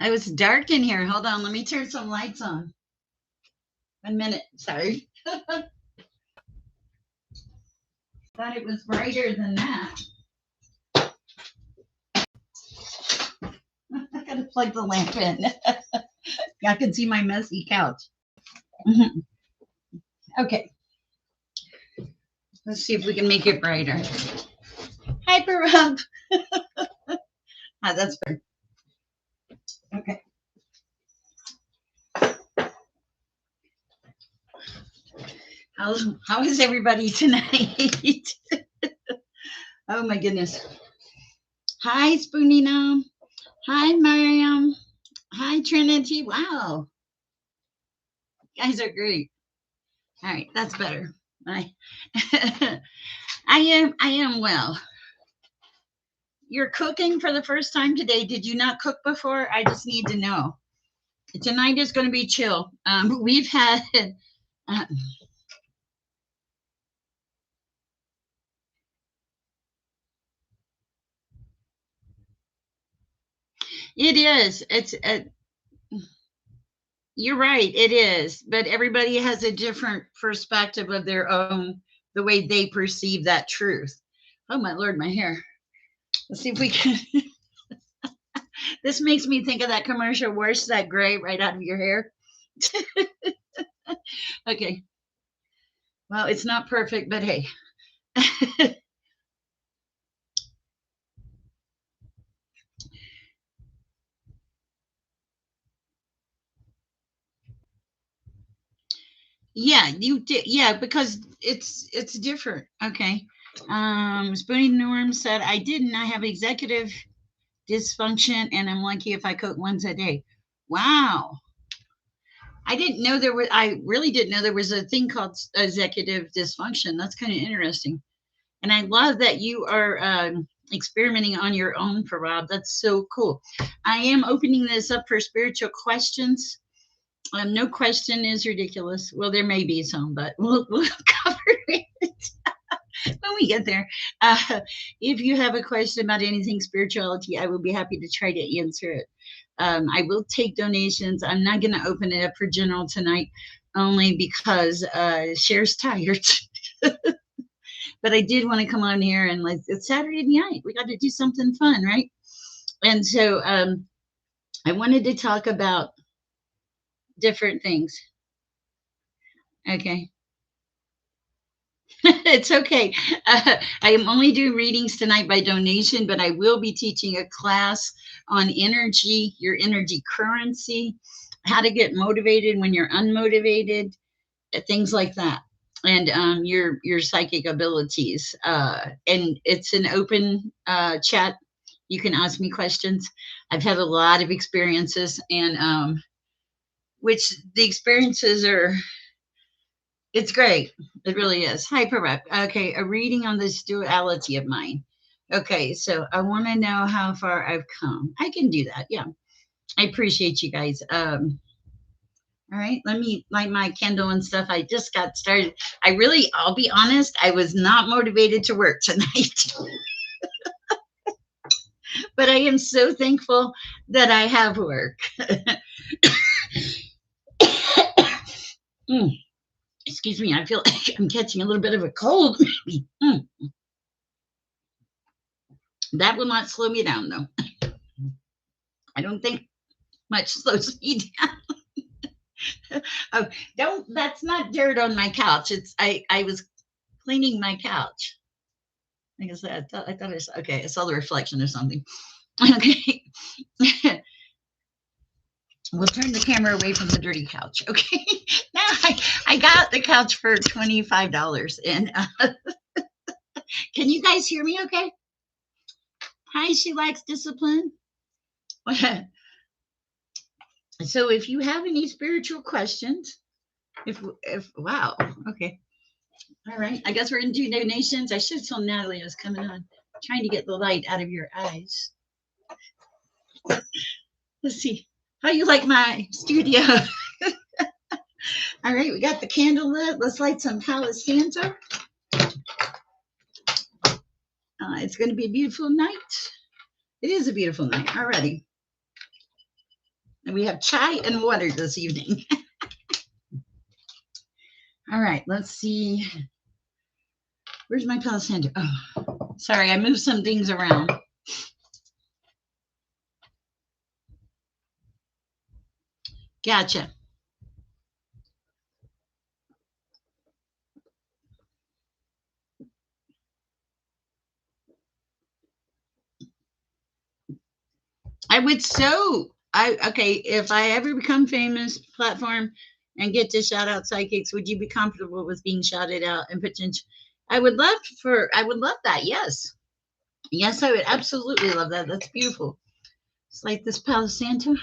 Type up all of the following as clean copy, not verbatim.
It was dark in here. Hold on. Let me turn some lights on. 1 minute. Sorry. Thought it was brighter than that. I gotta plug the lamp in. I can see my messy couch. Okay. Let's see if we can make it brighter. Hyper Rob. That's better. Okay. How is everybody tonight? Oh my goodness. Hi, Spoonina. Hi, Miriam. Hi, Trinity. Wow. You guys are great. All right, that's better. I am well. You're cooking for the first time today. Did you not cook before? I just need to know. Tonight is going to be chill. We've had it is. It's you're right. It is, but everybody has a different perspective of their own, the way they perceive that truth. Oh my Lord, my hair. Let's see if we can. This makes me think of that commercial. Wash that gray right out of your hair. Okay. Well, it's not perfect, but hey. Yeah, you did. Yeah, because it's different. Okay. Spoonie Norm said, I didn't. I have executive dysfunction, and I'm lucky if I cook once a day. Wow. I didn't know there was. I really didn't know there was a thing called executive dysfunction. That's kind of interesting, and I love that you are experimenting on your own, for Rob. That's so cool. I am opening this up for spiritual questions. No question is ridiculous. Well, there may be some, but we'll cover it when we get there. If you have a question about anything spirituality, I will be happy to try to answer it. I will take donations. I'm not going to open it up for general tonight, only because Sher's tired. But I did want to come on here and it's Saturday night. We got to do something fun, right? And so I wanted to talk about different things. Okay. It's okay. I am only doing readings tonight by donation, but I will be teaching a class on energy, your energy currency, how to get motivated when you're unmotivated, things like that, and your psychic abilities. And it's an open chat. You can ask me questions. I've had a lot of experiences, and which the experiences are. It's great. It really is. Hyper. Okay, a reading on this duality of mine. Okay, so I want to know how far I've come. I can do that. Yeah. I appreciate you guys. All right, let me light my candle and stuff. I just got started. I'll be honest, I was not motivated to work tonight. But I am so thankful that I have work. Excuse me, I feel like I'm catching a little bit of a cold, maybe. That will not slow me down, though. I don't think much slows me down. Oh, that's not dirt on my couch. I was cleaning my couch. I guess I thought it was okay. I saw the reflection of something. Okay. We'll turn the camera away from the dirty couch. Okay. Now I got the couch for $25. And can you guys hear me okay? Hi, she likes discipline. So if you have any spiritual questions, if wow, okay. All right. I guess we're going to do donations. I should have told Natalie I was coming on. Trying to get the light out of your eyes. Let's see. How you like my studio? All right, we got the candle lit. Let's light some Palo Santo. It's going to be a beautiful night. It is a beautiful night already. And we have chai and water this evening. All right, let's see. Where's my Palo Santo? Oh, sorry, I moved some things around. Gotcha. I would so. I okay. If I ever become famous, platform, and get to shout out psychics, would you be comfortable with being shouted out and potential? I would love for. I would love that. Yes, yes, I would absolutely love that. That's beautiful. It's like this Palo Santo.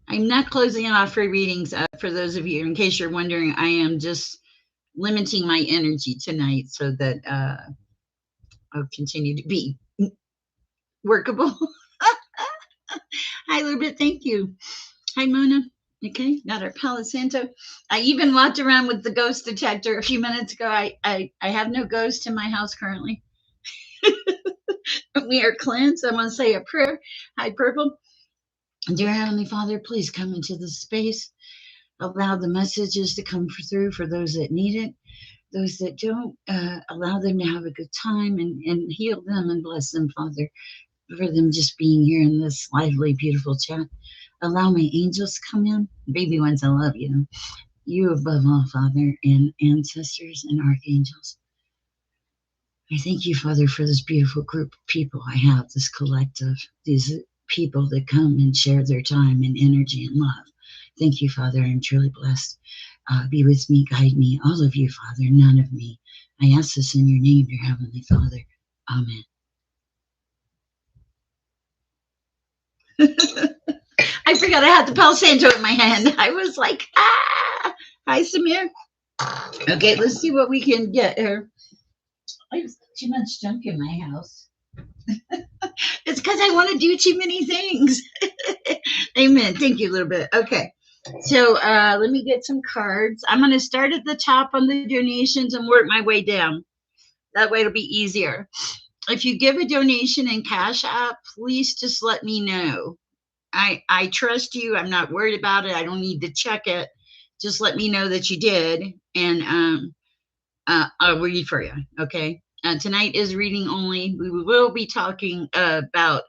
I'm not closing off free readings. For those of you, in case you're wondering, I am just limiting my energy tonight so that I'll continue to be workable. Hi, Lubit. Thank you. Hi, Mona. Okay, got our Palo Santo. I even walked around with the ghost detector a few minutes ago. I have no ghost in my house currently. We are cleansed. I'm going to say a prayer. Hi, Purple. Dear Heavenly Father, please come into this space. Allow the messages to come through for those that need it. Those that don't, allow them to have a good time and heal them and bless them, Father, for them just being here in this lively, beautiful chat. Allow my angels to come in. Baby ones, I love you. You above all, Father, and ancestors and archangels. I thank you, Father, for this beautiful group of people I have, this collective, these people that come and share their time and energy and love. Thank you, Father. I'm truly blessed. Be with me, guide me, all of you, Father, none of me. I ask this in your name, dear Heavenly Father. Amen. I forgot I had the Palo Santo in my hand. I was like, ah! Hi, Samir. Okay, let's see what we can get here. There's too much junk in my house. It's because I want to do too many things. Amen. Thank you a little bit. Okay. So let me get some cards. I'm going to start at the top on the donations and work my way down. That way it'll be easier. If you give a donation in Cash App, please just let me know. I trust you. I'm not worried about it. I don't need to check it. Just let me know that you did, and I'll read for you. Okay. Tonight is reading only. We will be talking about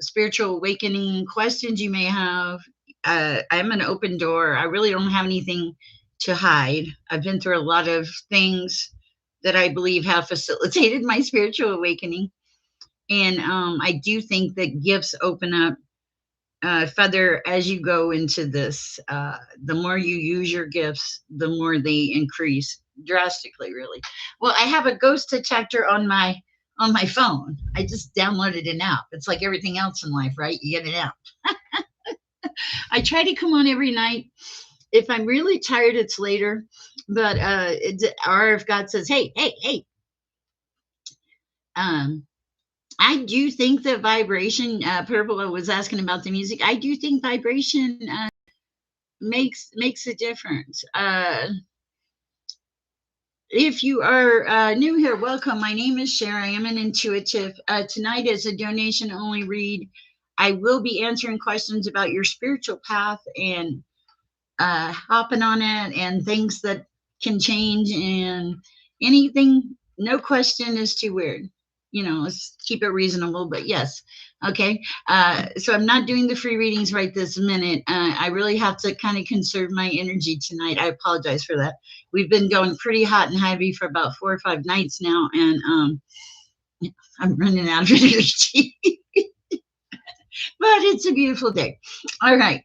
spiritual awakening questions you may have. I'm an open door. I really don't have anything to hide. I've been through a lot of things that I believe have facilitated my spiritual awakening. And I do think that gifts open up further as you go into this. The more you use your gifts, the more they increase drastically, really. Well, I have a ghost detector on my phone. I just downloaded an app. It's like everything else in life, right? You get an app. I try to come on every night. If I'm really tired, it's later. But or if God says, "Hey, hey, hey," um, I do think that vibration. Purple was asking about the music. I do think vibration makes a difference. If you are new here, welcome. My name is Sher. I am an intuitive. Tonight is a donation only read. I will be answering questions about your spiritual path and hopping on it and things that can change and anything. No question is too weird. Let's keep it reasonable, but yes. Okay. So I'm not doing the free readings right this minute. I really have to kind of conserve my energy tonight. I apologize for that. We've been going pretty hot and heavy for about 4 or 5 nights now, and I'm running out of energy. But it's a beautiful day. All right.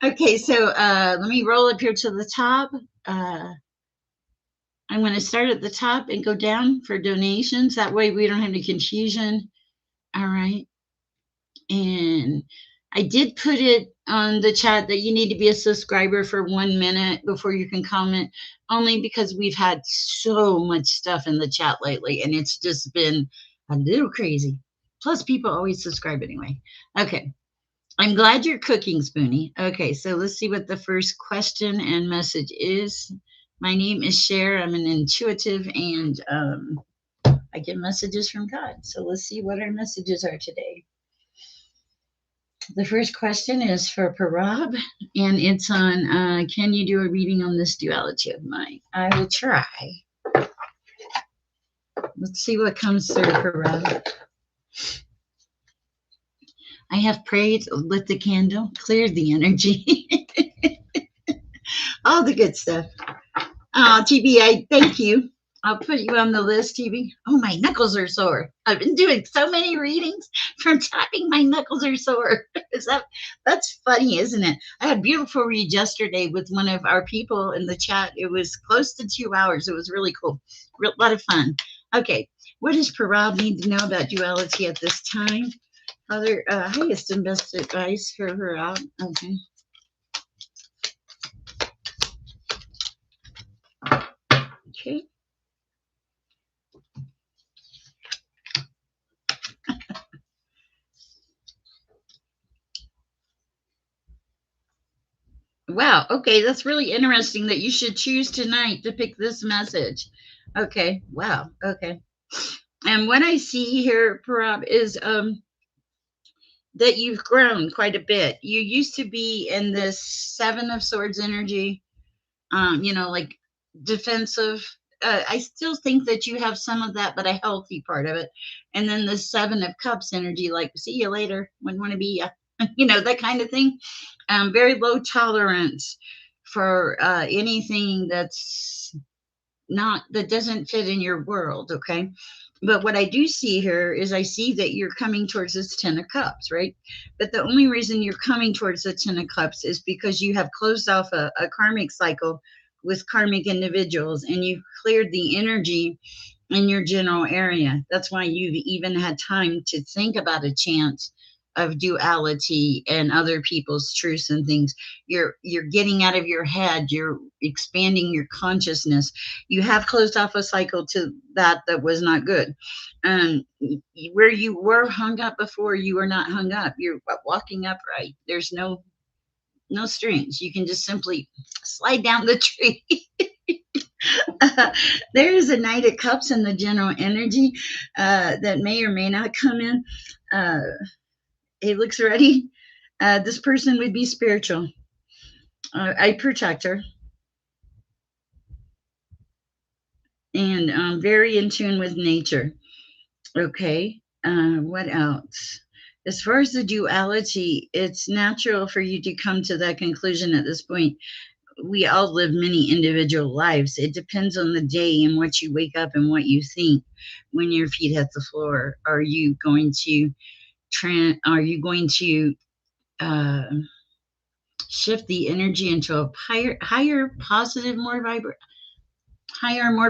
Okay, so let me roll up here to the top. I'm going to start at the top and go down for donations. That way we don't have any confusion. All right. And I did put it on the chat that you need to be a subscriber for 1 minute before you can comment, only because we've had so much stuff in the chat lately, and it's just been a little crazy. Plus, people always subscribe anyway. Okay. I'm glad you're cooking, Spoonie. Okay, so let's see what the first question and message is. My name is Sher. I'm an intuitive, and I get messages from God. So let's see what our messages are today. The first question is for Parab, and it's on can you do a reading on this duality of mind? I will try. Let's see what comes through, Parab. I have prayed, lit the candle, cleared the energy, all the good stuff. Oh, TB, I thank you. I'll put you on the list, TB. Oh, my knuckles are sore. I've been doing so many readings from tapping. My knuckles are sore. Is that's funny, isn't it? I had a beautiful read yesterday with one of our people in the chat. It was close to 2 hours. It was really cool. A lot of fun. Okay, what does Parab need to know about duality at this time? Father, highest and best advice for her out. Okay. Okay. Wow. Okay. That's really interesting that you should choose tonight to pick this message. Okay. Wow. Okay. And what I see here, Parab, is that you've grown quite a bit. You used to be in this Seven of Swords energy, like defensive. I still think that you have some of that, but a healthy part of it. And then the Seven of Cups energy, like see you later, wouldn't want to be that kind of thing. Very low tolerance for anything that doesn't fit in your world. Okay. But what I do see here is I see that you're coming towards this 10 of cups, right? But the only reason you're coming towards the 10 of cups is because you have closed off a karmic cycle with karmic individuals, and you've cleared the energy in your general area. That's why you've even had time to think about a chance of duality and other people's truths and things. You're getting out of your head, you're expanding your consciousness. You have closed off a cycle to that was not good. Where you were hung up before, you are not hung up. You're walking upright. There's no strings. You can just simply slide down the tree. There is a Knight of Cups in the general energy that may or may not come in. He looks ready. This person would be spiritual. I protect her. And very in tune with nature. Okay. What else? As far as the duality, it's natural for you to come to that conclusion at this point. We all live many individual lives. It depends on the day and what you wake up and what you think when your feet hit the floor. Are you going to uh, shift the energy into a higher positive, more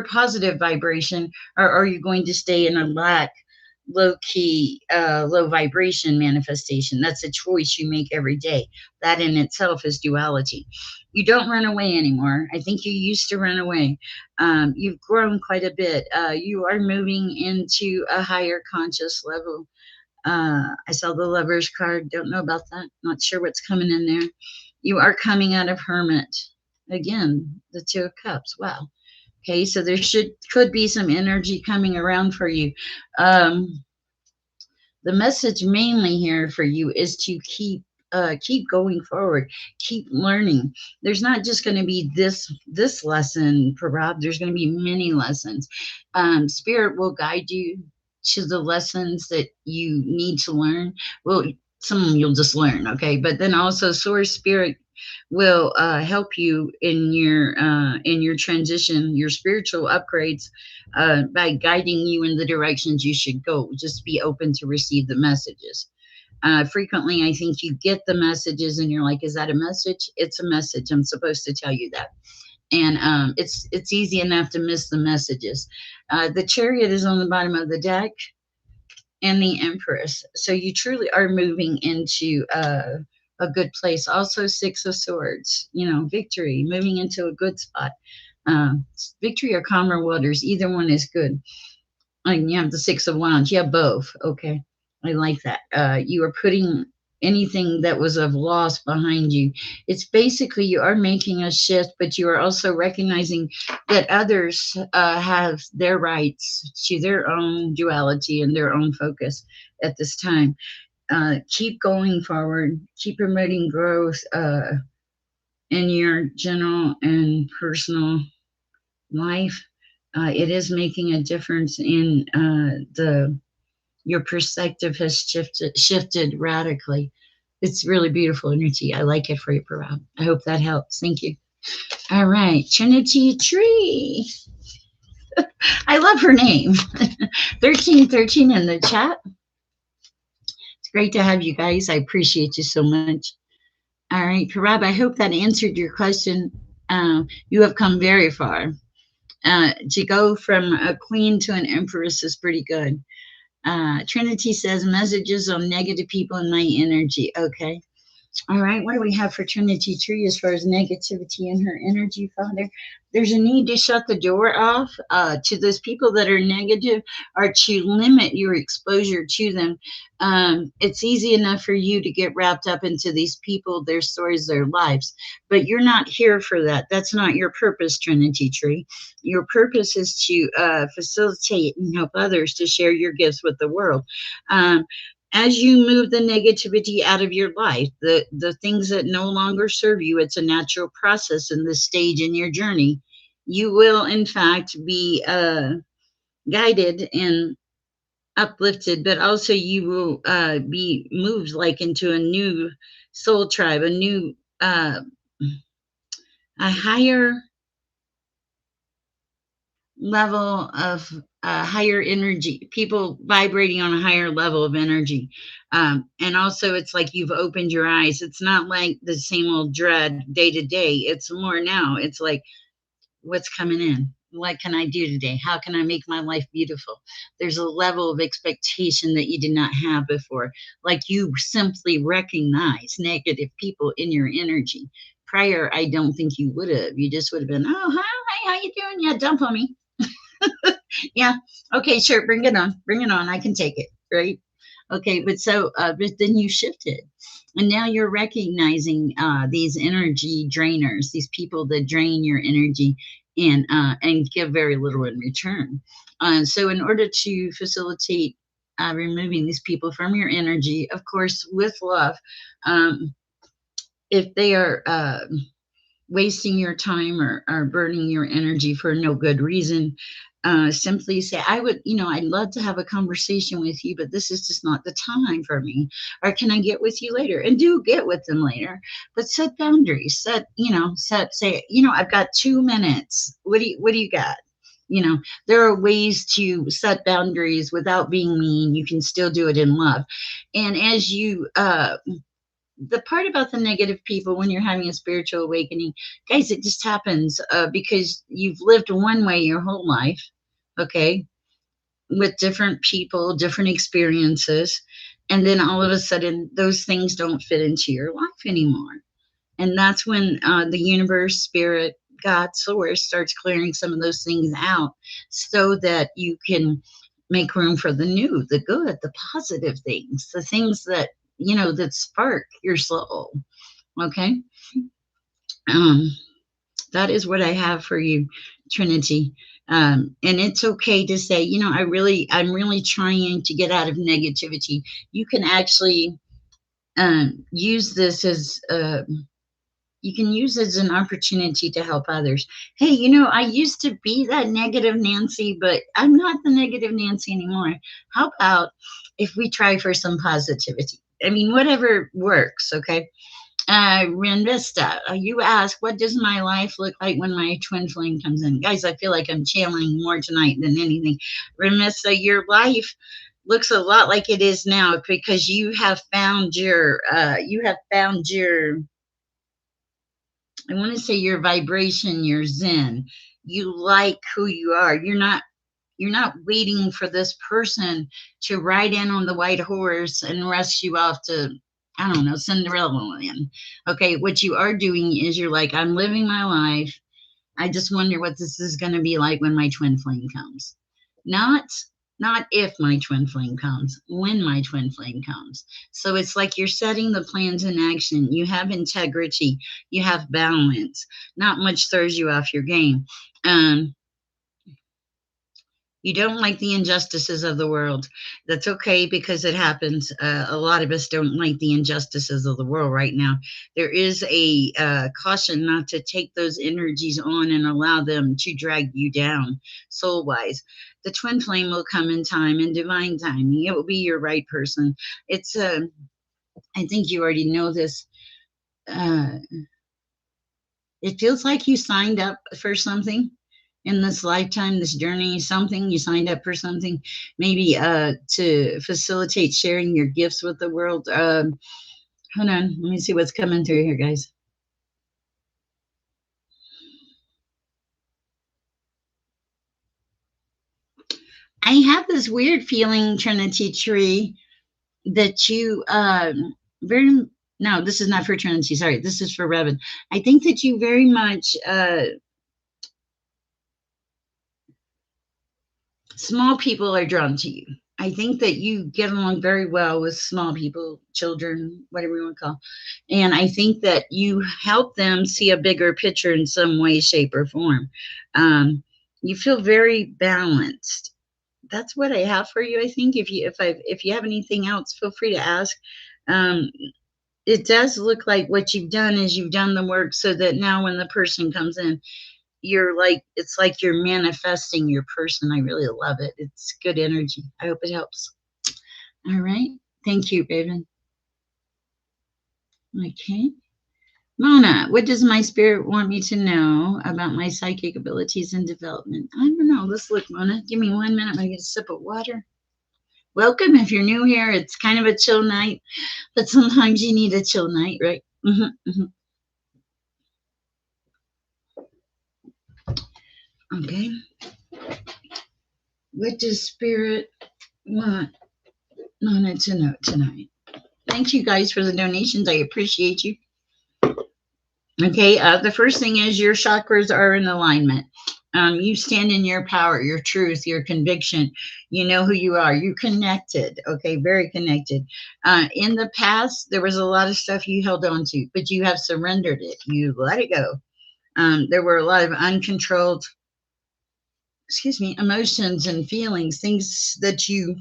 positive vibration, or are you going to stay in a low key, low vibration manifestation? That's a choice you make every day. That in itself is duality. You don't run away anymore. I think you used to run away. You've grown quite a bit. You are moving into a higher conscious level. I saw the Lover's card. Don't know about that. Not sure what's coming in there. You are coming out of Hermit. Again, the Two of Cups. Wow. Okay, so there could be some energy coming around for you. The message mainly here for you is to keep going forward, keep learning. There's not just going to be this lesson, Parab. There's going to be many lessons. Spirit will guide you to the lessons that you need to learn. Well, some of them you'll just learn, okay? But then also, Source Spirit will help you in your transition, your spiritual upgrades, by guiding you in the directions you should go. Just be open to receive the messages. Frequently, I think you get the messages and you're like, is that a message? It's a message. I'm supposed to tell you that. And it's easy enough to miss the messages. The Chariot is on the bottom of the deck, and the Empress. So you truly are moving into a good place. Also, Six of Swords, victory, moving into a good spot. Uh, Victory or calmer waters, either one is good. And you have the Six of Wands. You have both. Okay. I like that. You are putting anything that was of loss behind you. It's basically you are making a shift, but you are also recognizing that others have their rights to their own duality and their own focus at this time. Keep going forward, keep promoting growth in your general and personal life. It is making a difference in the your perspective has shifted radically. It's really beautiful energy. I like it for you, Parab. I hope that helps. Thank you. All right, Trinity Tree. I love her name. 1313 in the chat. It's great to have you guys. I appreciate you so much. All right, Parab, I hope that answered your question. You have come very far. To go from a queen to an empress is pretty good. Trinity says messages on negative people in my energy. Okay. All right, what do we have for Trinity Tree as far as negativity in her energy, Father? There's a need to shut the door off to those people that are negative or to limit your exposure to them. It's easy enough for you to get wrapped up into these people, their stories, their lives, but you're not here for that. That's not your purpose, Trinity Tree. Your purpose is to facilitate and help others to share your gifts with the world. As you move the negativity out of your life, the things that no longer serve you, it's a natural process in this stage in your journey. You will, in fact, be guided and uplifted, but also you will be moved like into a new soul tribe, a new, a higher level of higher energy, people vibrating on a higher level of energy. And also, it's like you've opened your eyes. It's not like the same old dread day to day. It's more now. It's like, what's coming in? What can I do today? How can I make my life beautiful? There's a level of expectation that you did not have before. Like you simply recognize negative people in your energy. Prior, I don't think you would have. You just would have been, oh, hi, how you doing? Yeah, dump on me. Yeah. Okay, sure. Bring it on. Bring it on. I can take it. Right. Okay. But then you shifted. And now you're recognizing these energy drainers, these people that drain your energy and give very little in return. So, in order to facilitate removing these people from your energy, of course, with love, um, if they are wasting your time or burning your energy for no good reason, simply say, I would, I'd love to have a conversation with you, but this is just not the time for me. Or can I get with you later? And do get with them later, but set boundaries. Say, I've got 2 minutes. What do you got? There are ways to set boundaries without being mean. You can still do it in love. And as you the part about the negative people when you're having a spiritual awakening, guys, it just happens because you've lived one way your whole life, okay, with different people, different experiences, and then all of a sudden those things don't fit into your life anymore. And that's when the universe, spirit, God, source starts clearing some of those things out so that you can make room for the new, the good, the positive things, the things that, that spark your soul. Okay. Um, that is what I have for you, Trinity. And it's okay to say, I'm really trying to get out of negativity. You can actually use this as you can use it as an opportunity to help others. Hey, I used to be that negative Nancy, but I'm not the negative Nancy anymore. How about if we try for some positivity? I mean, whatever works, okay? Renvista, you ask, what does my life look like when my twin flame comes in? Guys, I feel like I'm channeling more tonight than anything. Renvista, your life looks a lot like it is now because you have found your I want to say your vibration, your zen. You like who you are. You're not waiting for this person to ride in on the white horse and rush you off to, I don't know, Cinderella land. Okay, what you are doing is you're like, I'm living my life. I just wonder what this is going to be like when my twin flame comes. Not Not if my twin flame comes, when my twin flame comes. So it's like you're setting the plans in action. You have integrity, you have balance. Not much throws you off your game. Um, you don't like the injustices of the world. That's okay because it happens. A lot of us don't like the injustices of the world right now. There is a caution not to take those energies on and allow them to drag you down soul wise. The twin flame will come in time, in divine timing. It will be your right person. It's, I think you already know this. Uh, it feels like you signed up for something in this lifetime, this journey, something you signed up for something, maybe to facilitate sharing your gifts with the world. Hold on, let me see what's coming through here, guys. I have this weird feeling, Trinity Tree, that you very no, this is not for Trinity. Sorry, this is for Revan. I think that you very much small people are drawn to you. I think that you get along very well with small people, children, whatever you want to call. And I think that you help them see a bigger picture in some way, shape, or form. You feel very balanced. That's what I have for you. I think if you have anything else, feel free to ask. Um, it does look like what you've done is you've done the work so that now when the person comes in, you're like it's like you're manifesting your person. I really love it. It's good energy. I hope it helps. All right. Thank you, Raven. Okay. Mona, what does my spirit want me to know about my psychic abilities and development? I don't know. Let's look, Mona. Give me 1 minute. I'm going to get a sip of water. Welcome. If you're new here, it's kind of a chill night, but sometimes you need a chill night, right? Okay. What does spirit want Mona to know tonight? Thank you guys for the donations. I appreciate you. Okay, the first thing is your chakras are in alignment. You stand in your power, your truth, your conviction. You know who you are. You're connected. Okay, very connected. In the past, there was a lot of stuff you held on to, but you have surrendered it. You let it go. There were a lot of uncontrolled, excuse me, emotions and feelings, things that you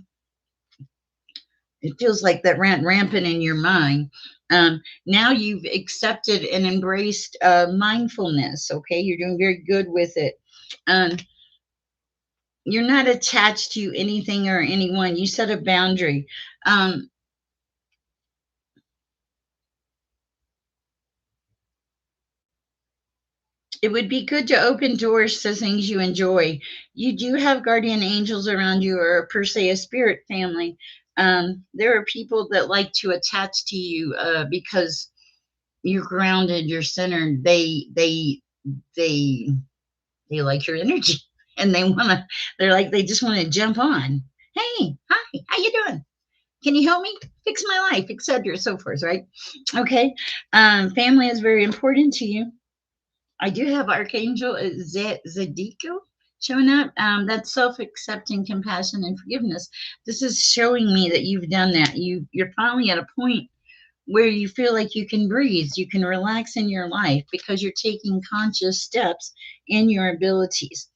it feels like that ran rampant in your mind. Now you've accepted and embraced mindfulness. Okay, you're doing very good with it. Um, you're not attached to anything or anyone. You set a boundary. Um, it would be good to open doors to things you enjoy. You do have guardian angels around you, or per se a spirit family. There are people that like to attach to you because you're grounded, you're centered. They they like your energy and they're like they just want to jump on. Hey, hi, how you doing? Can you help me fix my life, etc., so forth, right? Okay. Family is very important to you. I do have Archangel Zadiko showing up. That's self-accepting compassion and forgiveness. This is showing me that you've done that. You're finally at a point where you feel like you can breathe, you can relax in your life because you're taking conscious steps in your abilities.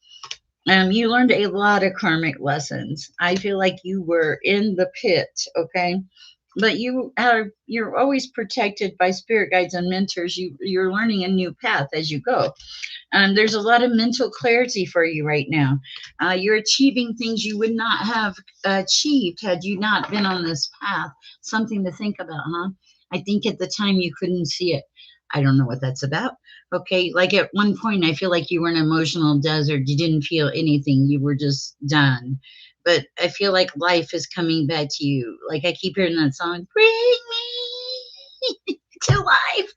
You learned a lot of karmic lessons. I feel like you were in the pit, okay? But you're always protected by spirit guides and mentors. You're learning a new path as you go. There's a lot of mental clarity for you right now. You're achieving things you would not have achieved had you not been on this path. Something to think about, huh? I think at the time you couldn't see it. I don't know what that's about. Okay, like at one point, I feel like you were in an emotional desert. You didn't feel anything. You were just done. But I feel like life is coming back to you. Like I keep hearing that song, "Bring me to life."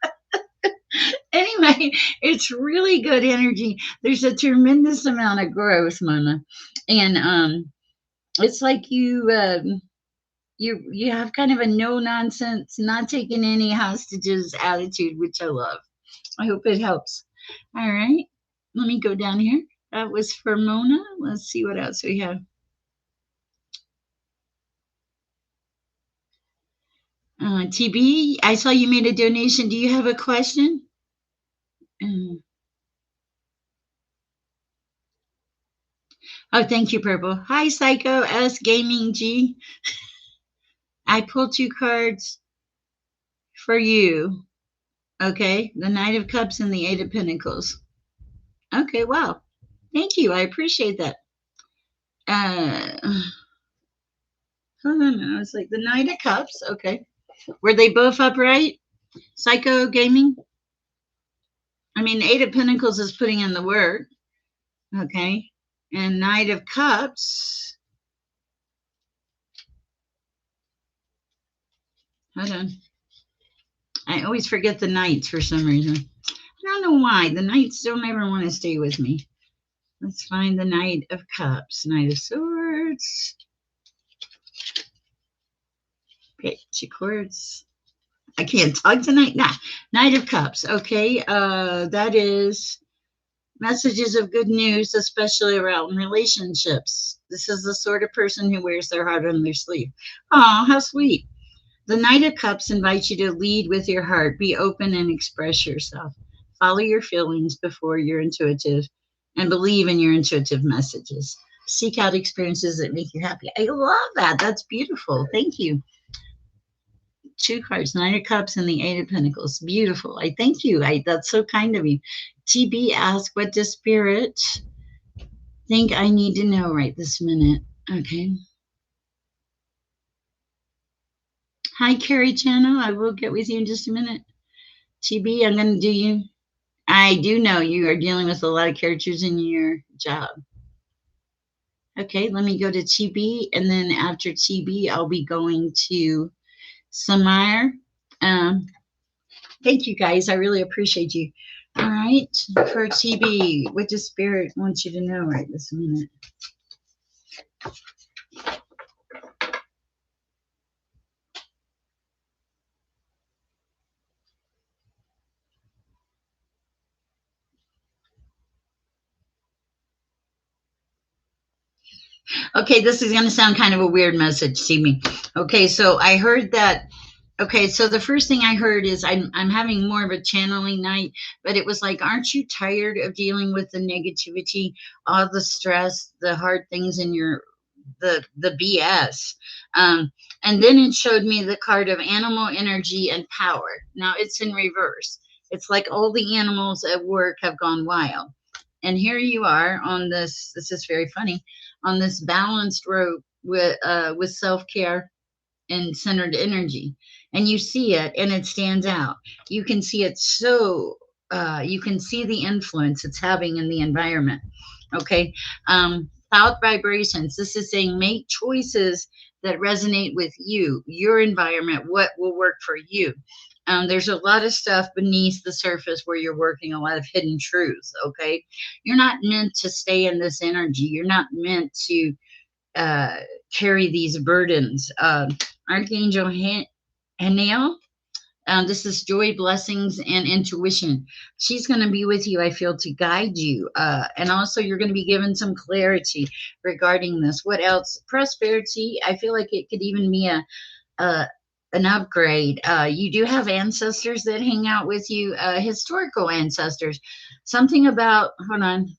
Anyway, it's really good energy. There's a tremendous amount of growth, Mona, and it's like you have kind of a no nonsense, not taking any hostages attitude, which I love. I hope it helps. All right, let me go down here. That was for Mona. Let's see what else we have. TB, I saw you made a donation. Do you have a question? Mm. Oh, thank you, Purple. Hi, Psycho S Gaming G. I pulled 2 cards for you. Okay, the Knight of Cups and the Eight of Pentacles. Okay, wow. Thank you. I appreciate that. Uh, hold on. I was like, the Knight of Cups. Okay. Were they both upright? Psycho Gaming? I mean, Eight of Pentacles is putting in the work. Okay. And Knight of Cups. Hold on. I always forget the Knights for some reason. I don't know why. The Knights don't ever want to stay with me. Let's find the Knight of Cups. Knight of Swords. Okay, 2 cards. I can't talk tonight. Nah. Knight of Cups. Okay. That is messages of good news, especially around relationships. This is the sort of person who wears their heart on their sleeve. Oh, how sweet. The Knight of Cups invites you to lead with your heart, be open and express yourself. Follow your feelings before you're intuitive and believe in your intuitive messages. Seek out experiences that make you happy. I love that. That's beautiful. Thank you. 2 cards, Nine of Cups and the Eight of Pentacles. Beautiful. I thank you. That's so kind of you. TB asked, what does Spirit think I need to know right this minute? Okay. Hi, Carrie Channel. I will get with you in just a minute. TB, I'm going to do you. I do know you are dealing with a lot of characters in your job. Okay, let me go to TB, and then after TB, I'll be going to Samire. Thank you, guys. I really appreciate you. All right, for TB, what does Spirit want you to know right this minute? Okay, this is going to sound kind of a weird message, TB. Okay, so I heard that. Okay, so the first thing I heard is I'm having more of a channeling night, but it was like, aren't you tired of dealing with the negativity, all the stress, the hard things in your the BS? And then it showed me the card of animal energy and power. Now it's in reverse. It's like all the animals at work have gone wild. And here you are on this is very funny, on this balanced road with self-care and centered energy, and you see it and it stands out. You can see it, so you can see the influence it's having in the environment. Okay. Cloud vibrations, this is saying make choices that resonate with you, your environment, what will work for you. There's a lot of stuff beneath the surface where you're working, a lot of hidden truths. Okay, you're not meant to stay in this energy, you're not meant to uh, carry these burdens. Archangel Haniel, this is joy, blessings, and intuition. She's going to be with you, I feel, to guide you. And also, you're going to be given some clarity regarding this. What else? Prosperity. I feel like it could even be a an upgrade. You do have ancestors that hang out with you, historical ancestors. Something about, hold on,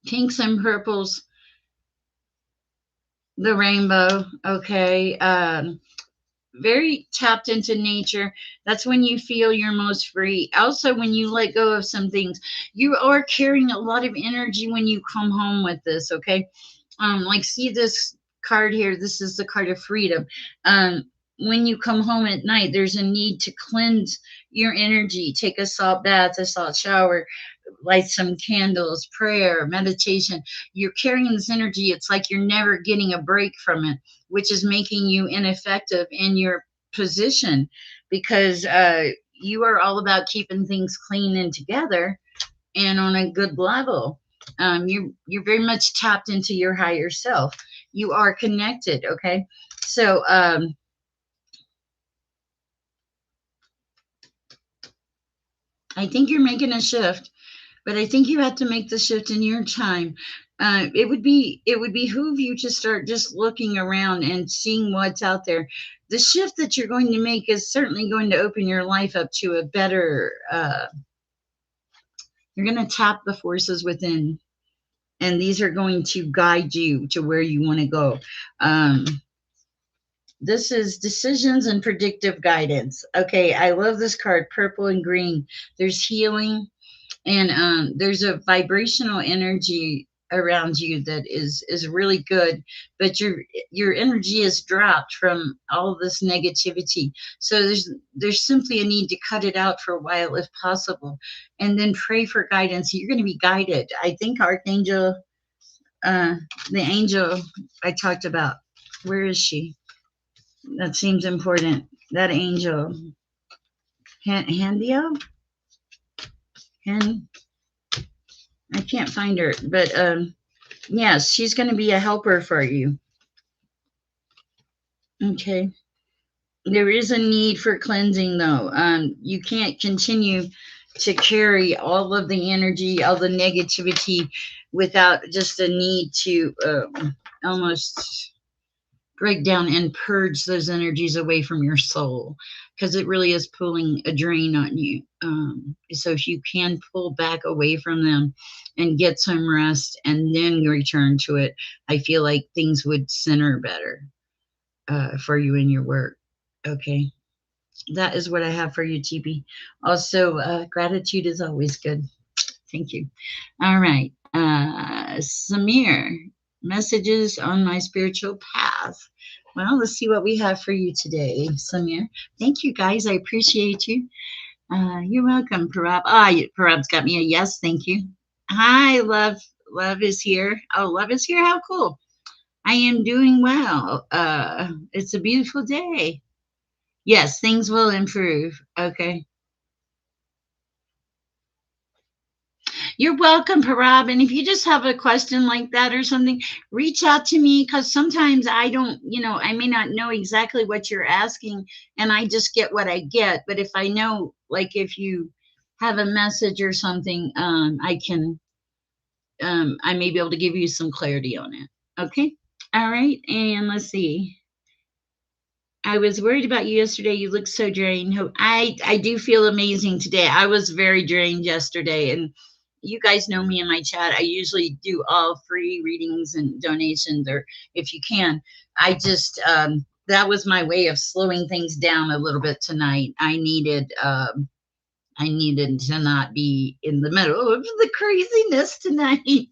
pinks and purples, the rainbow. Okay. Very tapped into nature. That's when you feel you're most free. Also, when you let go of some things, you are carrying a lot of energy when you come home with this. Okay. Like, see this card here. This is the card of freedom. When you come home at night, there's a need to cleanse your energy, take a salt bath, a salt shower, light some candles, prayer, meditation. You're carrying this energy. It's like you're never getting a break from it, which is making you ineffective in your position, because you are all about keeping things clean and together and on a good level. You're very much tapped into your higher self. You are connected. Okay, so I think you're making a shift. but I think you have to make the shift in your time. It would behoove you to start just looking around and seeing what's out there. The shift that you're going to make is certainly going to open your life up to a better. You're going to tap the forces within, and these are going to guide you to where you want to go. Um, this is decisions and predictive guidance. Okay, I love this card, purple and green. There's healing, and there's a vibrational energy around you that is really good, but your energy is dropped from all this negativity. So there's simply a need to cut it out for a while if possible, and then pray for guidance. You're going to be guided. I think Archangel, uh the angel I talked about, where is she? That seems important. That angel, Handio, and I can't find her, but yes, she's going to be a helper for you. Okay. There is a need for cleansing, though. You can't continue to carry all of the energy, all the negativity, without just a need to almost break down and purge those energies away from your soul, because it really is pulling a drain on you. So if you can pull back away from them and get some rest and then return to it, I feel like things would center better for you in your work. Okay. That is what I have for you, TB. Also, gratitude is always good. Thank you. All right. Samir, messages on my spiritual path. Well, let's see what we have for you today, Samir. Thank you, guys. I appreciate you. You're welcome, Parab. Parab's got me a yes. Thank you. Hi, love. Love is here. Oh, love is here. How cool. I am doing well. It's a beautiful day. Yes, things will improve. Okay. You're welcome, Parab. And if you just have a question like that or something, reach out to me, because sometimes I don't, I may not know exactly what you're asking, and I just get what I get. But if I know, like if you have a message or something, I may be able to give you some clarity on it. Okay. All right. And let's see. I was worried about you yesterday. You look so drained. I do feel amazing today. I was very drained yesterday, and you guys know me in my chat. I usually do all free readings and donations, or if you can. I just that was my way of slowing things down a little bit tonight. I needed to not be in the middle of the craziness tonight.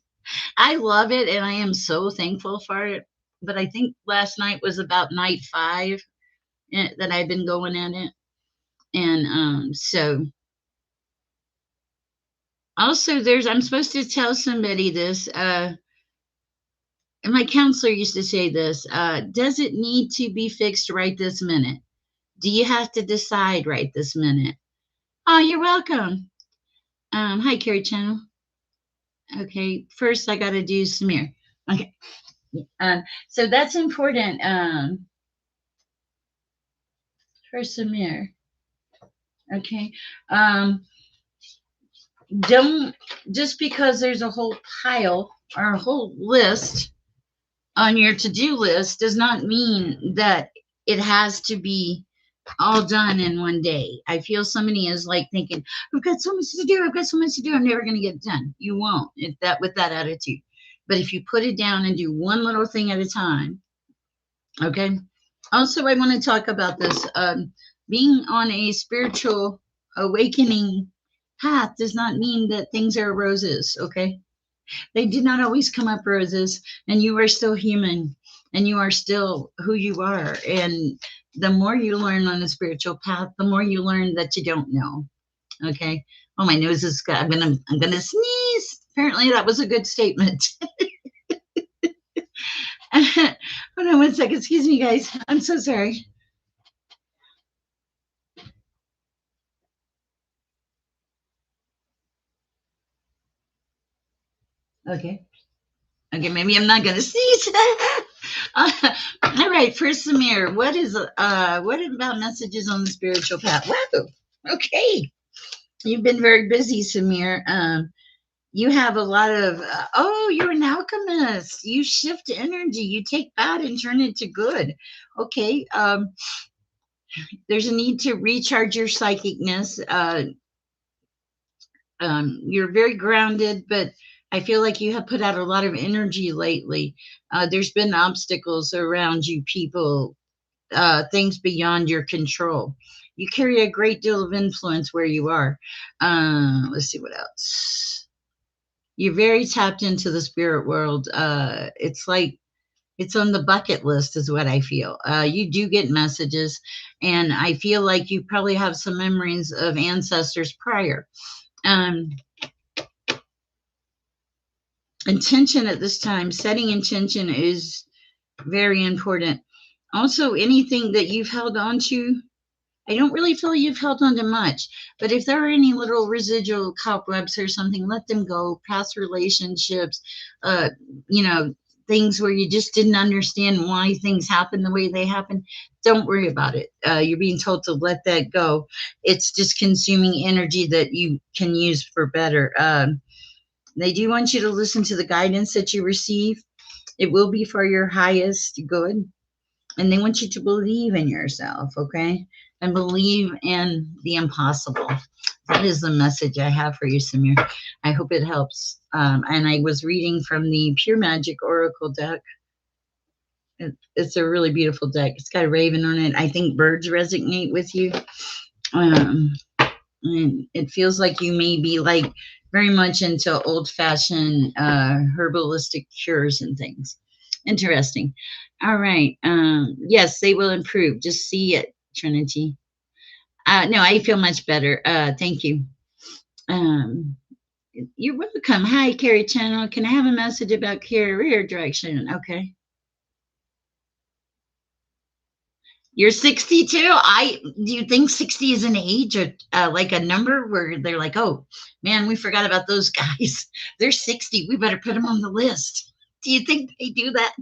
I love it, and I am so thankful for it. But I think last night was about night 5 that I've been going at it. And so also I'm supposed to tell somebody this, and my counselor used to say this, does it need to be fixed right this minute? Do you have to decide right this minute? Oh, you're welcome. Hi, Carrie Channel. Okay, first I got to do Samir. Okay. So that's important for Samir. Okay. Don't, just because there's a whole pile or a whole list on your to-do list does not mean that it has to be all done in one day. I feel somebody is like thinking, I've got so much to do, I'm never going to get it done. You won't, with that attitude. But if you put it down and do one little thing at a time. Okay. Also, I want to talk about this. Being on a spiritual awakening path does not mean that things are roses. Okay. They did not always come up roses, and you are still human, and you are still who you are. And the more you learn on a spiritual path, the more you learn that you don't know. Okay. Oh, my nose is, I'm gonna sneeze. Apparently that was a good statement. Hold on 1 second. Excuse me, guys. I'm so sorry. Okay. Okay, maybe I'm not gonna sneeze. All right, for Samir, what about messages on the spiritual path? Wow. Okay. You've been very busy, Samir. You have a lot of, oh, you're an alchemist. You shift energy. You take bad and turn it to good. Okay. There's a need to recharge your psychicness. You're very grounded, but I feel like you have put out a lot of energy lately. There's been obstacles around you, people, things beyond your control. You carry a great deal of influence where you are. Let's see what else. You're very tapped into the spirit world. It's like it's on the bucket list, is what I feel. You do get messages, and I feel like you probably have some memories of ancestors prior. Um, Intention at this time, setting intention is very important. Also, anything that you've held on to, I don't really feel you've held on to much, but if there are any little residual cobwebs or something, let them go. Past relationships, uh, you know, things where you just didn't understand why things happen the way they happen, don't worry about it. You're being told to let that go. It's just consuming energy that you can use for better. They do want you to listen to the guidance that you receive. It will be for your highest good. And they want you to believe in yourself, okay? And believe in the impossible. That is the message I have for you, Samir. I hope it helps. And I was reading from the Pure Magic Oracle deck. It's a really beautiful deck. It's got a raven on it. I think birds resonate with you. Um, and it feels like you may be like very much into old-fashioned herbalistic cures and things. Interesting. All right. Yes, they will improve. Just see it, Trinity. No, I feel much better. Thank you. Um, you're welcome. Hi, Carrie Channel. Can I have a message about career direction? Okay. You're 62. Do you think 60 is an age or like a number where they're like, oh man, we forgot about those guys. They're 60. We better put them on the list. Do you think they do that?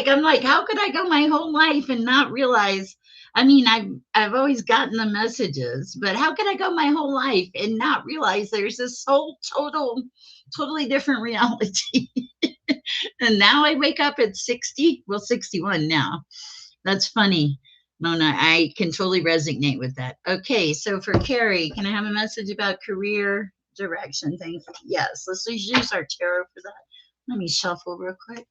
I'm like, how could I go my whole life and not realize? I mean, I've always gotten the messages, but how could I go my whole life and not realize there's this whole totally different reality? And now I wake up at 60, well, 61 now. That's funny, Mona. I can totally resonate with that. Okay, so for Carrie, can I have a message about career direction? Thank you. Yes, let's use our tarot for that. Let me shuffle real quick.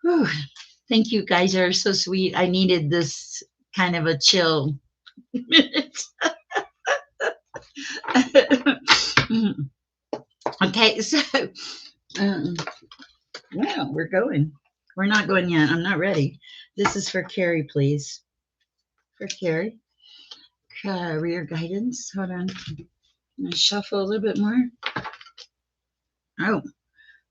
Whew. Thank you guys, are so sweet. I needed this kind of a chill minute. Okay, so wow, we're going. We're not going yet. I'm not ready. This is for Carrie, please. For Carrie. Career guidance. Hold on. I'm going to shuffle a little bit more. Oh,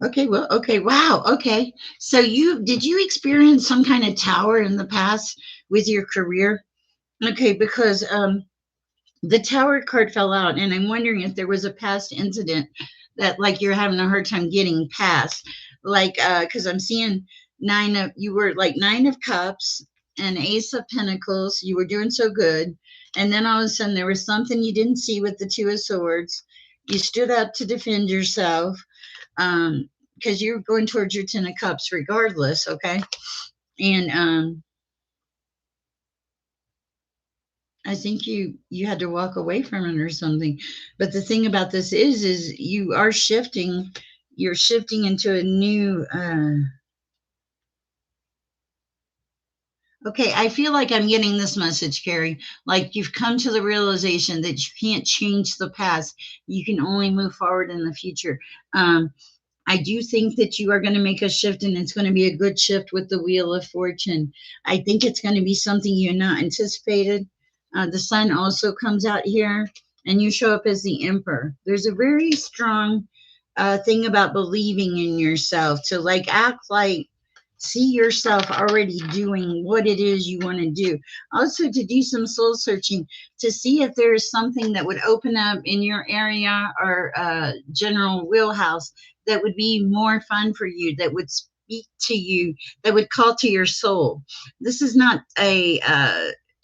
okay. Well, okay. Wow. Okay. So did you experience some kind of tower in the past with your career? Okay, because the tower card fell out, and I'm wondering if there was a past incident that like you're having a hard time getting past. Like because I'm seeing you were like 9 of cups and Ace of Pentacles. You were doing so good. And then all of a sudden there was something you didn't see with the 2 of Swords. You stood up to defend yourself. Because you're going towards your 10 of Cups regardless, okay? And I think you had to walk away from it or something. But the thing about this is you are shifting. You're shifting into a new. Okay, I feel like I'm getting this message, Carrie. Like you've come to the realization that you can't change the past. You can only move forward in the future. I do think that you are going to make a shift, and it's going to be a good shift with the Wheel of Fortune. I think it's going to be something you're not anticipated. The sun also comes out here, and you show up as the Emperor. There's a very strong thing about believing in yourself, to like act like see yourself already doing what it is you want to do. Also, to do some soul searching to see if there is something that would open up in your area or general wheelhouse that would be more fun for you, that would speak to you, that would call to your soul. This is not a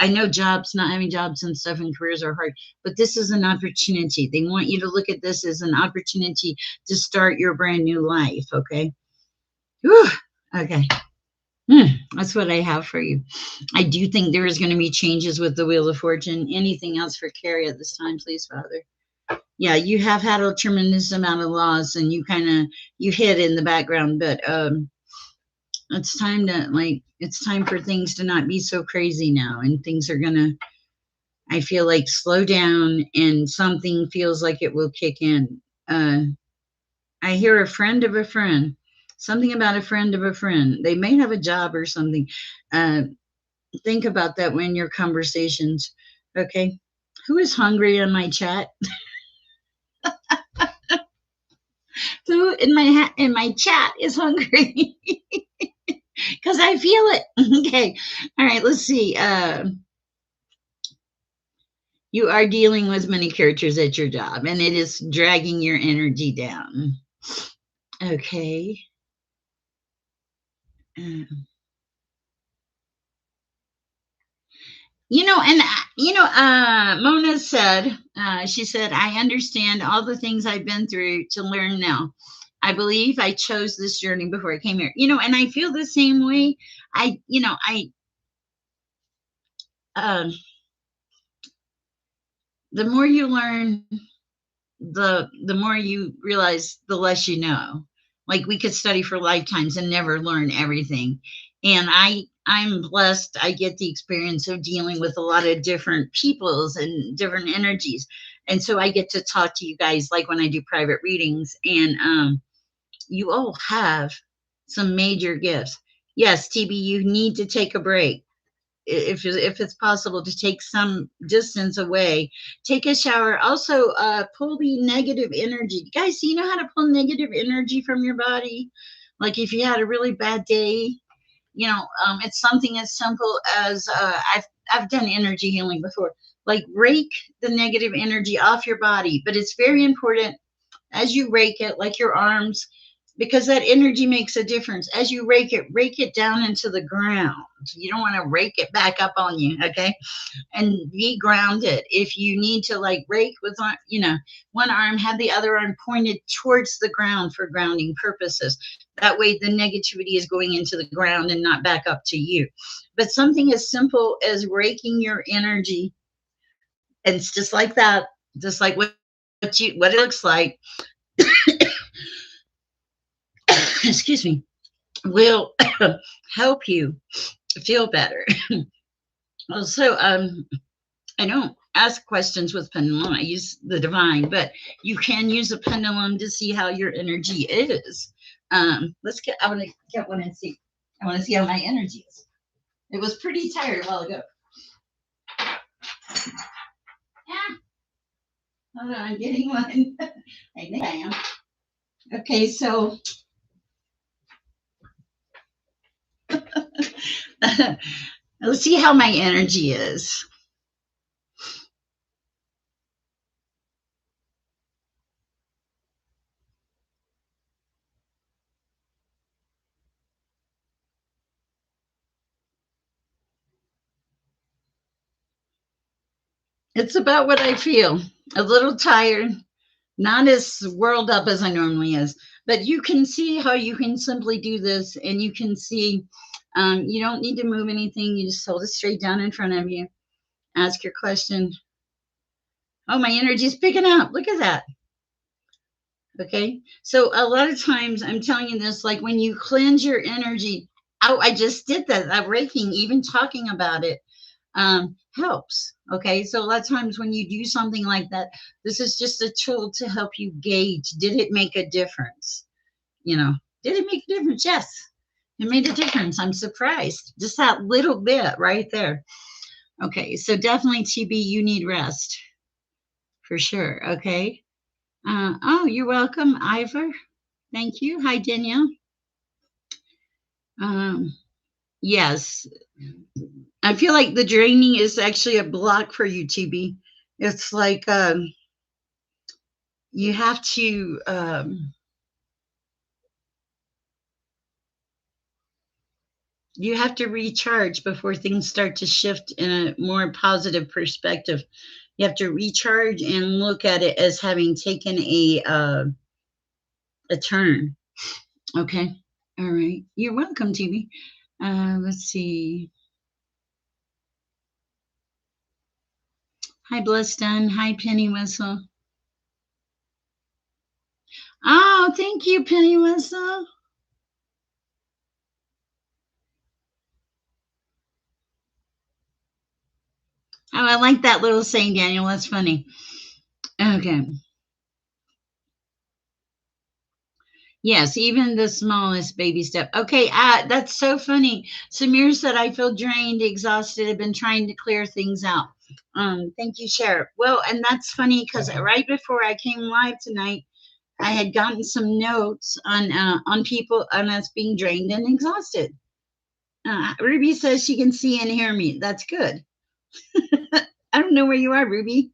I know jobs, not having jobs and stuff and careers are hard, but this is an opportunity. They want you to look at this as an opportunity to start your brand new life. Okay. Whew. Okay. That's what I have for you. I do think there is going to be changes with the Wheel of Fortune. Anything else for Carrie at this time, please, Father? Yeah, you have had a tremendous amount of loss, and you hid in the background, but it's time to it's time for things to not be so crazy now, and things are gonna. I feel like slow down, and something feels like it will kick in. I hear a friend of a friend, something about a friend of a friend. They may have a job or something. Uh, think about that when your conversations. Okay, who is hungry in my chat? Who in my chat is hungry? Because I feel it. Okay, all right. Let's see. You are dealing with many characters at your job, and it is dragging your energy down. Okay. Um, Mona said, she said, I understand all the things I've been through to learn now. I believe I chose this journey before I came here. And I feel the same way. Um, the more you learn, the more you realize, the less you know. Like we could study for lifetimes and never learn everything. And I'm blessed. I get the experience of dealing with a lot of different peoples and different energies. And so I get to talk to you guys like when I do private readings, and you all have some major gifts. Yes, TB, you need to take a break. If it's possible to take some distance away, take a shower. Also, pull the negative energy. Guys, do you know how to pull negative energy from your body? Like if you had a really bad day, it's something as simple as I've done energy healing before. Like rake the negative energy off your body, but it's very important as you rake it, like your arms, because that energy makes a difference. As you rake it down into the ground. You don't want to rake it back up on you, okay? And be grounded. If you need to like rake with one arm, have the other arm pointed towards the ground for grounding purposes. That way the negativity is going into the ground and not back up to you. But something as simple as raking your energy, and it's just like that, just like what it looks like, excuse me, will help you feel better. Also, I don't ask questions with pendulum. I use the divine, but you can use a pendulum to see how your energy is. I want to get one and see. I want to see how my energy is. It was pretty tired a while ago. Yeah. Hold on, I'm getting one. I think I am. Okay, so let's see how my energy is. It's about what I feel. A little tired, not as whirled up as I normally is. But you can see how you can simply do this, and you can see you don't need to move anything. You just hold it straight down in front of you. Ask your question. Oh, my energy is picking up. Look at that. Okay. So a lot of times I'm telling you this, like when you cleanse your energy. Oh, I just did that. I'm raking, even talking about it helps. Okay. So a lot of times when you do something like that, this is just a tool to help you gauge, did it make a difference? Did it make a difference? Yes, it made a difference. I'm surprised. Just that little bit right there. Okay. So definitely TB, you need rest for sure. Okay. Oh, you're welcome, Ivor. Thank you. Hi, Danielle. Um, yes, I feel like the draining is actually a block for you, TB. It's like you have to You have to recharge before things start to shift in a more positive perspective. You have to recharge and look at it as having taken a turn. Okay. All right. You're welcome, TV. Let's see. Hi, Blessed. Hi, Penny Whistle. Oh, thank you, Penny Whistle. Oh, I like that little saying, Daniel. That's funny. Okay. Yes, even the smallest baby step. Okay, that's so funny. Samir said, I feel drained, exhausted. I've been trying to clear things out. Thank you, Sher. Well, and that's funny because right before I came live tonight, I had gotten some notes on people on us being drained and exhausted. Ruby says she can see and hear me. That's good. I don't know where you are, Ruby.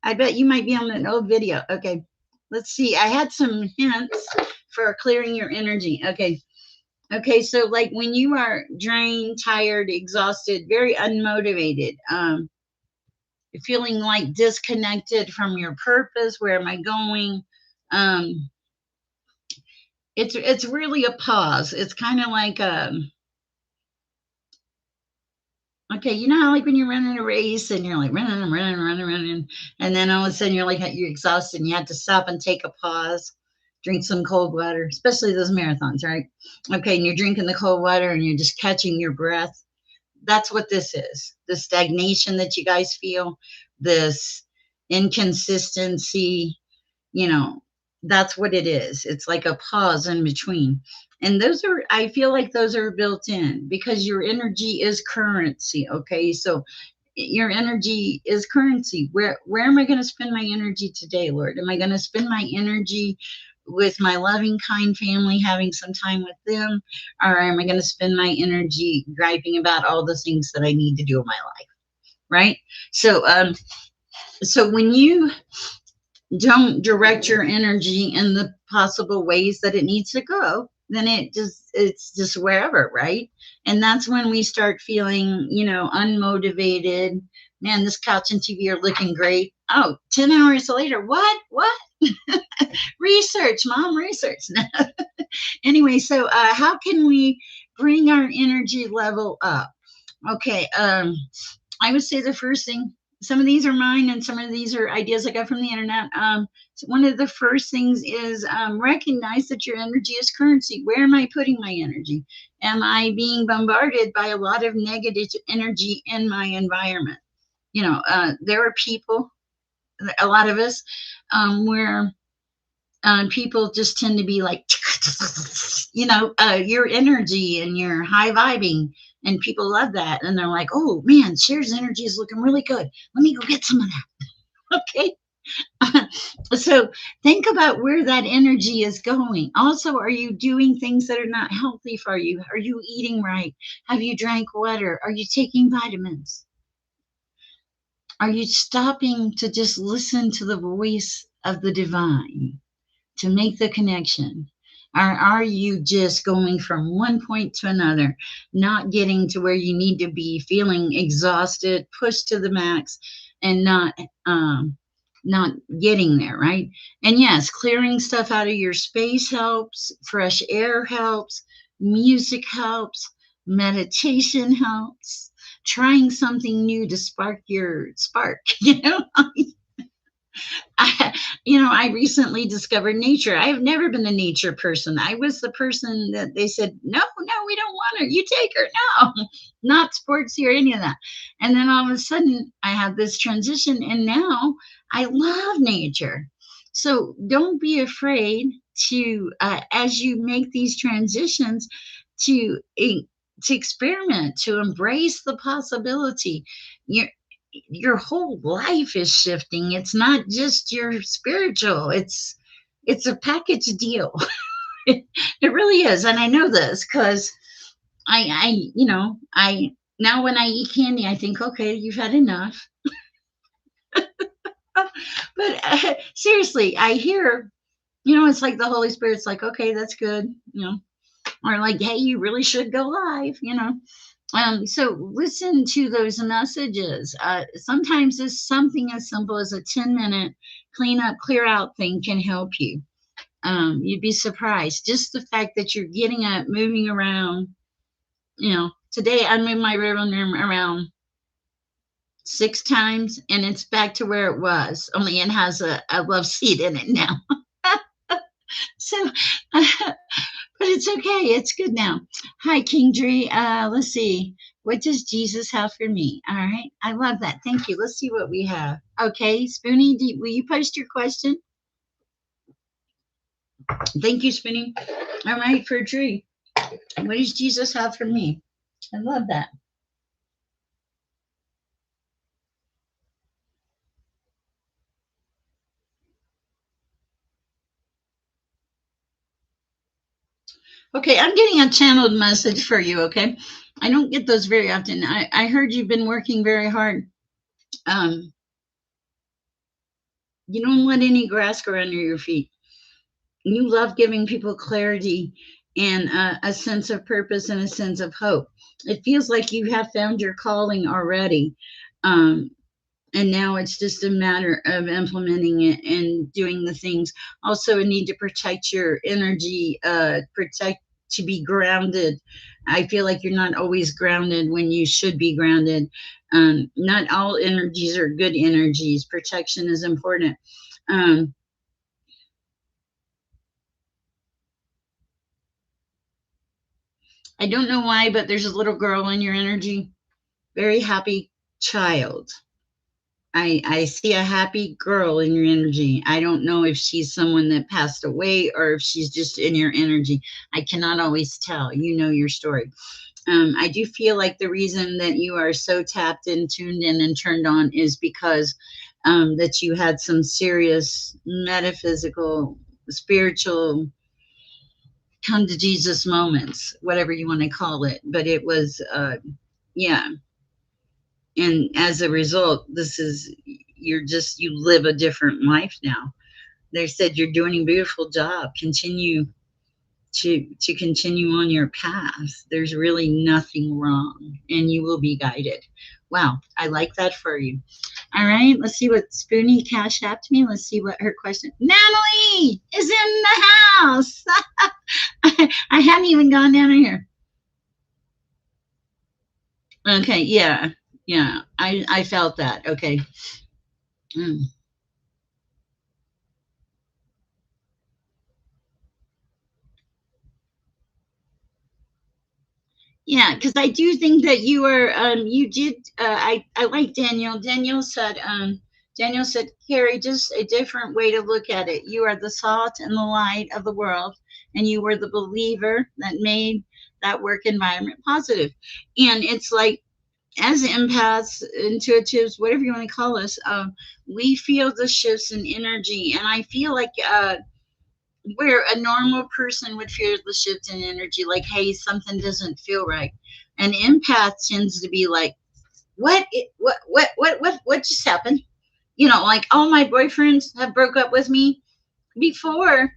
I bet you might be on an old video. Okay, let's see. I had some hints for clearing your energy. Okay. Okay, so like when you are drained, tired, exhausted, very unmotivated, feeling like disconnected from your purpose, where am I going? Um, it's really a pause. It's kind of like okay, you know how like when you're running a race and you're like running, and then all of a sudden you're exhausted and you have to stop and take a pause, drink some cold water, especially those marathons, right? Okay, and you're drinking the cold water and you're just catching your breath. That's what this is. The stagnation that you guys feel, this inconsistency, you know, that's what it is. It's like a pause in between. And those are, I feel like those are built in because your energy is currency. Okay. So your energy is currency. Where am I going to spend my energy today, Lord? Am I going to spend my energy with my loving, kind family, having some time with them? Or am I going to spend my energy griping about all the things that I need to do in my life? Right. So, so when you don't direct your energy in the possible ways that it needs to go, then it's just wherever, right? And that's when we start feeling, unmotivated. Man, this couch and TV are looking great. Oh, 10 hours later, what research, mom, research. Anyway, so how can we bring our energy level up? Okay, I would say the first thing, some of these are mine and some of these are ideas I got from the internet. So one of the first things is recognize that your energy is currency. Where am I putting my energy? Am I being bombarded by a lot of negative energy in my environment? There are people, a lot of us, where people just tend to be like, your energy and your high vibing, and people love that, and they're like, "Oh man, Cher's energy is looking really good. Let me go get some of that." Okay, so think about where that energy is going. Also, are you doing things that are not healthy for you? Are you eating right? Have you drank water? Are you taking vitamins? Are you stopping to just listen to the voice of the divine, to make the connection? Or are you just going from one point to another, not getting to where you need to be, feeling exhausted, pushed to the max, and not getting there, right? And yes, clearing stuff out of your space helps, fresh air helps, music helps, meditation helps, trying something new to spark your spark, I recently discovered nature. I have never been a nature person. I was the person that they said, no, no, we don't want her. You take her. No, not sportsy or any of that. And then all of a sudden, I have this transition, and now I love nature. So don't be afraid to, as you make these transitions, to to experiment, to embrace the possibility. You're, your whole life is shifting. It's not just your spiritual. It's a package deal. it, it really is, and I know this because I now when I eat candy, I think, okay, you've had enough. But seriously, I hear, it's like the Holy Spirit's like, okay, that's good. or like, hey, you really should go live. So listen to those messages. Sometimes it's something as simple as a 10-minute clean up, clear out thing can help you. You'd be surprised. Just the fact that you're getting up, moving around. Today I moved my living room around 6 times and it's back to where it was, only it has a love seat in it now. So, but it's okay. It's good now. Hi, King Dree. Let's see. What does Jesus have for me? All right. I love that. Thank you. Let's see what we have. Okay. Spoonie, will you post your question? Thank you, Spoonie. All right, for Dree. What does Jesus have for me? I love that. Okay, I'm getting a channeled message for you, okay? I don't get those very often. I heard you've been working very hard. Um, you don't let any grass grow under your feet. You love giving people clarity and a sense of purpose and a sense of hope. It feels like you have found your calling already. Um, and now it's just a matter of implementing it and doing the things. Also, a need to protect your energy, protect to be grounded. I feel like you're not always grounded when you should be grounded. Not all energies are good energies. Protection is important. um, I don't know why, but there's a little girl in your energy, very happy child. I see a happy girl in your energy. I don't know if she's someone that passed away or if she's just in your energy. I cannot always tell. You know your story. I do feel like the reason that you are so tapped and tuned in and turned on is because that you had some serious metaphysical, spiritual come to Jesus moments, whatever you want to call it. But it was, yeah. And as a result, you live a different life now. They said you're doing a beautiful job. Continue to continue on your path. There's really nothing wrong, and you will be guided. Wow, I like that for you. All right, let's see what Spoonie Cash apped me. Let's see what her question. Natalie is in the house. I hadn't even gone down here. Okay, yeah, yeah. I felt that. Okay. Mm. Yeah, because I do think that you did. I like Daniel. Daniel said, Carrie, just a different way to look at it. You are the salt and the light of the world, and you were the believer that made that work environment positive. And it's like, as empaths, intuitives, whatever you want to call us, we feel the shifts in energy. And I feel like where a normal person would feel the shift in energy, like, hey, something doesn't feel right. An empath tends to be like, what just happened? Like all my boyfriends have broke up with me before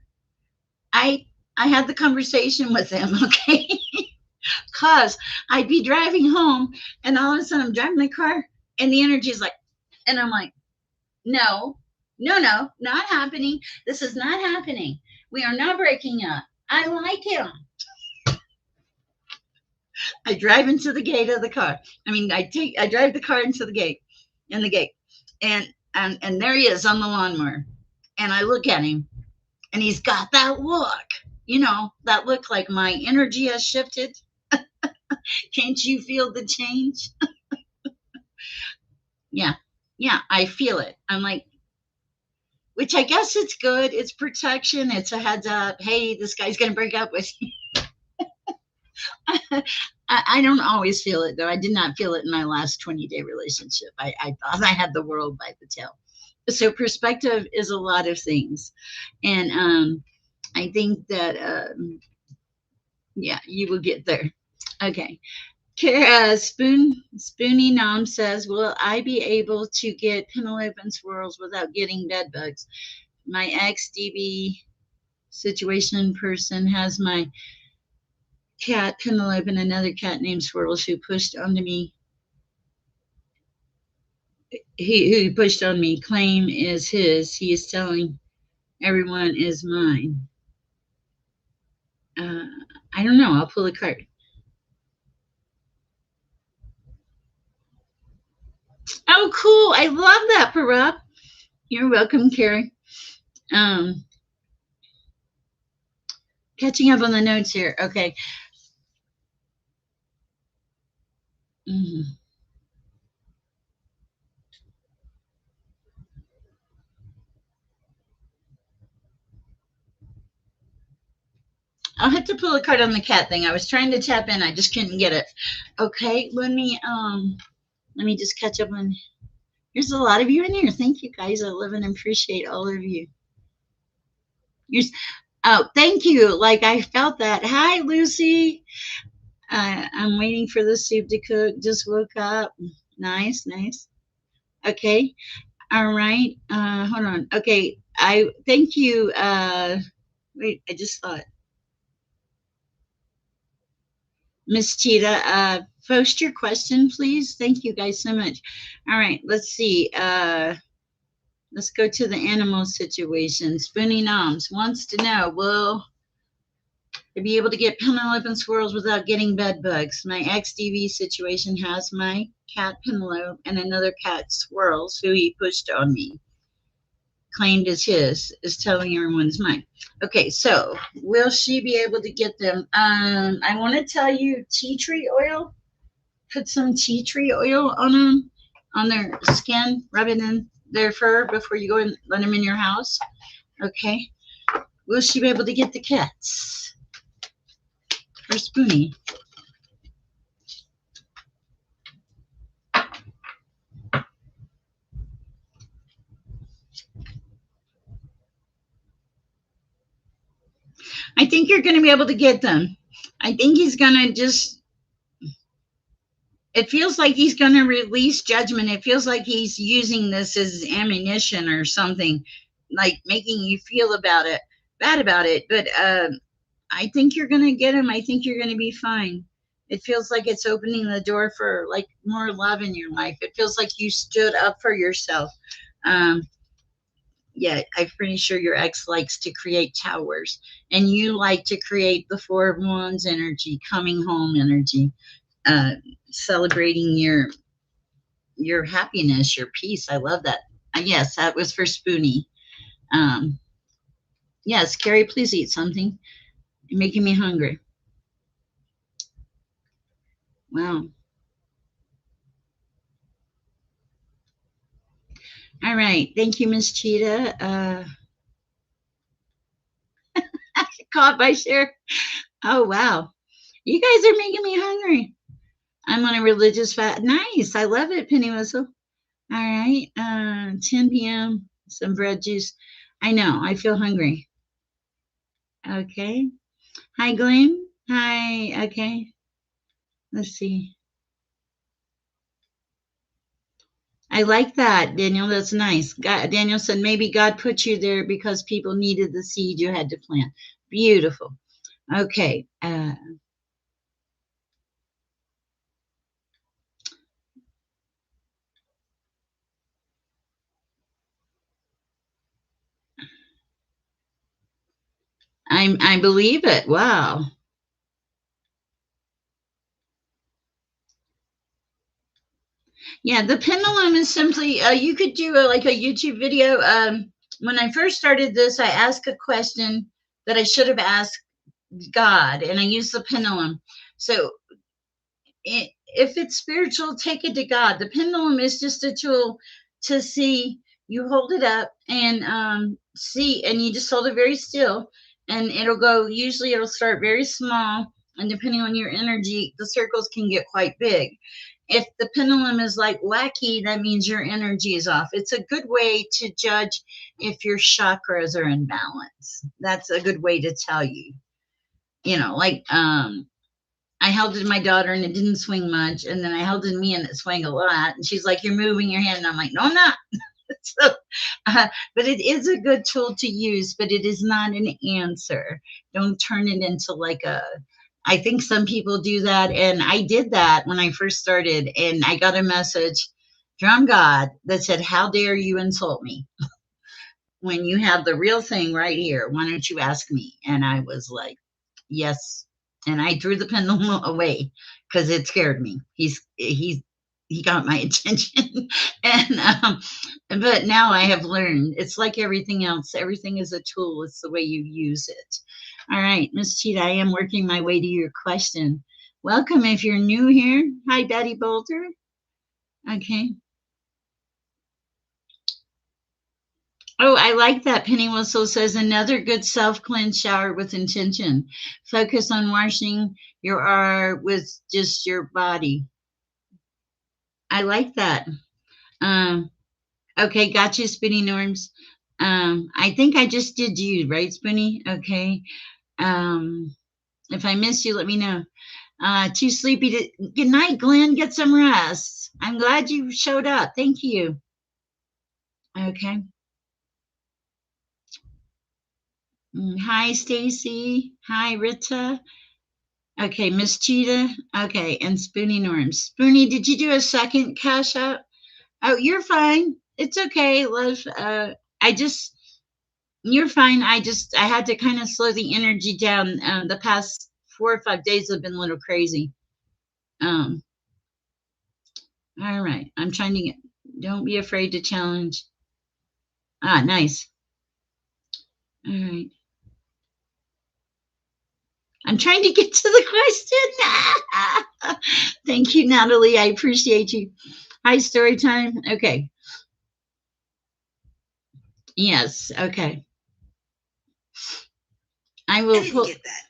I I had the conversation with them, okay? Cause I'd be driving home and all of a sudden I'm driving my car and the energy is like, and I'm like, no, no, no, not happening. This is not happening. We are not breaking up. I like him. I drive into the gate of the car. I drive the car into the gate, and and there he is on the lawnmower, and I look at him, and he's got that look, that look like my energy has shifted. Can't you feel the change? Yeah, yeah, I feel it. I'm like, which I guess it's good. It's protection. It's a heads up. Hey, this guy's gonna break up with you. I don't always feel it though. I did not feel it in my last 20-day relationship. I thought I had the world by the tail. So perspective is a lot of things, and I think that yeah, you will get there. Okay. Spoonie Nom says, "Will I be able to get Penelope swirls without getting bed bugs? My ex DB situation person has my cat, Penelope, and another cat named Swirls who pushed onto me. Who pushed on me claim is his. He is telling everyone is mine. Uh, I don't know. I'll pull a card. Oh, cool. I love that, Parab. You're welcome, Carrie. Um, Catching up on the notes here. Okay. Mhm. I'll have to pull a card on the cat thing. I was trying to tap in. I just couldn't get it. Okay. Let me just catch up on. There's a lot of you in here. Thank you guys. I love and appreciate all of you. You're, oh, thank you. Like I felt that. Hi, Lucy. I'm waiting for the soup to cook. Just woke up. Nice, nice. Okay. All right. Hold on. Okay. I thank you. Wait, I just saw it. Miss Cheetah, post your question, please. Thank you guys so much. All right. Let's see. Let's go to the animal situation. Spoonie Noms wants to know, will I be able to get Penelope and squirrels without getting bed bugs? My XDV situation has my cat Penelope and another cat Swirls who he pushed on me, claimed as his, is telling everyone it's mine. Okay, so will she be able to get them? I want to tell you tea tree oil. Put some tea tree oil on them, on their skin, rub it in their fur before you go and let them in your house. Okay. Will she be able to get the cats? Or Spoonie? I think you're going to be able to get them. I think he's going to just, it feels like he's going to release judgment. It feels like he's using this as ammunition or something, like making you feel bad about it. But I think you're going to get him. I think you're going to be fine. It feels like it's opening the door for like more love in your life. It feels like you stood up for yourself. Um, yeah, I'm pretty sure your ex likes to create towers, and you like to create the Four of Wands energy, coming home energy, celebrating your happiness, your peace. I love that. Yes, that was for Spoonie. Um, yes, Carrie, please eat something. You're making me hungry. Wow. All right. Thank you, Miss Cheetah. Caught by Sher. Oh, wow. You guys are making me hungry. I'm on a religious fast. Nice. I love it, Penny Whistle. All right. 10 p.m. Some bread juice. I know. I feel hungry. Okay. Hi, Glenn. Hi. Okay. Let's see. I like that, Daniel. That's nice. Daniel said maybe God put you there because people needed the seed you had to plant. Beautiful. Okay. I believe it. Wow. Yeah, the pendulum is simply you could do like a YouTube video. When I first started this, I asked a question that I should have asked God, and I used the pendulum. So if it's spiritual, take it to God. The pendulum is just a tool to see. You hold it up and see, and you just hold it very still, and it'll go. Usually, it'll start very small, and depending on your energy, the circles can get quite big. If the pendulum is like wacky, that means your energy is off. It's a good way to judge if your chakras are in balance. That's a good way to tell you. Like I held in my daughter and it didn't swing much, and then I held in me and it swung a lot. And she's like, "You're moving your hand," and I'm like, "No, I'm not." So, but it is a good tool to use, but it is not an answer. Don't turn it into like I think some people do that, and I did that when I first started, and I got a message from God that said, "How dare you insult me when you have the real thing right here? Why don't you ask me?" And I was like, "Yes." And I threw the pendulum away because it scared me. He got my attention, and but now I have learned it's like everything else. Everything is a tool. It's the way you use it. All right, Miss Cheetah, I am working my way to your question. Welcome if you're new here. Hi, Betty Bolter. Okay. Oh, I like that. Penny Whistle says another good self cleanse shower with intention. Focus on washing your aura with just your body. I like that. Um, okay, got you, Spinny Norms. I think I just did you, right, Spinny? Okay. If I missed you, let me know. Too sleepy to. Good night, Glenn. Get some rest. I'm glad you showed up. Thank you. Okay. Hi, Stacy. Hi, Rita. Okay, Miss Cheetah. Okay, and Spoonie Norms. Spoonie, did you do a second cash out? Oh, you're fine. It's okay, love. I just, you're fine. I had to kind of slow the energy down. The past 4 or 5 days have been a little crazy. Um, all right. I'm trying to get, don't be afraid to challenge. Ah, nice. All right. I'm trying to get to the question. Thank you, Natalie. I appreciate you. Hi, story time. Okay. Yes. Okay. I will. I didn't get that.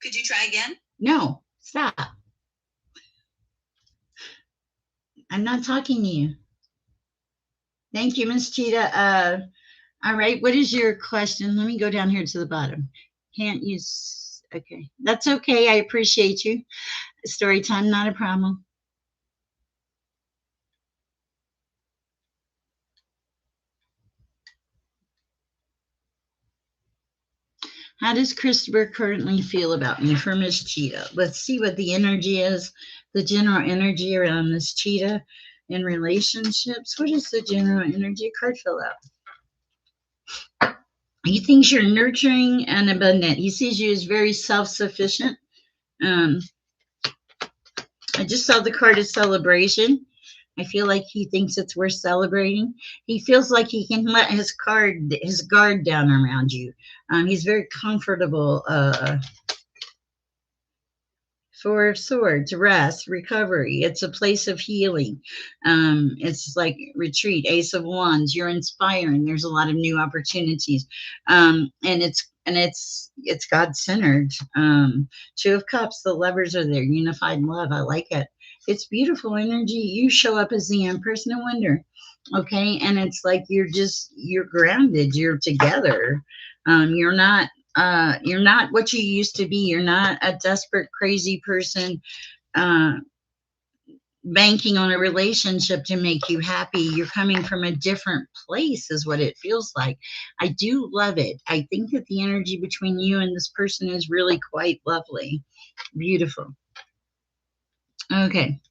Could you try again? No. Stop. I'm not talking to you. Thank you, Miss Cheetah. All right. What is your question? Let me go down here to the bottom. Can't use. Okay. That's okay. I appreciate you. Story time, not a problem. How does Christopher currently feel about me for Miss Cheetah? Let's see what the energy is, the general energy around Miss Cheetah in relationships. What is the general energy? Card fill out. He thinks you're nurturing and abundant. He sees you as very self-sufficient. Um, I just saw the card of celebration. I feel like he thinks it's worth celebrating. He feels like he can let his guard down around you. He's very comfortable. Four of Swords, rest, recovery. It's a place of healing. It's like retreat. Ace of Wands. You're inspiring. There's a lot of new opportunities, and it's God centered. Two of Cups. The lovers are there. Unified love. I like it. It's beautiful energy. You show up as the Empress. No wonder. Okay, and it's like you're grounded. You're together. You're not what you used to be. You're not a desperate, crazy person uh, banking on a relationship to make you happy. You're coming from a different place, is what it feels like. I do love it. I think that the energy between you and this person is really quite lovely. Beautiful. Okay.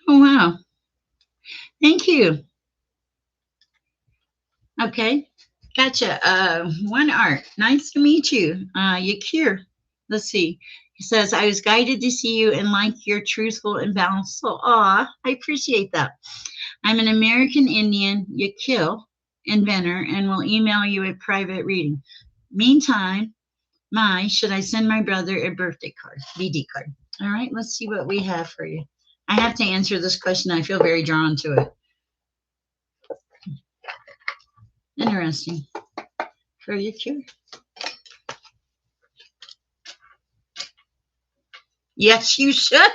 Oh, wow. Thank you. Okay. Gotcha. One art. Nice to meet you. Yakir. Let's see. He says, I was guided to see you and like your truthful and balanced soul. Aw, I appreciate that. I'm an American Indian Yakil inventor and will email you a private reading. Meantime, should I send my brother a birthday card, BD card? All right, let's see what we have for you. I have to answer this question. I feel very drawn to it. Interesting. For Yakir. Yes, you should.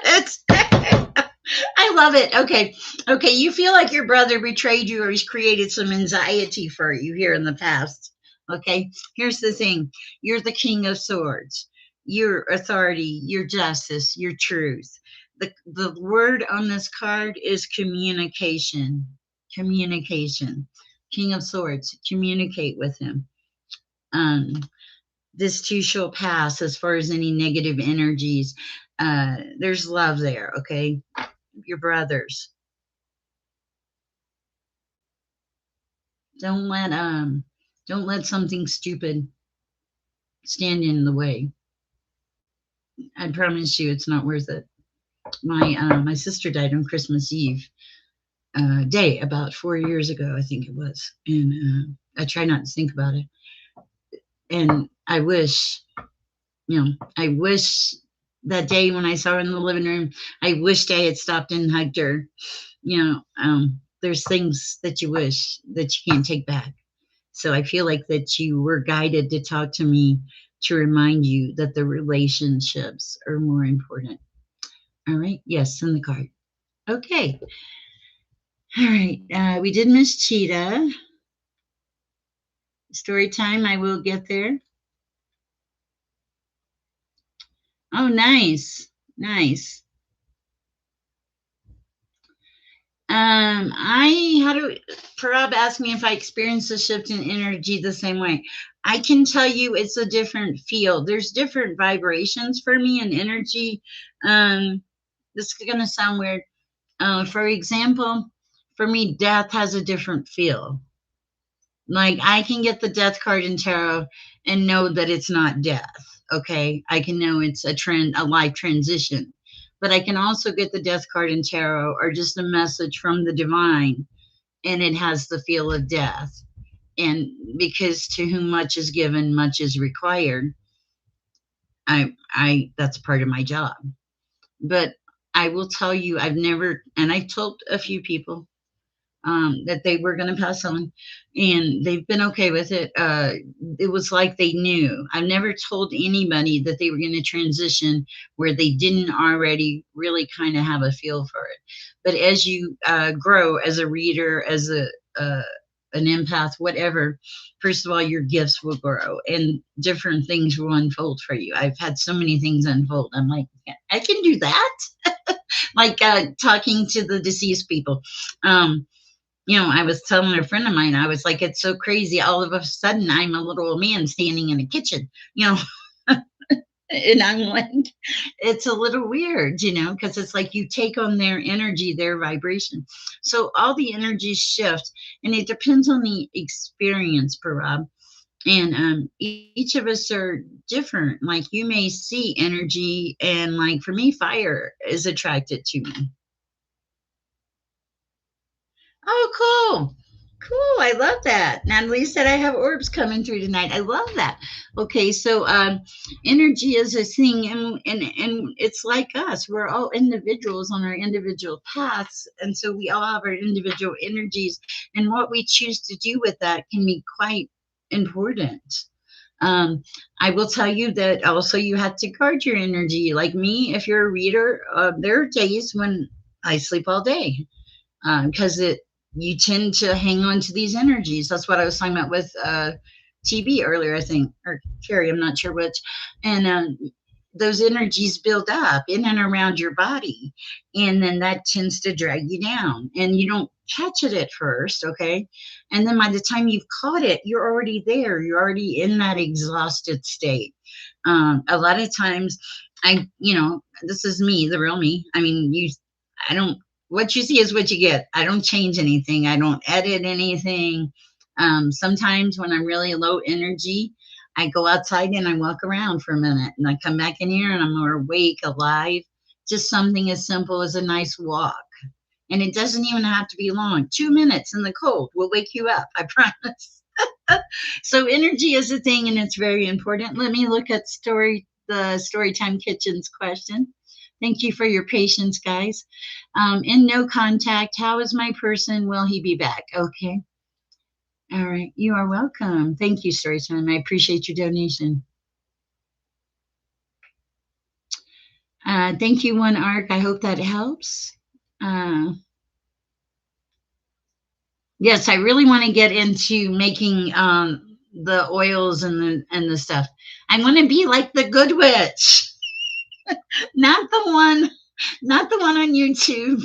I love it. Okay. Okay. You feel like your brother betrayed you or he's created some anxiety for you here in the past. Okay. Here's the thing, you're the King of Swords, your authority, your justice, your truth. The word on this card is communication. Communication. King of Swords. Communicate with him. Um, this too shall pass as far as any negative energies. There's love there, okay? Your brothers. Don't let don't let something stupid stand in the way. I promise you it's not worth it. My sister died on Christmas Eve day about 4 years ago, I think it was. And I try not to think about it. And I wish, I wish that day when I saw her in the living room, I wished I had stopped and hugged her. There's things that you wish that you can't take back. So I feel like that you were guided to talk to me to remind you that the relationships are more important. All right. Yes, send the card. Okay. All right. We did miss Cheetah. Story time. I will get there. Oh, nice. Nice. How do Parab asked me if I experience a shift in energy the same way. I can tell you it's a different feel. There's different vibrations for me and energy. This is gonna sound weird. For example, for me, death has a different feel. Like I can get the death card in tarot and know that it's not death. Okay, I can know it's a life transition, but I can also get the death card in tarot or just a message from the divine, and it has the feel of death. And because to whom much is given, much is required. I that's part of my job. But I will tell you, I've never, and I told a few people that they were going to pass on, and they've been okay with it. It was like they knew. I've never told anybody that they were going to transition where they didn't already really kind of have a feel for it. But as you grow as a reader, as an empath, whatever, first of all, your gifts will grow and different things will unfold for you. I've had so many things unfold. I'm like, I can do that. Like talking to the deceased people. I was telling a friend of mine, I was like, it's so crazy. All of a sudden, I'm a little old man standing in a kitchen, and I'm like, it's a little weird, because it's like you take on their energy, their vibration. So all the energies shift, and it depends on the experience, Parab. And each of us are different. Like you may see energy, and like for me, fire is attracted to me. Oh, cool. Cool. I love that. Natalie said I have orbs coming through tonight. I love that. Okay, so energy is a thing, and it's like us. We're all individuals on our individual paths, and so we all have our individual energies, and what we choose to do with that can be quite important. Um, I will tell you that also you have to guard your energy. Like me, if you're a reader, there are days when I sleep all day because you tend to hang on to these energies. That's what I was talking about with TB earlier, I think, or Carrie, I'm not sure which. And those energies build up in and around your body, and then that tends to drag you down, and you don't catch it at first, okay? And then by the time you've caught it, you're already there. You're already in that exhausted state. A lot of times, this is me, the real me. I mean, I don't what you see is what you get. I don't change anything. I don't edit anything. Sometimes when I'm really low energy, I go outside and I walk around for a minute and I come back in here and I'm more awake, alive. Just something as simple as a nice walk. And it doesn't even have to be long. 2 minutes in the cold will wake you up, I promise. So energy is a thing and it's very important. Let me look at the Storytime Kitchen's question. Thank you for your patience, guys. In no contact, how is my person? Will he be back? Okay. All right. You are welcome. Thank you, Storytime. I appreciate your donation. Thank you, One Arc. I hope that helps. Yes, I really want to get into making the oils and the stuff. I want to be like the Good Witch, not the one on YouTube.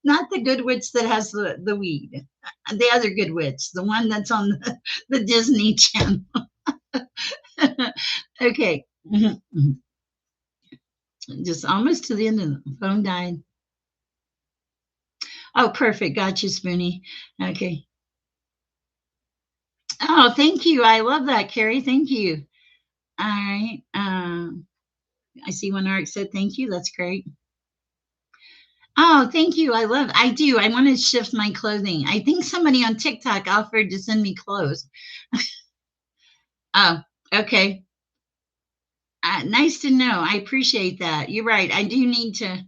Not the good witch that has the weed. The other good witch, the one that's on the Disney Channel. Okay. Just almost to the end of the phone died. Oh, perfect. Got you, Spoonie. Okay. Oh, thank you. I love that, Carrie. Thank you. All right. I see one arc said thank you. That's great. Oh, thank you. I do. I want to shift my clothing. I think somebody on TikTok offered to send me clothes. Oh, okay. Nice to know. I appreciate that. You're right. I do need to.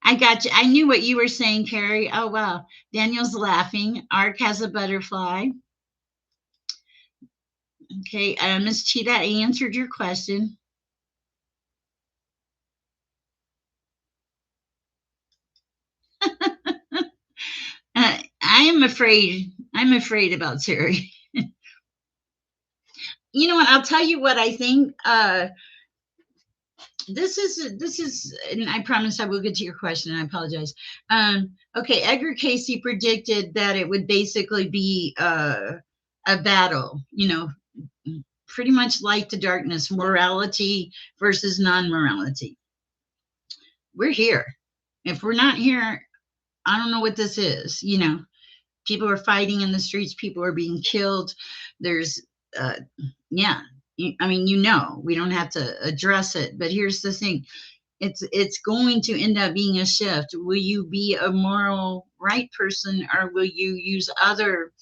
I got you. I knew what you were saying, Carrie. Oh, wow. Daniel's laughing. Ark has a butterfly. Okay. Miss Cheetah, I answered your question. I am afraid. I'm afraid about Siri. You know what? I'll tell you what I think. This is, and I promise I will get to your question. I apologize. Okay, Edgar Casey predicted that it would basically be a battle. Pretty much light to darkness, morality versus non-morality. We're here. If we're not here, I don't know what this is. People are fighting in the streets. People are being killed. There's, uh, yeah. I mean, we don't have to address it. But here's the thing: it's going to end up being a shift. Will you be a moral right person, or will you use other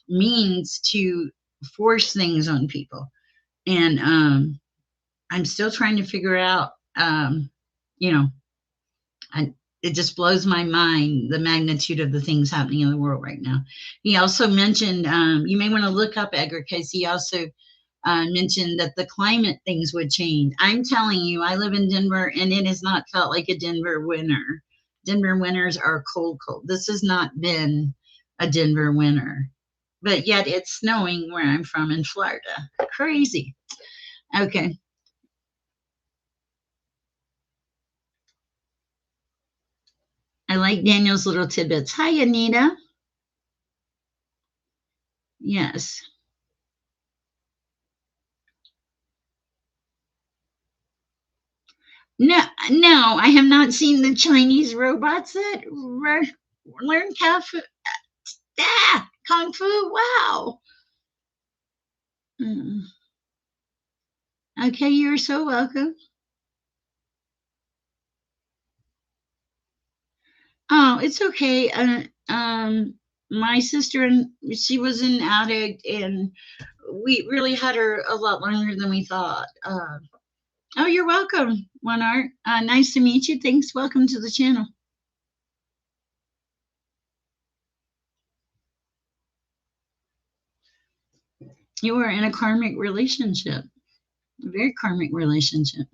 means to force things on people? And I'm still trying to figure out. You know, I, it just blows my mind the magnitude of the things happening in the world right now. He also mentioned, you may want to look up Edgar Cayce. He also mentioned that the climate things would change. I'm telling you, I live in Denver and it has not felt like a Denver winter. Denver winters are cold, cold. This has not been a Denver winter, but yet it's snowing where I'm from in Florida. Crazy. Okay. I like Daniel's little tidbits. Hi, Anita. Yes. No, no, I have not seen the Chinese robots that learn kung fu. Wow. Mm. Okay, you're so welcome. Oh, it's okay. My sister and she was an addict, and we really had her a lot longer than we thought. Oh, you're welcome, One Art. Nice to meet you. Thanks. Welcome to the channel. You are in a karmic relationship, a very karmic relationship.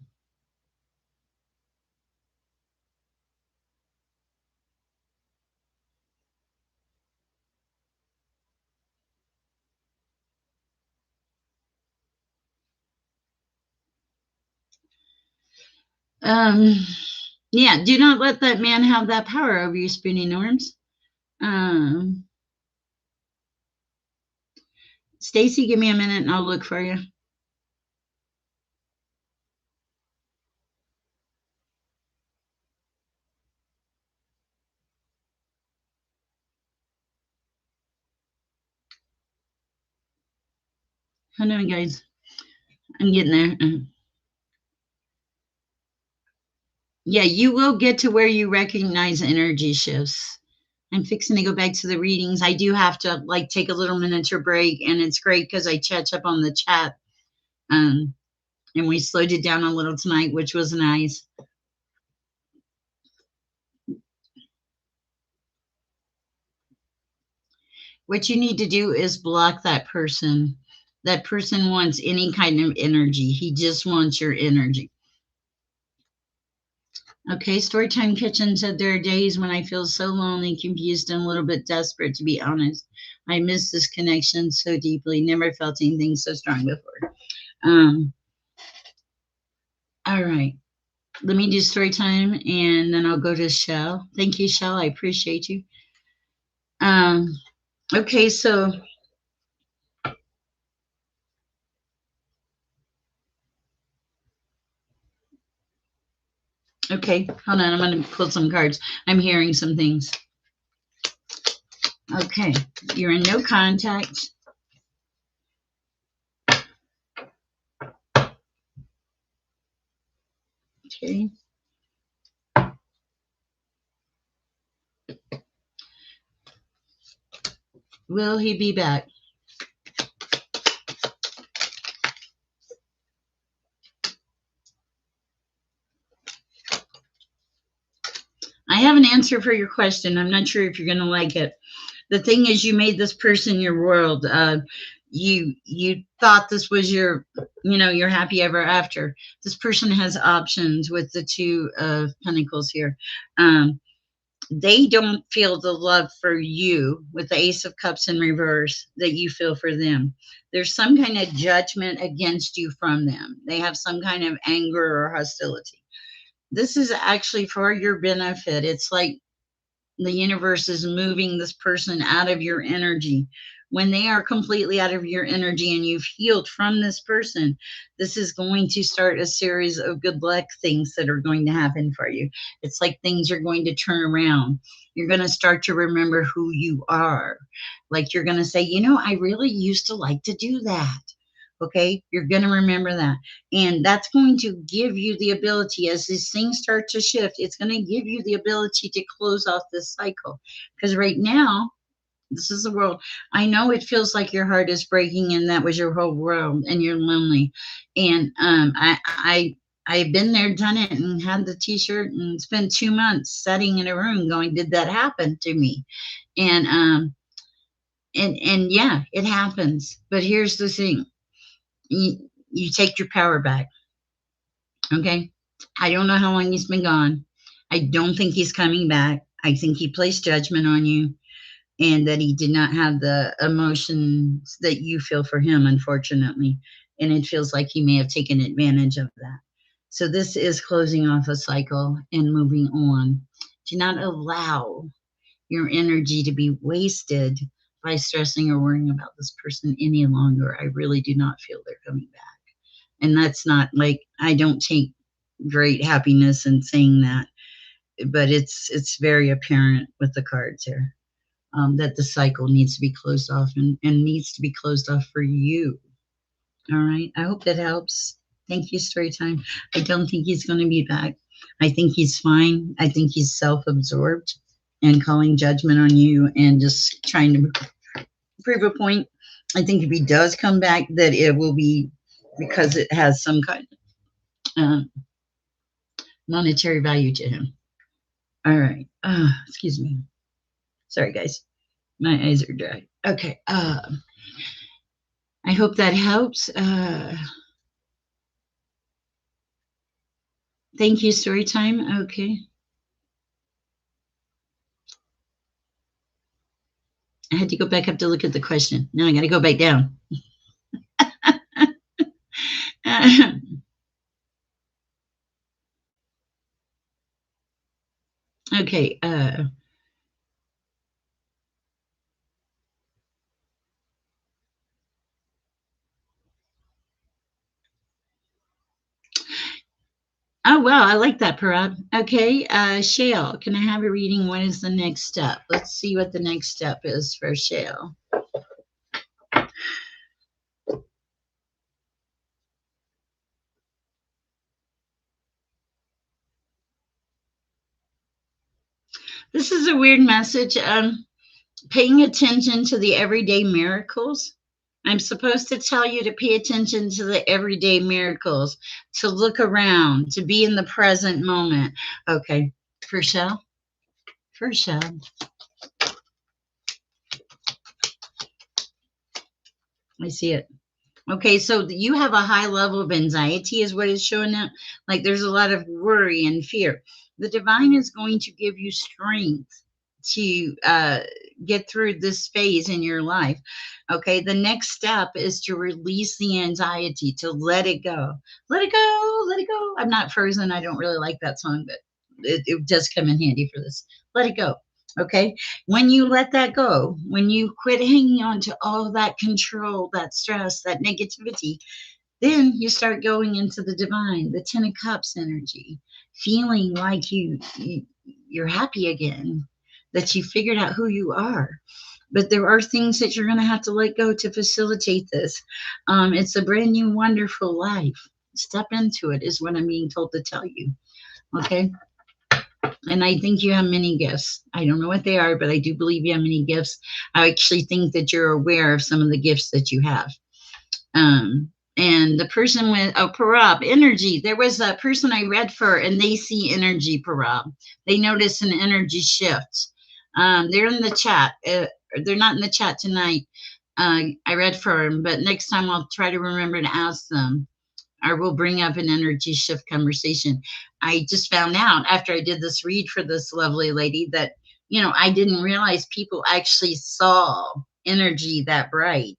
Um, yeah, do not let that man have that power over you, spinning norms. Um, Stacy, give me a minute and I'll look for you. Hold on, guys. I'm getting there. Yeah, you will get to where you recognize energy shifts. I'm fixing to go back to the readings. I do have to like take a little miniature break, and it's great because I catch up on the chat. Um, and we slowed it down a little tonight, which was nice. What you need to do is block that person. That person wants any kind of energy. He just wants your energy. Okay, Storytime Kitchen said there are days when I feel so lonely, confused, and a little bit desperate, to be honest. I miss this connection so deeply. Never felt anything so strong before. Um, all right. Let me do story time, and then I'll go to Shell. Thank you, Shell. I appreciate you. Um, okay, so okay, hold on. I'm going to pull some cards. I'm hearing some things. Okay, you're in no contact. Okay. Will he be back? I have an answer for your question. I'm not sure if you're going to like it. The thing is, you made this person your world. You thought this was your, your happy ever after. This person has options with the two of Pentacles here. They don't feel the love for you with the Ace of Cups in reverse that you feel for them. There's some kind of judgment against you from them. They have some kind of anger or hostility. This is actually for your benefit. It's like the universe is moving this person out of your energy. When they are completely out of your energy and you've healed from this person, this is going to start a series of good luck things that are going to happen for you. It's like things are going to turn around. You're going to start to remember who you are. Like you're going to say, I really used to like to do that. Okay, you're going to remember that. And that's going to give you the ability, as these things start to shift, it's going to give you the ability to close off this cycle. Because right now, this is the world. I know it feels like your heart is breaking and that was your whole world and you're lonely. And I've been there, done it, and had the t-shirt and spent 2 months sitting in a room going, did that happen to me? And yeah, it happens. But here's the thing. You take your power back. Okay. I don't know how long he's been gone. I don't think he's coming back. I think he placed judgment on you and that he did not have the emotions that you feel for him, unfortunately. And it feels like he may have taken advantage of that. So this is closing off a cycle and moving on. Do not allow your energy to be wasted by stressing or worrying about this person any longer. I really do not feel they're coming back. And that's not like, I don't take great happiness in saying that, but it's very apparent with the cards here, that the cycle needs to be closed off and needs to be closed off for you. All right. I hope that helps. Thank you, Storytime. I don't think he's going to be back. I think he's fine. I think he's self-absorbed and calling judgment on you and just trying to prove a point. I think if he does come back, that it will be because it has some kind of monetary value to him. All right. Excuse me. Sorry, guys. My eyes are dry. Okay. I hope that helps. Thank you, Storytime. Okay. I had to go back up to look at the question. Now I got to go back down. Okay. Oh, wow. I like that, Parab. Okay. Shale, can I have a reading? What is the next step? Let's see what the next step is for Shale. This is a weird message. Paying attention to the everyday miracles. I'm supposed to tell you to pay attention to the everyday miracles, to look around, to be in the present moment. Okay. For Shell? For Shell. I see it. Okay, so you have a high level of anxiety, is what it's showing up. Like there's a lot of worry and fear. The divine is going to give you strength to get through this phase in your life. Okay, the next step is to release the anxiety, to let it go. Let it go, let it go. I'm not Frozen. I don't really like that song, but it does come in handy for this. Let it go. Okay, when you let that go, when you quit hanging on to all that control, that stress, that negativity, then you start going into the divine, the Ten of Cups energy, feeling like you're happy again, that you figured out who you are. But there are things that you're going to have to let go to facilitate this. It's a brand new, wonderful life. Step into it, is what I'm being told to tell you. Okay. And I think you have many gifts. I don't know what they are, but I do believe you have many gifts. I actually think that you're aware of some of the gifts that you have. And the person with Parab energy, there was a person I read for, and they see energy, Parab. They notice an energy shift. They're in the chat. They're not in the chat tonight. I read for them, but next time I'll try to remember to ask them, or we'll bring up an energy shift conversation. I just found out after I did this read for this lovely lady that, I didn't realize people actually saw energy that bright.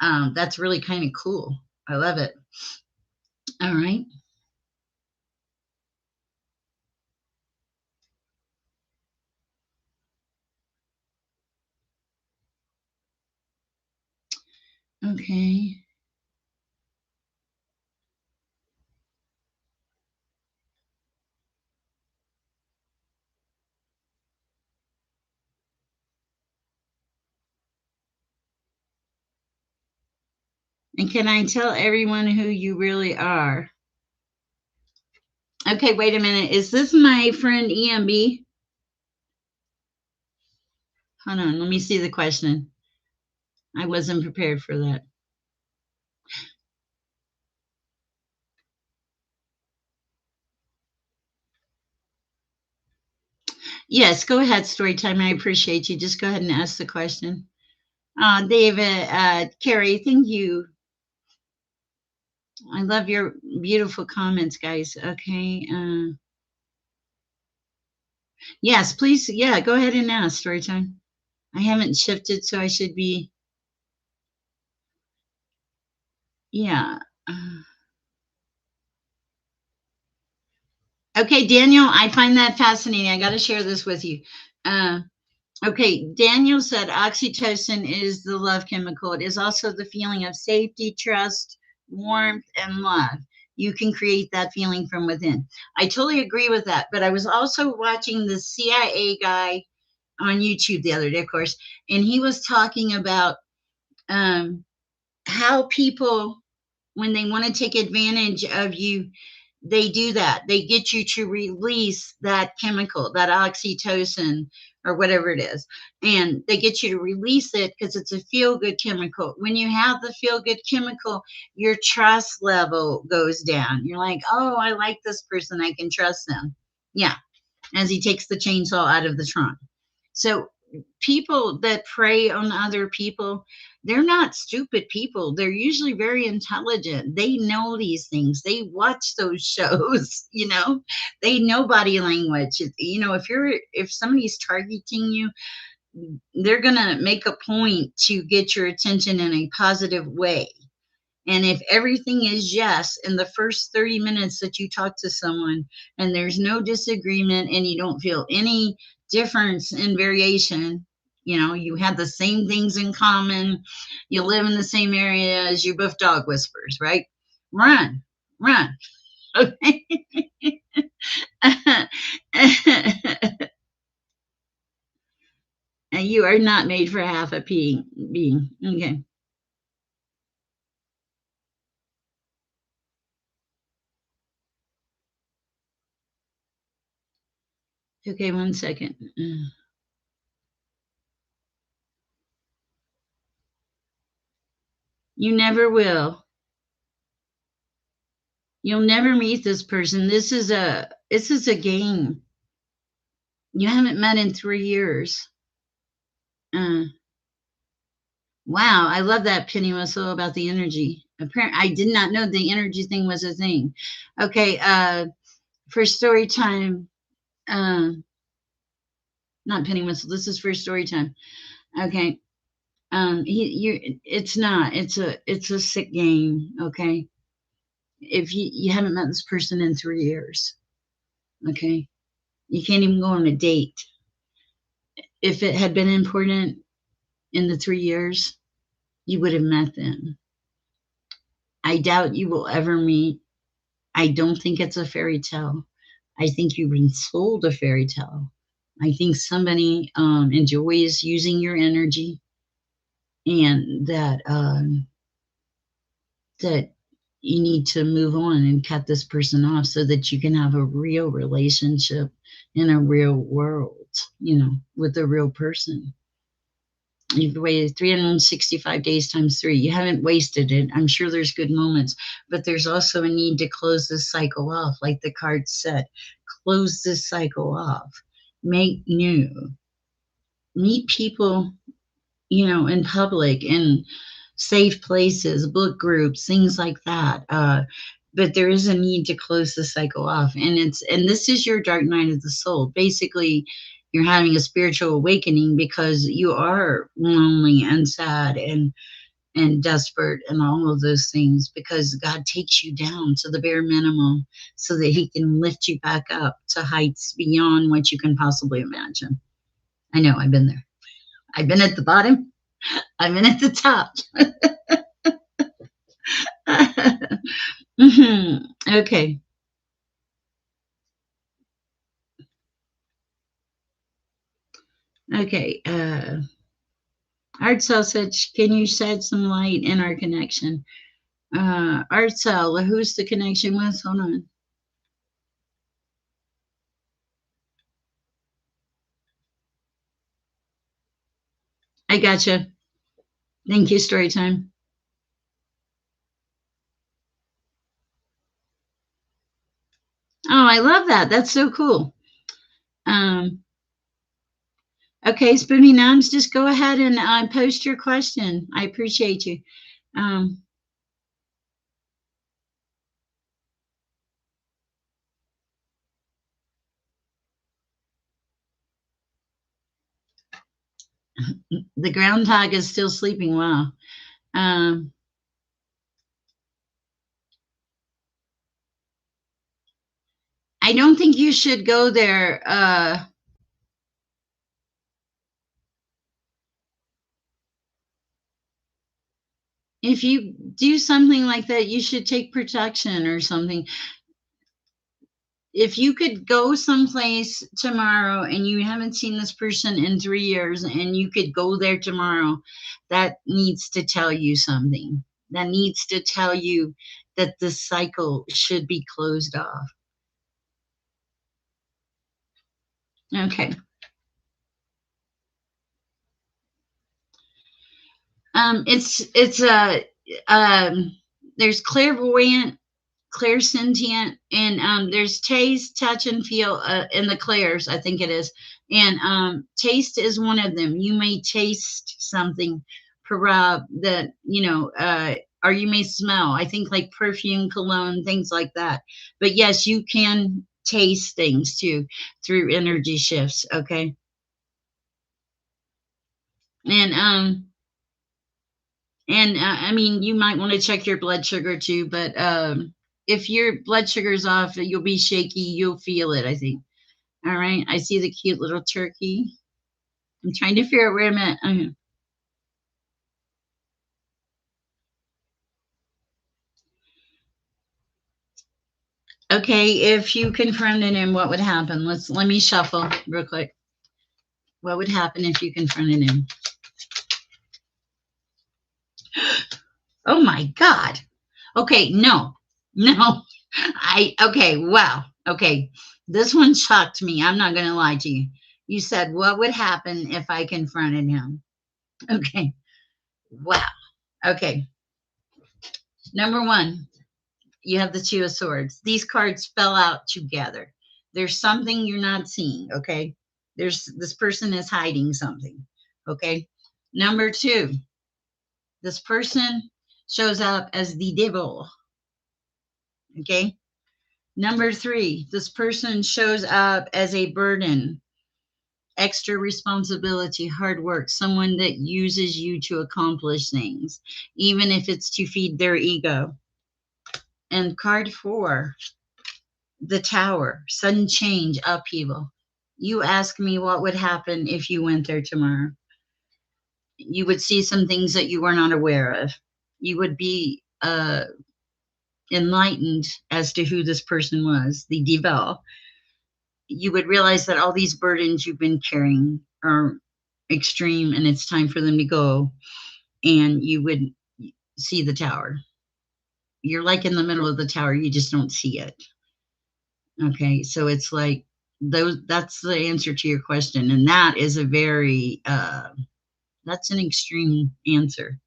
That's really kind of cool. I love it. All right. Okay. And can I tell everyone who you really are? Okay, wait a minute. Is this my friend EMB? Hold on. Let me see the question. I wasn't prepared for that. Yes, go ahead, Storytime. I appreciate you. Just go ahead and ask the question. David, Carrie, thank you. I love your beautiful comments, guys. Okay. Yes, please. Yeah, go ahead and ask, Storytime. I haven't shifted, so I should be. Yeah. Okay, Daniel, I find that fascinating. I got to share this with you. Uh, okay, Daniel said oxytocin is the love chemical. It is also the feeling of safety, trust, warmth, and love. You can create that feeling from within. I totally agree with that. But I was also watching the CIA guy on YouTube the other day, of course, and he was talking about um, how people, when they want to take advantage of you, they do that. They get you to release that chemical, that oxytocin or whatever it is. And they get you to release it because it's a feel good chemical. When you have the feel good chemical, your trust level goes down. You're like, oh, I like this person. I can trust them. Yeah. As he takes the chainsaw out of the trunk. So people that prey on other people, they're not stupid people. They're usually very intelligent. They know these things. They watch those shows, They know body language. If somebody's targeting you, they're going to make a point to get your attention in a positive way. And if everything is yes in the first 30 minutes that you talk to someone and there's no disagreement and you don't feel any difference in variation, you have the same things in common, you live in the same area as you both dog whisperers, right? Run, run. Okay. And you are not made for half a being. Okay. Okay, 1 second. You never will. You'll never meet this person. This is a game. You haven't met in 3 years. Uh, wow, I love that Penny Whistle about the energy. Apparently, I did not know the energy thing was a thing. Okay, for story time, not penny whistle. This is for story time. Okay. It's not. It's a sick game. Okay. If you haven't met this person in 3 years, okay, you can't even go on a date. If it had been important in the 3 years, you would have met them. I doubt you will ever meet. I don't think it's a fairy tale. I think you've been sold a fairy tale. I think somebody enjoys using your energy, and that you need to move on and cut this person off so that you can have a real relationship in a real world, with a real person. You've waited 365 days times three. You haven't wasted it. I'm sure there's good moments, but there's also a need to close this cycle off, like the card said. Close this cycle off. Make new. Meet people, in public, in safe places, book groups, things like that. But there is a need to close the cycle off, and this is your dark night of the soul. Basically, you're having a spiritual awakening because you are lonely and sad and desperate and all of those things, because God takes you down to the bare minimum so that He can lift you back up to heights beyond what you can possibly imagine. I know, I've been there. I've been at the bottom. I've been at the top. Okay. Okay. Art Cell said, can you shed some light in our connection? Art Cell, who's the connection with? Hold on. I gotcha. Thank you, story time. Oh, I love that. That's so cool. Um, okay, Spoony Nuns, just go ahead and post your question. I appreciate you. Um, the groundhog is still sleeping. Wow. Um, I don't think you should go there. If you do something like that, you should take protection or something. If you could go someplace tomorrow and you haven't seen this person in 3 years and you could go there tomorrow, that needs to tell you something. That needs to tell you that the cycle should be closed off. Okay. It's there's clairvoyant, clairsentient, and there's taste, touch, and feel in the clairs, I think it is. And taste is one of them. You may taste something, Parab, that, or you may smell, I think, like perfume, cologne, things like that. But yes, you can taste things too through energy shifts, okay? And I mean, you might want to check your blood sugar too, but if your blood sugar is off, you'll be shaky. You'll feel it, I think. All right. I see the cute little turkey. I'm trying to figure out where I'm at. Okay. If you confronted him, what would happen? Let me shuffle real quick. What would happen if you confronted him? Oh my God. Okay. No, no. Okay. Wow. Okay. This one shocked me. I'm not going to lie to you. You said, what would happen if I confronted him? Okay. Wow. Okay. Number one, you have the Two of Swords. These cards fell out together. There's something you're not seeing. Okay. This person is hiding something. Okay. Number two, this person shows up as the devil. Okay. Number three, this person shows up as a burden. extra responsibility, hard work, someone that uses you to accomplish things, even if it's to feed their ego. And card 4, the Tower, sudden change, upheaval. You ask me what would happen if you went there tomorrow. You would see some things that you were not aware of. You would be enlightened as to who this person was, the Divel. You would realize that all these burdens you've been carrying are extreme and it's time for them to go. And you would see the Tower. You're like in the middle of the Tower, you just don't see it. Okay, so it's like that's the answer to your question. And that is a very that's an extreme answer.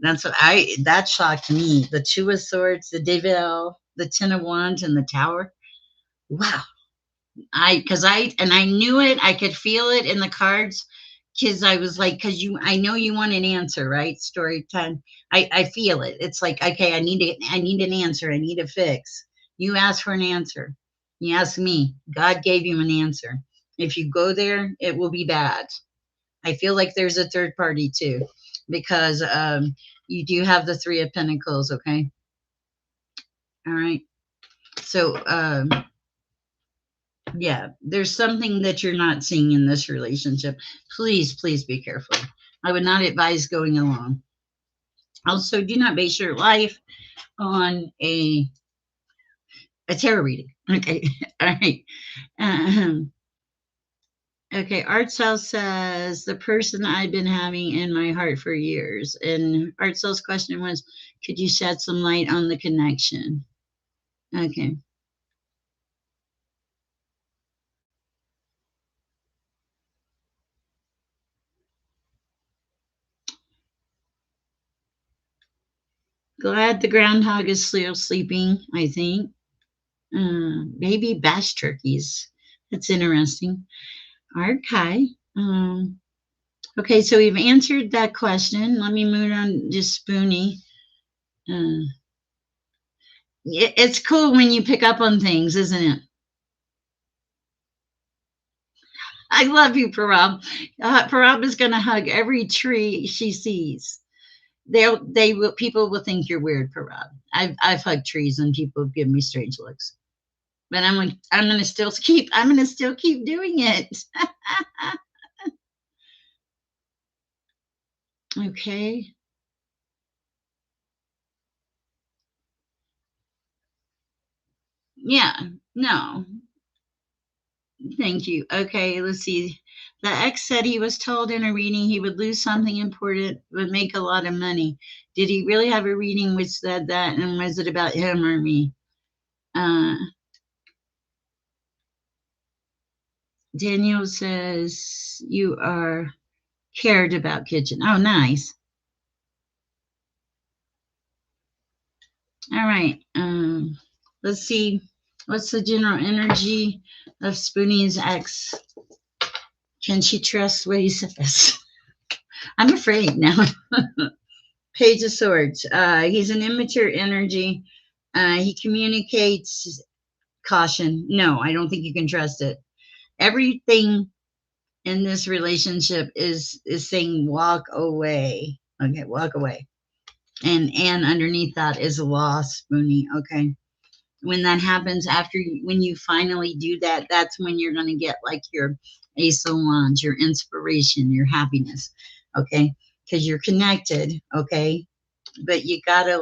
That shocked me. The Two of Swords, the Devil, the Ten of Wands, and the Tower. Wow. I knew it. I could feel it in the cards because I was like, I know you want an answer, right? Story time. I feel it. It's like, okay, I need an answer. I need a fix. You ask for an answer. You ask me. God gave you an answer. If you go there, it will be bad. I feel like there's a third party too, because you do have the Three of Pentacles. Okay. All right. So yeah, there's something that you're not seeing in this relationship. Please be careful. I would not advise going along. Also, do not base your life on a tarot reading. Okay. All right. Um, okay. Art Cell says the person I've been having in my heart for years. And Art Cell's question was, could you shed some light on the connection? Okay. Glad the groundhog is still sleeping, I think. Maybe bash turkeys. That's interesting. Okay. Okay, so we've answered that question. Let me move on to Spoonie. Uh, it's cool when you pick up on things, isn't it? I love you, Parab. Parab is going to hug every tree she sees. They will. People will think you're weird, Parab. I've hugged trees and people give me strange looks. But I'm like, I'm gonna still keep doing it. Okay. Yeah. No. Thank you. Okay, let's see. The ex said he was told in a reading he would lose something important but make a lot of money. Did he really have a reading which said that, and was it about him or me? Uh, Daniel says you are cared about kitchen. Oh, nice. All right. Let's see. What's the general energy of Spoonie's ex? Can she trust what he says? I'm afraid now. Page of Swords. He's an immature energy. He communicates caution. No, I don't think you can trust it. Everything in this relationship is saying walk away. Okay, walk away. And underneath that is a loss, Spoonie. Okay. When that happens, when you finally do that, that's when you're going to get like your Ace of Wands, your inspiration, your happiness. Okay. Because you're connected. Okay. But you gotta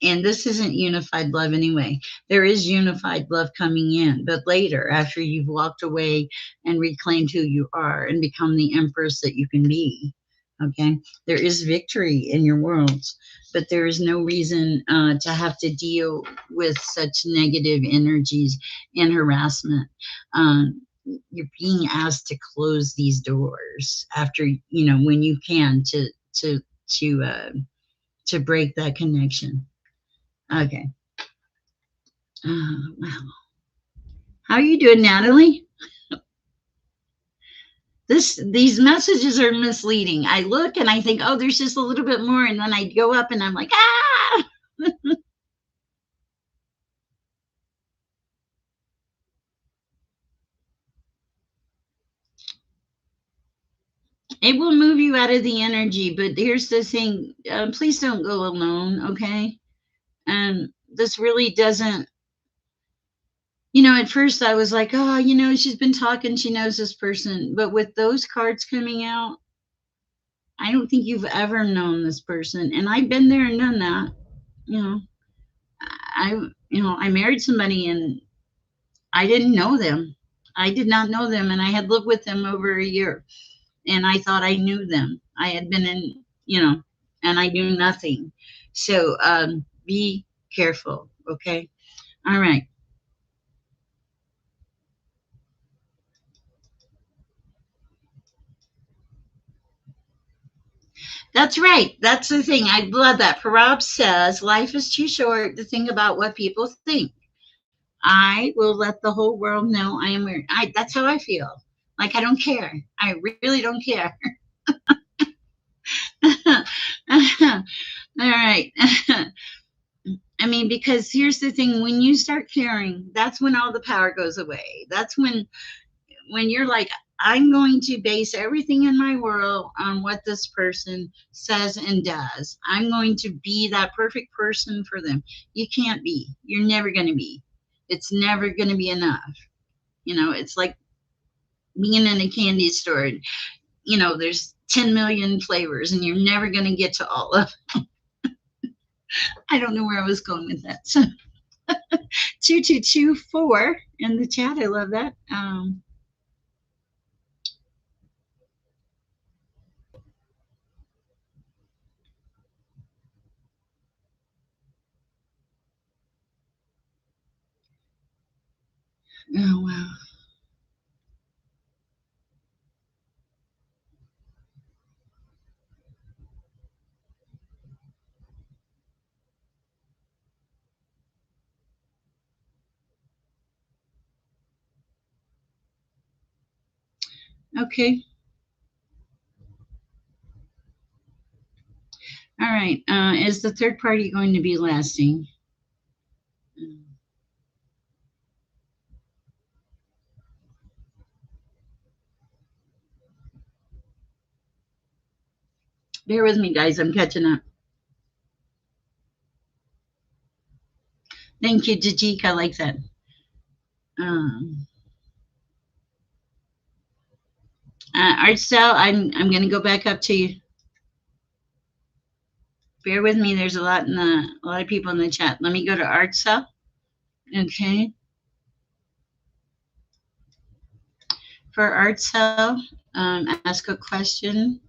and this isn't unified love anyway. There is unified love coming in, but later, after you've walked away and reclaimed who you are and become the empress that you can be. Okay, there is victory in your worlds, but there is no reason to have to deal with such negative energies and harassment. You're being asked to close these doors after when you can to uh, to break that connection. Okay. Wow. How are you doing, Natalie? These messages are misleading. I look and I think, oh, there's just a little bit more, and then I go up and I'm like, ah. It will move you out of the energy, but here's the thing, please don't go alone, okay? This really doesn't, at first I was like, oh, she's been talking, she knows this person. But with those cards coming out, I don't think you've ever known this person. And I've been there and done that. You know, I, I married somebody and I didn't know them. I did not know them. And I had lived with them over a year and I thought I knew them. I had been in, and I knew nothing. So be careful. Okay. All right. That's right. That's the thing. I love that. Parab says life is too short to think about what people think. I will let the whole world know I am weird. That's how I feel. Like I don't care. I really don't care. All right. I mean, because here's the thing: when you start caring, that's when all the power goes away. That's when you're like, I'm going to base everything in my world on what this person says and does. I'm going to be that perfect person for them. You can't be. You're never going to be. It's never going to be enough. It's like being in a candy store. There's 10 million flavors and you're never going to get to all of them. I don't know where I was going with that. So 2224 in the chat. I love that. Oh, wow. Okay. All right. Is the third party going to be lasting? Bear with me, guys. I'm catching up. Thank you, Jajik. I like that. Um, Art Cell, I'm going to go back up to you. Bear with me. There's a lot of people in the chat. Let me go to Art Cell. Okay. For Art Cell, ask a question,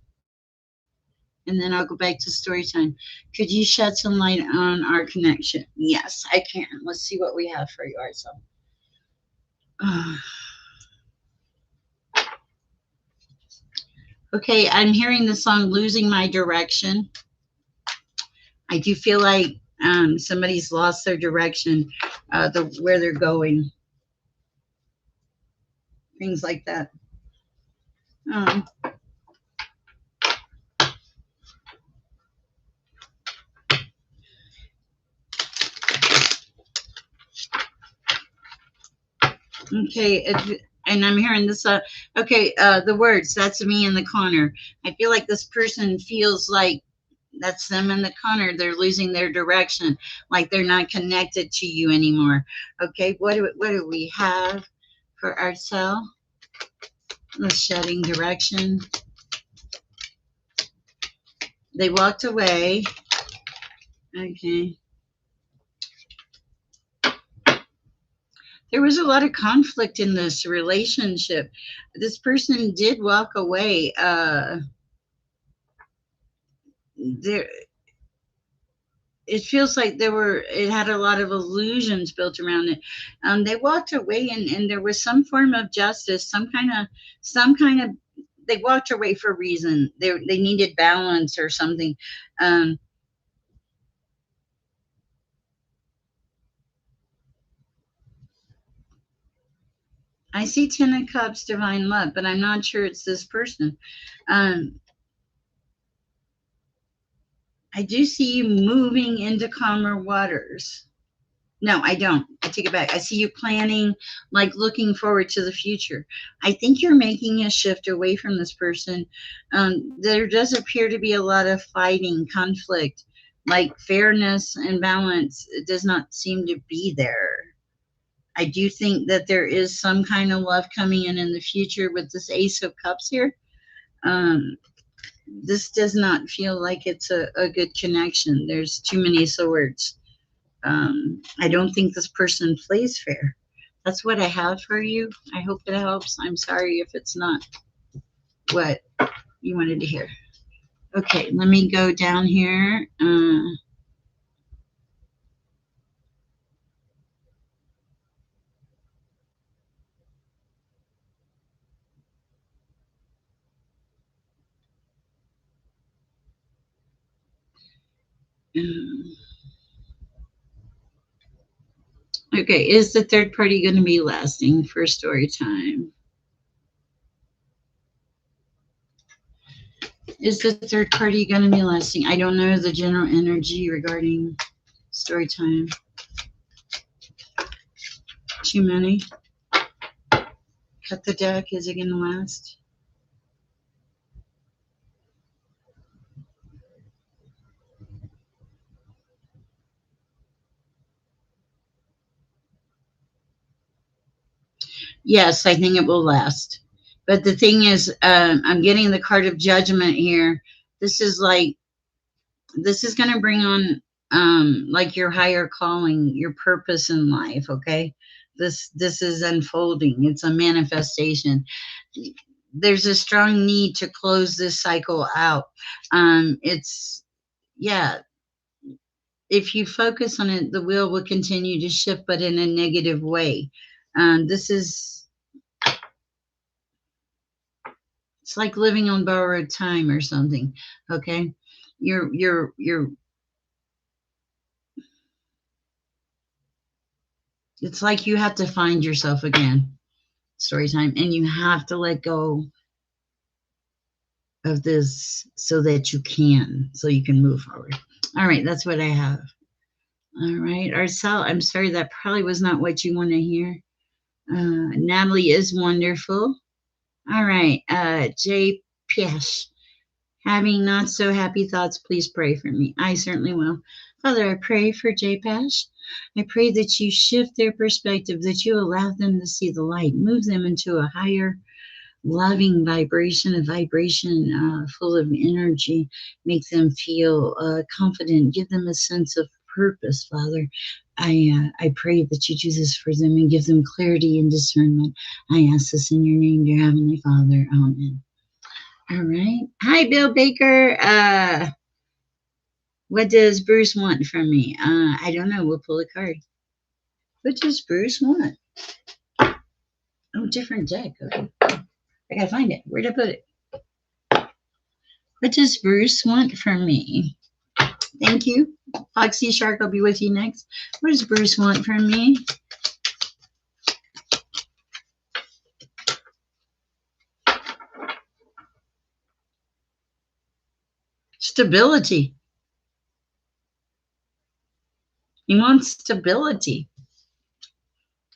and then I'll go back to story time. Could you shed some light on our connection? Yes, I can. Let's see what we have for you, Art Cell. Okay, I'm hearing the song Losing My Direction. I do feel like somebody's lost their direction, where they're going, things like that. Okay, and I'm hearing this. Okay, the words, that's me in the corner. I feel like this person feels like that's them in the corner. They're losing their direction, like they're not connected to you anymore. Okay, what do we have for ourselves? The shedding direction. They walked away. Okay. There was a lot of conflict in this relationship. This person did walk away. There, it feels like it had a lot of illusions built around it. They walked away, and there was some form of justice, some kind of. They walked away for a reason. They needed balance or something. Um, I see Ten of Cups, divine love, but I'm not sure it's this person. Um, I do see you moving into calmer waters. No, I don't. I take it back. I see you planning, like looking forward to the future. I think you're making a shift away from this person. There does appear to be a lot of fighting, conflict, like fairness and balance does not seem to be there. I do think that there is some kind of love coming in the future with this Ace of Cups here. Um, this does not feel like it's a good connection. There's too many swords. I don't think this person plays fair. That's what I have for you. I hope it helps. I'm sorry if it's not what you wanted to hear. Okay, let me go down here. Um, okay, is the third party going to be lasting for story time? Is the third party going to be lasting? I don't know the general energy regarding story time. Too many. Cut the deck. Is it going to last? Yes, I think it will last. But the thing is, I'm getting the card of judgment here. This is like, this is going to bring on like your higher calling, your purpose in life. Okay, this is unfolding. It's a manifestation. There's a strong need to close this cycle out. It's yeah. If you focus on it, the wheel will continue to shift, but in a negative way. This is It's like living on borrowed time or something. Okay, you're. It's like you have to find yourself again. Story time, and you have to let go of this so you can move forward. All right, that's what I have. All right, Arcel, I'm sorry that probably was not what you want to hear. Natalie is wonderful. All right, J. Pesh. Having not so happy thoughts, please pray for me. I certainly will. Father, I pray for J-Pash. I pray that you shift their perspective, that you allow them to see the light, move them into a higher, loving vibration, a vibration full of energy, make them feel confident, give them a sense of purpose, Father. I pray that you do this for them and give them clarity and discernment. I ask this in your name, dear Heavenly Father. Amen. All right. Hi, Bill Baker. What does Bruce want from me? I don't know. We'll pull a card. What does Bruce want? Oh, different deck. Okay. I gotta find it. Where'd I put it? What does Bruce want from me? Thank you. Foxy Shark, I'll be with you next. What does Bruce want from me? Stability. He wants stability.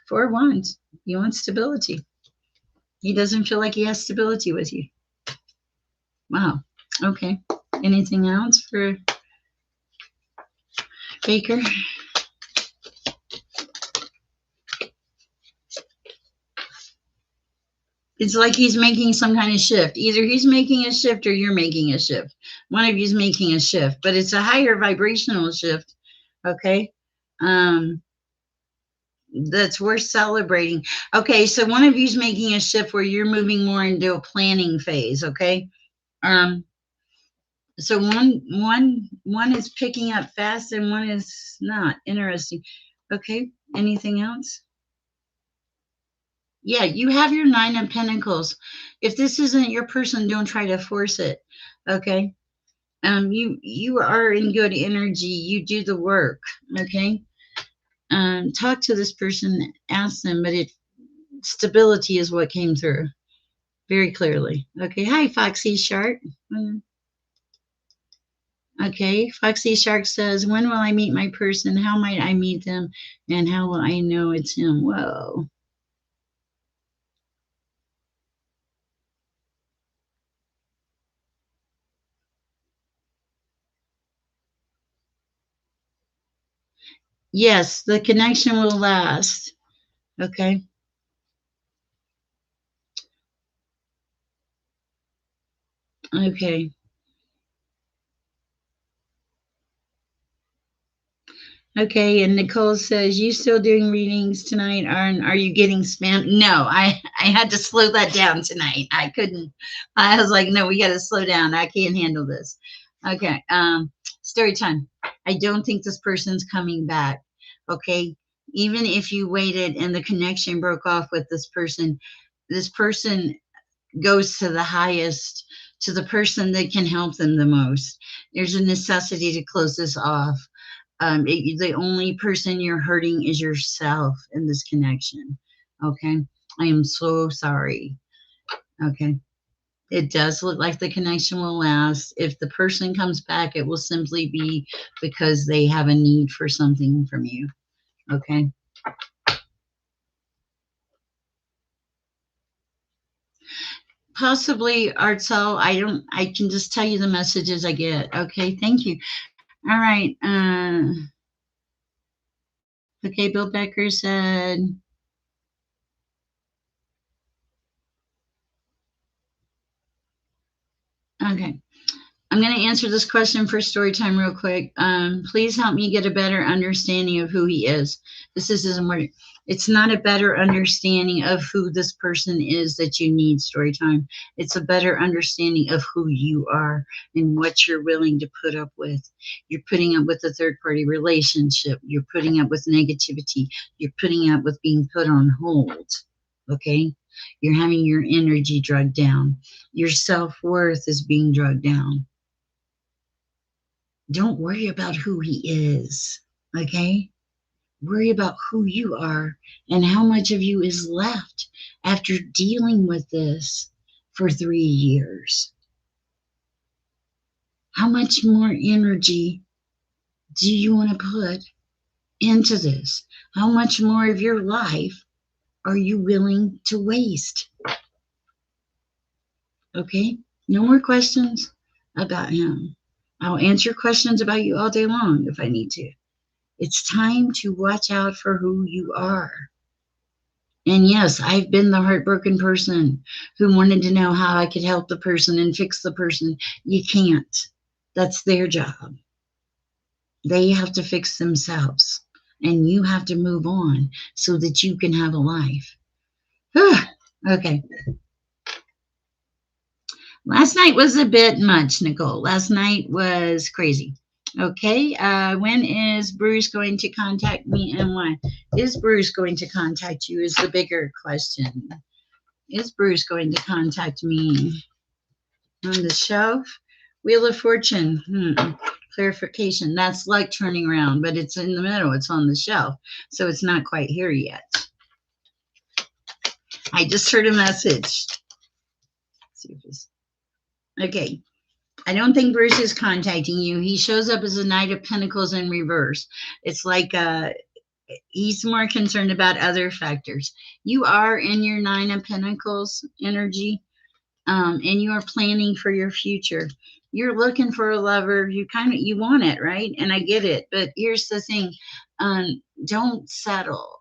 4 wands. He wants stability. He doesn't feel like he has stability with you. Wow. Okay. Anything else for Baker? It's like he's making some kind of shift. Either he's making a shift or you're making a shift. One of you's making a shift, but it's a higher vibrational shift. Okay. That's worth celebrating. Okay, so one of you's making a shift where you're moving more into a planning phase. Okay. So one is picking up fast and one is not. Interesting. Okay. Anything else? Yeah, you have your 9 of Pentacles. If this isn't your person, don't try to force it. Okay. You are in good energy. You do the work. Okay. Talk to this person, ask them, but stability is what came through very clearly. Okay. Hi, Foxy Shark. Okay, Foxy Shark says, when will I meet my person? How might I meet them? And how will I know it's him? Whoa. Yes, the connection will last. Okay. Okay. Okay, and Nicole says, "You still doing readings tonight? Are you getting spam?" No, I had to slow that down tonight. I couldn't. I was like, "No, we got to slow down. I can't handle this." Okay, story time. I don't think this person's coming back. Okay, even if you waited and the connection broke off with this person goes to the highest, to the person that can help them the most. There's a necessity to close this off. The only person you're hurting is yourself in this connection. Okay. I am so sorry. Okay. It does look like the connection will last. If the person comes back, it will simply be because they have a need for something from you. Okay. Possibly, Artsel. I can just tell you the messages I get. Okay. Thank you. All right. Okay. Bill Becker said, okay. I'm going to answer this question for story time real quick. Please help me get a better understanding of who he is. This is important. It's not a better understanding of who this person is that you need story time. It's a better understanding of who you are and what you're willing to put up with. You're putting up with a third party relationship. You're putting up with negativity. You're putting up with being put on hold. Okay? You're having your energy drugged down. Your self worth is being drugged down. Don't worry about who he is, okay? Worry about who you are and how much of you is left after dealing with this for 3 years. How much more energy do you want to put into this? How much more of your life are you willing to waste? Okay? No more questions about him. I'll answer questions about you all day long if I need to. It's time to watch out for who you are. And yes, I've been the heartbroken person who wanted to know how I could help the person and fix the person. You can't. That's their job. They have to fix themselves. And you have to move on so that you can have a life. Okay. Last night was a bit much, Nicole. Last night was crazy. Okay. When is Bruce going to contact me and why? Is Bruce going to contact you? Is the bigger question. Is Bruce going to contact me? On the shelf? Wheel of Fortune. Clarification. That's like turning around, but it's in the middle. It's on the shelf. So it's not quite here yet. I just heard a message. Let's see if it's okay. I don't think Bruce is contacting you. He shows up as a Knight of Pentacles in reverse. It's like he's more concerned about other factors. You are in your Nine of Pentacles energy, and you are planning for your future. You're looking for a lover. You want it, right? And I get it. But here's the thing. Don't settle.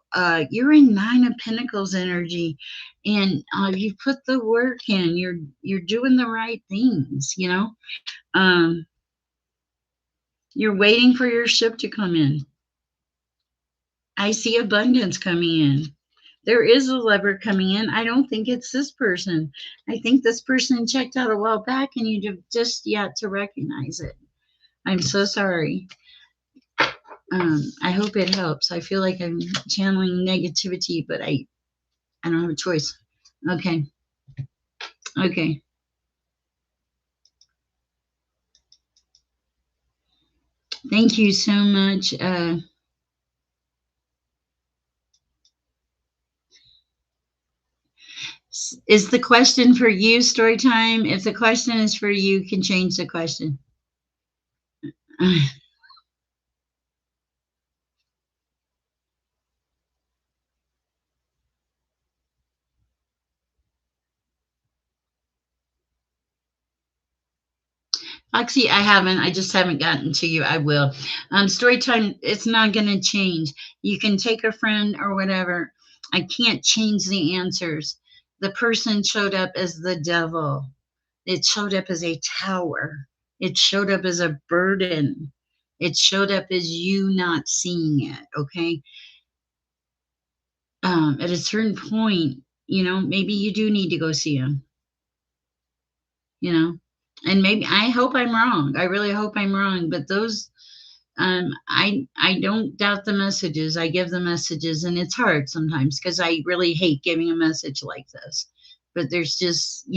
You're in Nine of Pentacles energy, and you put the work in. You're doing the right things, you know. You're waiting for your ship to come in. I see abundance coming in. There is a lover coming in. I don't think it's this person. I think this person checked out a while back and you have just yet to recognize it. I'm so sorry. I hope it helps. I feel like I'm channeling negativity, but I don't have a choice. Okay. Okay. Thank you so much. Is the question for you, story time? If the question is for you, can change the question. Foxy, I haven't. I just haven't gotten to you. I will. Story time, it's not going to change. You can take a friend or whatever. I can't change the answers. The person showed up as the devil. It showed up as a tower. It showed up as a burden. It showed up as you not seeing it. Okay. At a certain point, maybe you do need to go see him, you know, and maybe I hope I'm wrong. I really hope I'm wrong. But those, I don't doubt the messages. I give the messages, and it's hard sometimes because I really hate giving a message like this. But there's just,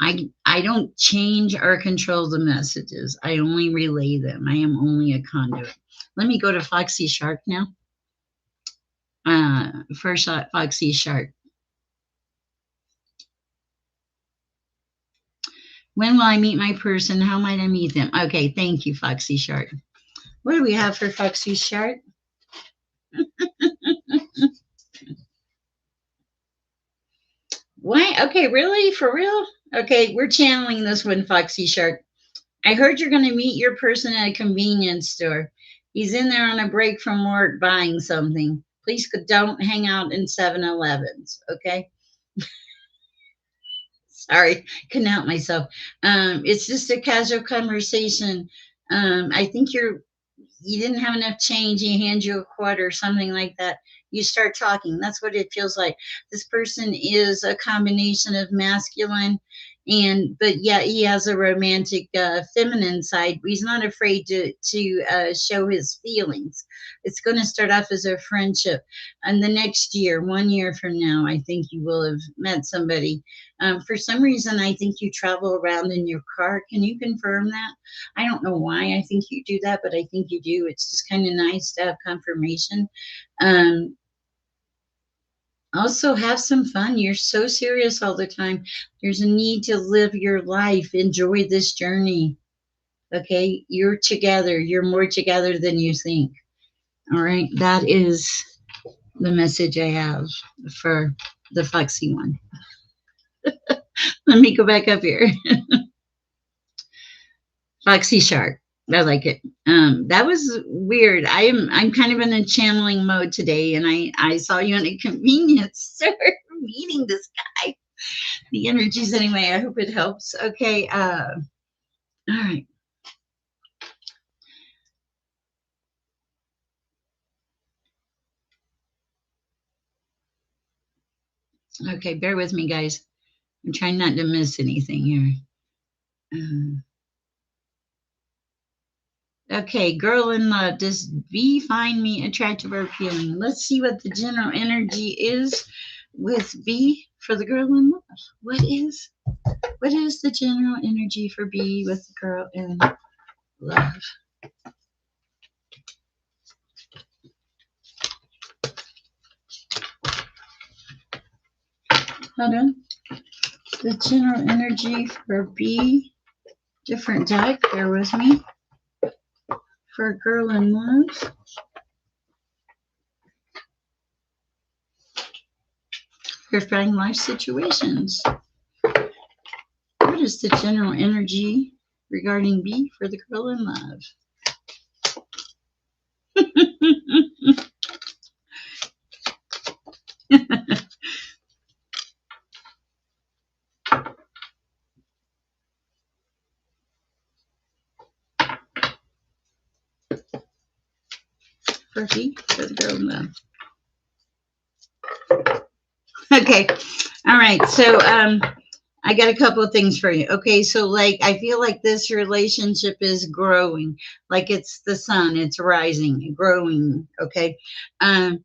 I don't change or control the messages. I only relay them. I am only a conduit. Let me go to Foxy Shark now. First shot, Foxy Shark. When will I meet my person? How might I meet them? Okay, thank you, Foxy Shark. What do we have for Foxy Shark? What? Okay, really? For real? Okay, we're channeling this one, Foxy Shark. I heard you're going to meet your person at a convenience store. He's in there on a break from work buying something. Please don't hang out in 7-Elevens, okay? Sorry, couldn't help myself. It's just a casual conversation. I think you didn't have enough change. He hands you a quarter or something like that. You start talking. That's what it feels like. This person is a combination of masculine but yeah, he has a romantic feminine side. He's not afraid to show his feelings. It's going to start off as a friendship, and the next year, 1 year from now, I think you will have met somebody. For some reason, I think you travel around in your car. Can you confirm that? I don't know why I think you do that, but I think you do. It's just kind of nice to have confirmation. Um, Also, have some fun. You're so serious all the time. There's a need to live your life. Enjoy this journey. Okay? You're together. You're more together than you think. All right? That is the message I have for the Foxy one. Let me go back up here. Foxy Shark. I like it. That was weird. I'm kind of in a channeling mode today, and I saw you in a convenience store meeting this guy. The energies anyway. I hope it helps. Okay. All right. Okay. Bear with me, guys. I'm trying not to miss anything here. Okay, girl in love. Does B find me attractive or appealing? Let's see what the general energy is with B for the girl in love. What is the general energy for B with the girl in love? Hold on. The general energy for B, different deck. Bear with me. For a girl in love. Clarifying life situations. What is the general energy regarding B for the girl in love? For B for the girl in love. Okay. All right. So I got a couple of things for you. Okay, so like I feel like this relationship is growing, like it's the sun, it's rising, growing. Okay. Um,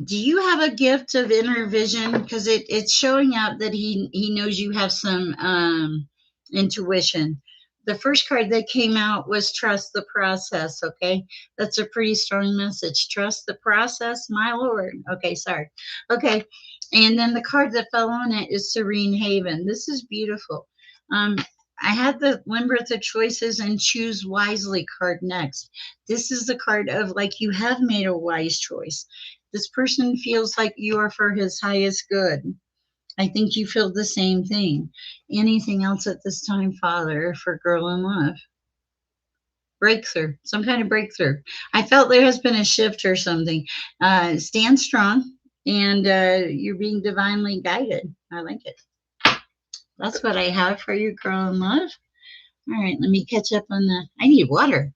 do you have a gift of inner vision? Because it's showing up that he knows you have some intuition. The first card that came out was trust the process. Okay, that's a pretty strong message. Trust the process, my lord. Okay, sorry. Okay, and then the card that fell on it is serene haven. This is beautiful. I had the Limber the Choices and Choose Wisely card next. This is the card of like you have made a wise choice. This person feels like you are for his highest good. I think you feel the same thing. Anything else at this time, Father, for Girl in Love? Breakthrough, some kind of breakthrough. I felt there has been a shift or something. Stand strong, and you're being divinely guided. I like it. That's what I have for you, Girl in Love. All right, let me catch up on the. I need water.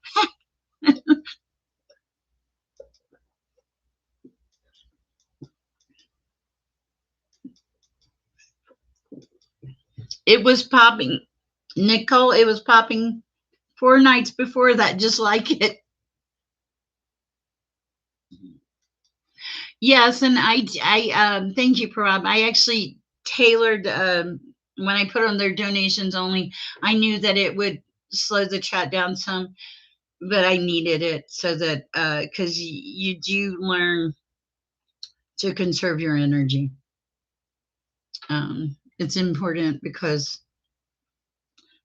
It was popping. Nicole, it was popping 4 nights before that, just like it. Yes, and thank you, Parab. I actually tailored when I put on their donations only. I knew that it would slow the chat down some, but I needed it so that because you do learn to conserve your energy. It's important because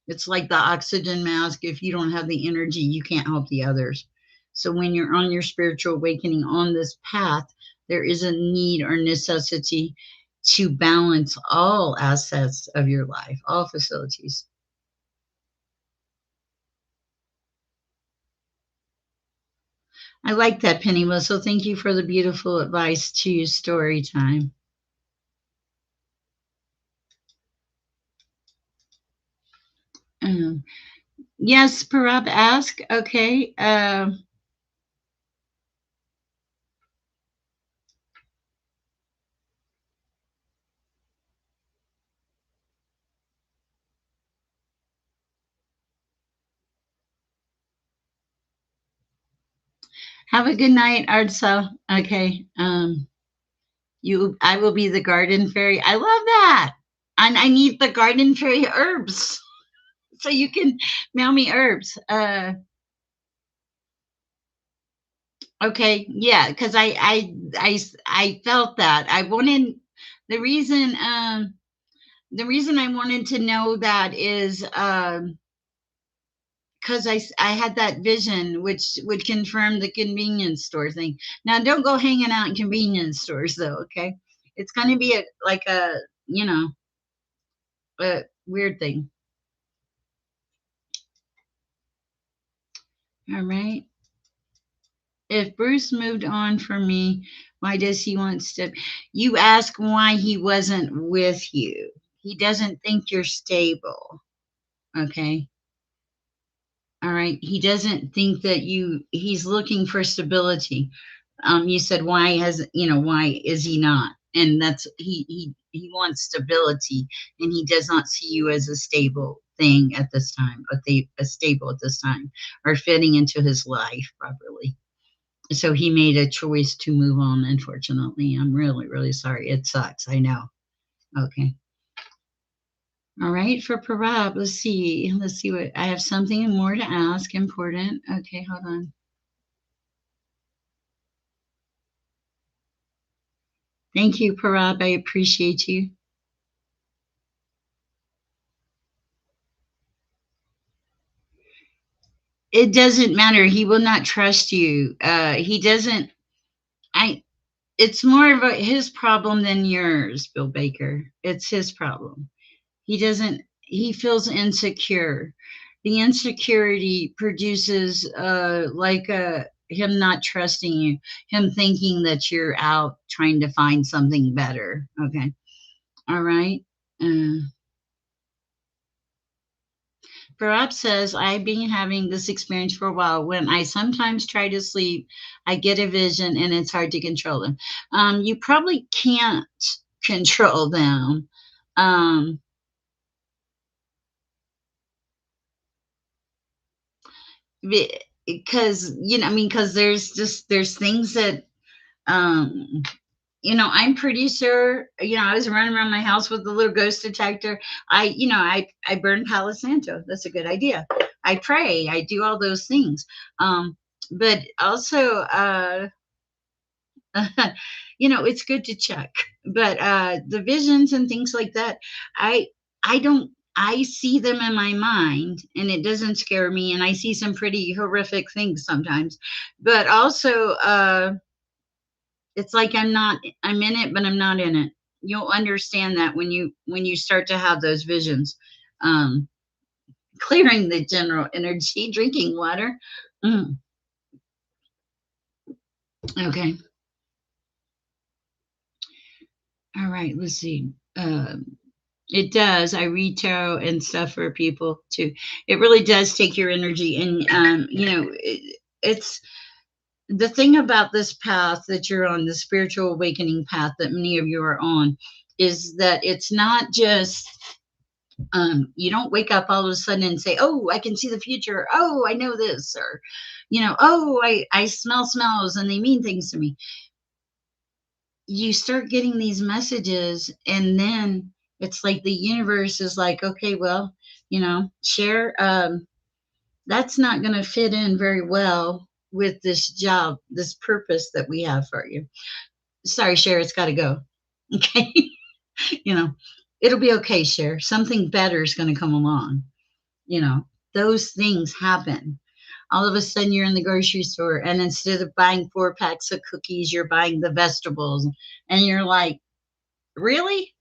it's like the oxygen mask. If you don't have the energy, you can't help the others. So when you're on your spiritual awakening on this path, there is a need or necessity to balance all assets of your life, all facilities. I like that, Penny Whistle. Thank you for the beautiful advice to story time. Um, yes, Parab, ask. Okay. Have a good night, Artsa. Okay. I will be the garden fairy. I love that. And I need the garden fairy herbs. So you can mail me herbs. Okay, yeah, because I felt that. I wanted the reason the reason I wanted to know that is because I had that vision which would confirm the convenience store thing. Now don't go hanging out in convenience stores though, okay? It's gonna be a like a you know a weird thing. All right. If Bruce moved on from me, why does he want to? You ask why he wasn't with you. He doesn't think you're stable. Okay. All right. He doesn't think that he's looking for stability. You said, why is he not? And that's, he wants stability and he does not see you as a stable thing at this time, a stable at this time or fitting into his life properly. So he made a choice to move on, unfortunately. I'm really, really sorry. It sucks. I know. Okay. All right. For Parab, let's see. Let's see what I have something more to ask. Important. Okay. Hold on. Thank you, Parab. I appreciate you. It doesn't matter. He will not trust you. He doesn't. I. It's more of his problem than yours, Bill Baker. It's his problem. He doesn't, he feels insecure. The insecurity produces like him not trusting you, him thinking that you're out trying to find something better. Okay. All right. uh, Perhaps says, I've been having this experience for a while. When I sometimes try to sleep, I get a vision and it's hard to control them. You probably can't control them. um, because I mean, because there's things that um I'm pretty sure, I was running around my house with the little ghost detector. I burn Palo Santo. That's a good idea. I pray, I do all those things. But also it's good to check. But the visions and things like that, I I don't I see them in my mind and it doesn't scare me. And I see some pretty horrific things sometimes. But also, it's like I'm in it, but I'm not in it. You'll understand that when you start to have those visions. Um, Clearing the general energy, drinking water. Mm, okay. All right. Let's see. It does. I read tarot and stuff for people too. It really does take your energy, and it's the thing about this path that you're on, the spiritual awakening path that many of you are on, is that it's not just you don't wake up all of a sudden and say, "Oh, I can see the future. Oh, I know this," or "Oh, I smell smells and they mean things to me." You start getting these messages, and then it's like the universe is like, "Okay, well, share that's not going to fit in very well with this job, this purpose that we have for you. Sorry, Cher, it's got to go." Okay. you know, It'll be okay, Cher. Something better is going to come along. You know, those things happen. All of a sudden, you're in the grocery store, and instead of buying 4 packs of cookies, you're buying the vegetables. And you're like, really?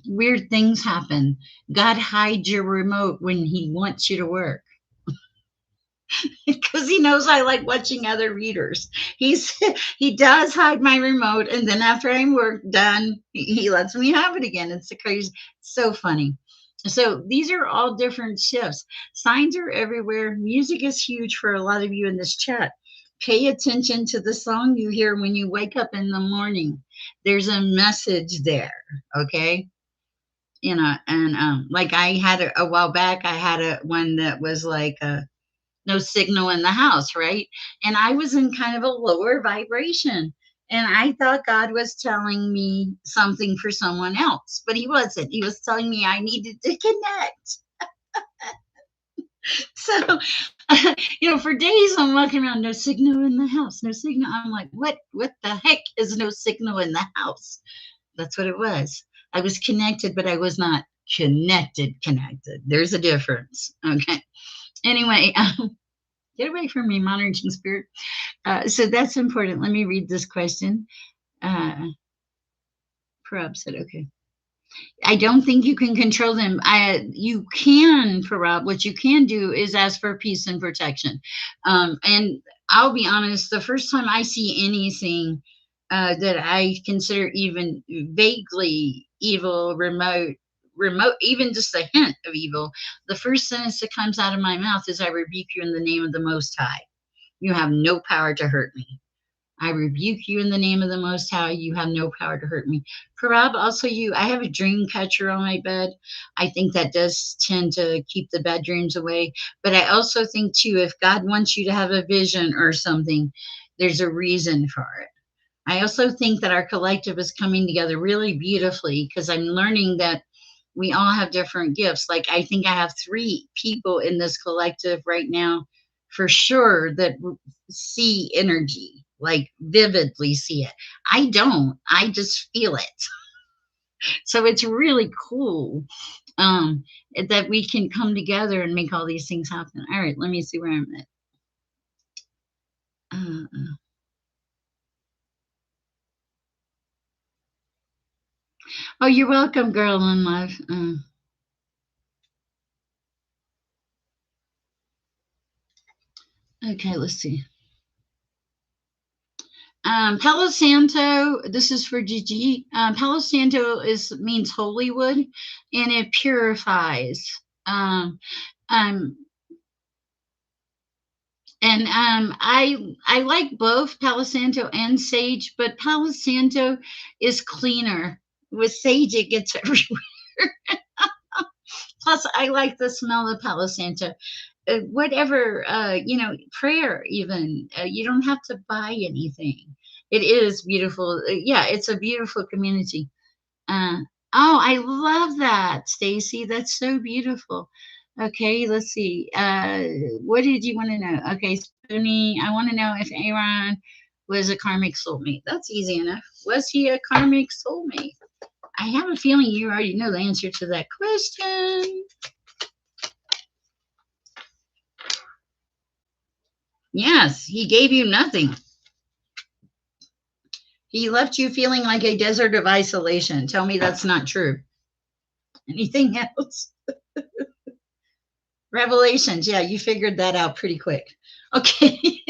Weird things happen. God hides your remote when He wants you to work. Because he knows I like watching other readers. He's he does hide my remote, and then after I'm work done, he lets me have it again. It's crazy, so funny. So these are all different shifts. Signs are everywhere. Music is huge for a lot of you in this chat. Pay attention to the song you hear when you wake up in the morning. There's a message there. Okay. And like I had a while back, I had a one that was like no signal in the house, right? And I was in kind of a lower vibration. And I thought God was telling me something for someone else, but He wasn't. He was telling me I needed to connect. So, for days I'm walking around, no signal in the house, no signal. I'm like, what the heck is no signal in the house? That's what it was. I was connected, but I was not connected. There's a difference. Okay. Anyway, get away from me, monitoring spirit. So that's important. Let me read this question. Prab said, okay. I don't think you can control them. You can, Parab. What you can do is ask for peace and protection. And I'll be honest, the first time I see anything that I consider even vaguely evil, remote, even just a hint of evil, the first sentence that comes out of my mouth is, "I rebuke you in the name of the Most High. You have no power to hurt me. I rebuke you in the name of the Most High. You have no power to hurt me." Parab, also I have a dream catcher on my bed. I think that does tend to keep the bad dreams away. But I also think, too, if God wants you to have a vision or something, there's a reason for it. I also think that our collective is coming together really beautifully, because I'm learning that we all have different gifts. Like, I think I have 3 people in this collective right now for sure that see energy, like vividly see it. I don't, I just feel it. So it's really cool um, that we can come together and make all these things happen. All right, let me see where I'm at. Oh, you're welcome, girl in love. Okay, let's see. Palo Santo, this is for Gigi. Palo Santo means holy wood, and it purifies. Um, um, I like both Palo Santo and sage, but Palo Santo is cleaner. With sage, it gets everywhere. Plus, I like the smell of Palo Santo. Whatever, prayer even. You don't have to buy anything. It is beautiful. Yeah, it's a beautiful community. Uh, oh, I love that, Stacy. That's so beautiful. Okay, let's see. What did you want to know? Okay, Spoonie, I want to know if Aaron was a karmic soulmate. That's easy enough. Was he a karmic soulmate? I have a feeling you already know the answer to that question. Yes, he gave you nothing. He left you feeling like a desert of isolation. Tell me that's not true. Anything else? Revelations. Yeah, you figured that out pretty quick. Okay.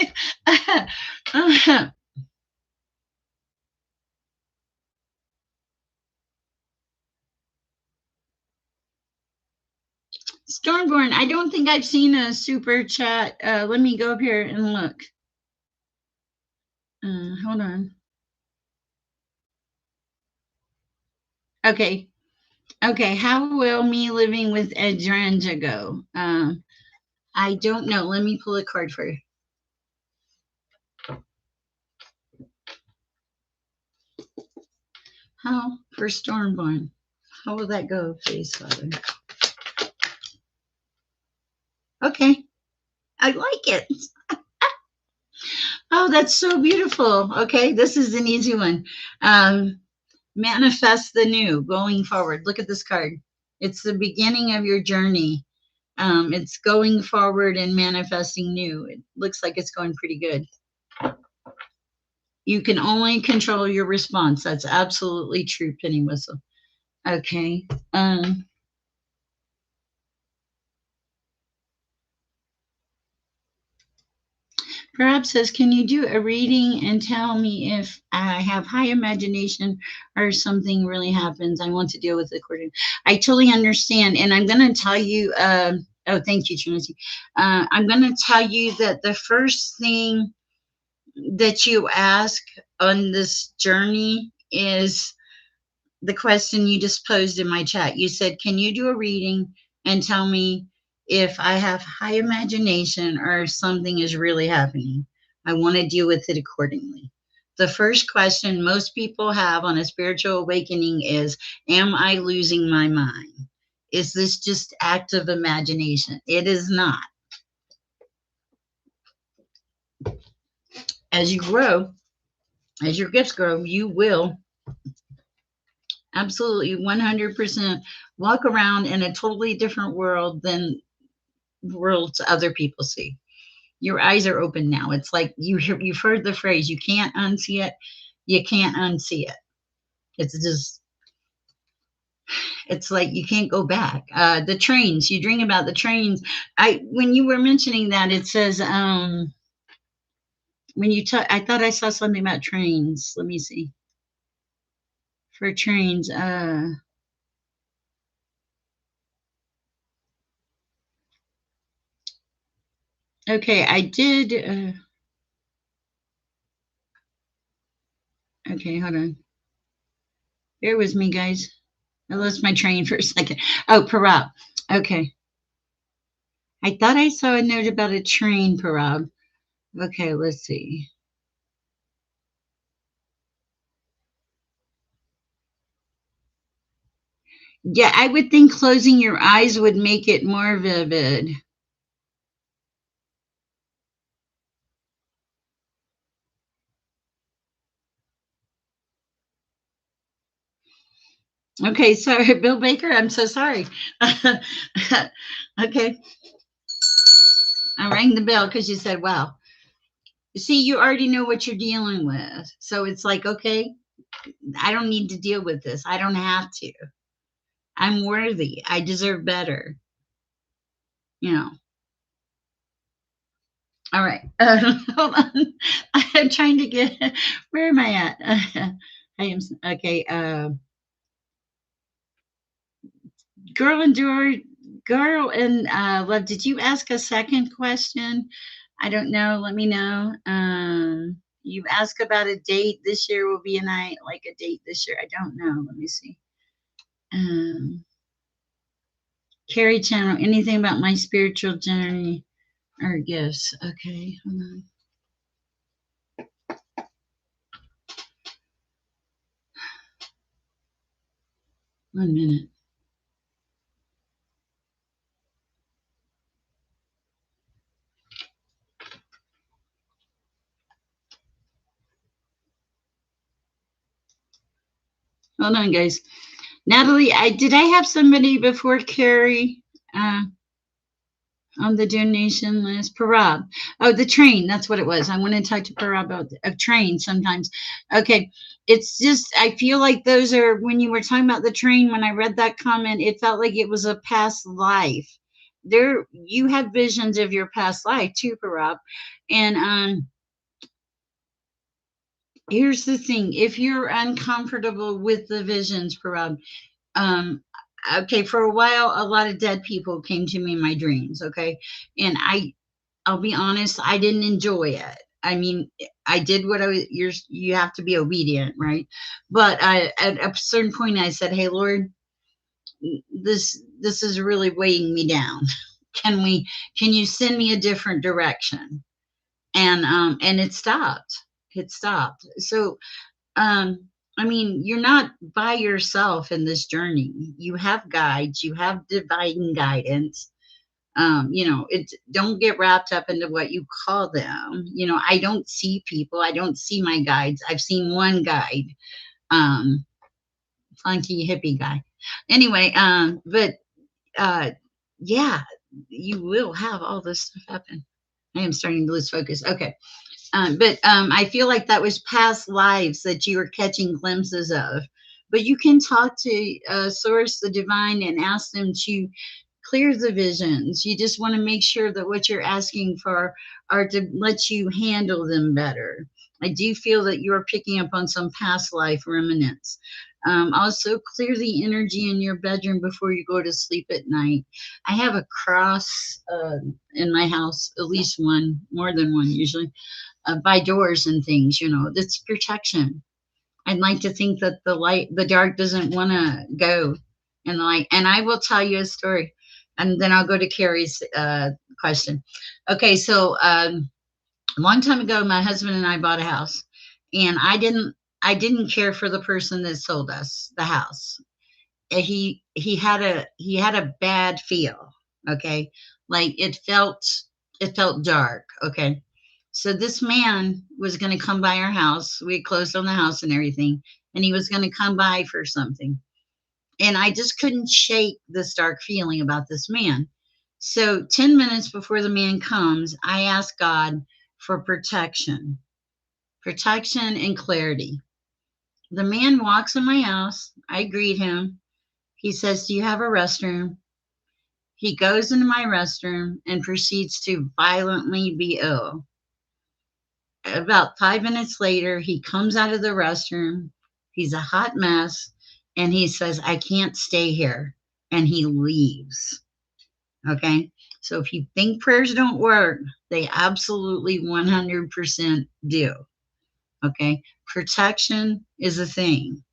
Stormborn, I don't think I've seen a super chat. Let me go up here and look. Hold on. Okay. Okay. How will me living with Adranja go? I don't know. Let me pull a card for you. How for Stormborn? How will that go, please, Father? Okay. I like it. Oh, that's so beautiful. Okay, this is an easy one. Manifest the new going forward. Look at this card. It's the beginning of your journey. It's going forward and manifesting new. It looks like it's going pretty good. You can only control your response. That's absolutely true, Penny Whistle. Okay. Perhaps says, can you do a reading and tell me if I have high imagination or something really happens? I want to deal with it according. I totally understand. And I'm going to tell you, oh, thank you, Trinity. I'm going to tell you that the first thing that you ask on this journey is the question you just posed in my chat. You said, can you do a reading and tell me if I have high imagination or something is really happening? I want to deal with it accordingly. The first question most people have on a spiritual awakening is, am I losing my mind? Is this just active imagination? It is not. As you grow, as your gifts grow, you will absolutely 100% walk around in a totally different world than worlds other people see. Your eyes are open now. It's like you've heard the phrase, you can't unsee it. You can't unsee it. It's just, it's like you can't go back. The trains, you dream about the trains. When you were mentioning that, it says, when you talk, I thought I saw something about trains. Let me see. For trains, okay, I did. Okay, hold on. Bear with me, guys. I lost my train for a second. Oh, Parab. Okay. I thought I saw a note about a train, Parab. Okay, let's see. Yeah, I would think closing your eyes would make it more vivid. Okay, sorry, Bill Baker. I'm so sorry. Okay, I rang the bell because you said, wow. See, you already know what you're dealing with. So it's like, okay, I don't need to deal with this. I don't have to. I'm worthy. I deserve better. You know. All right. Hold on. I'm trying to get, where am I at? I am, okay. Girl and Door, Girl and Love, did you ask a second question? I don't know. Let me know. You asked about a date. This year will be a night, like a date this year. I don't know. Let me see. Carrie Channel, anything about my spiritual journey or gifts? Okay, hold on. 1 minute. Hold on, guys. Natalie, did I have somebody before Carrie on the donation list? Parab. Oh, the train. That's what it was. I want to talk to Parab about a train sometimes. Okay. It's just, I feel like those are, when you were talking about the train, when I read that comment, it felt like it was a past life. There, you had visions of your past life too, Parab. And here's the thing, if you're uncomfortable with the visions, Parab, um okay, for a while a lot of dead people came to me in my dreams, okay, and I'll be honest, I didn't enjoy it. I mean, I did what I was, you have to be obedient, right? But I, at a certain point, I said, hey Lord, this is really weighing me down. can we can you send me a different direction? And it stopped. It stopped. So um I mean, you're not by yourself in this journey. You have guides, you have divine guidance. It, don't get wrapped up into what you call them. I don't see people, I don't see my guides. I've seen one guide, um funky hippie guy. Anyway, but uh yeah, you will have all this stuff happen. I am starting to lose focus. Okay. But I feel like that was past lives that you were catching glimpses of. But you can talk to Source, the Divine, and ask them to clear the visions. You just want to make sure that what you're asking for are to let you handle them better. I do feel that you're picking up on some past life remnants. Also, clear the energy in your bedroom before you go to sleep at night. I have a cross in my house, at least one, more than one usually, by doors and things. That's protection. I'd like to think that the dark doesn't want to go in the light. And I will tell you a story, and then I'll go to Carrie's question. Okay, so a long time ago, my husband and I bought a house, and I didn't care for the person that sold us the house. He had a bad feel. Okay, like it felt dark. Okay, so this man was going to come by our house. We had closed on the house and everything, and he was going to come by for something. And I just couldn't shake this dark feeling about this man. So 10 minutes before the man comes, I ask God for protection and clarity. The man walks in my house. I greet him. He says, do you have a restroom? He goes into my restroom and proceeds to violently be ill. About 5 minutes later, he comes out of the restroom. He's a hot mess. And he says, I can't stay here. And he leaves. Okay. So if you think prayers don't work, they absolutely 100% do. Okay. Protection is a thing.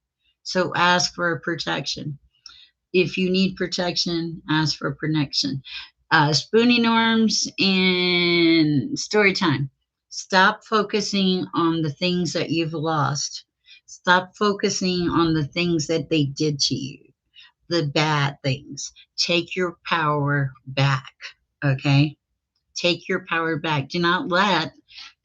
So ask for protection. If you need protection, ask for protection. Spoonie norms and story time. Stop focusing on the things that you've lost. Stop focusing on the things that they did to you, the bad things. Take your power back. Okay? Take your power back. Do not let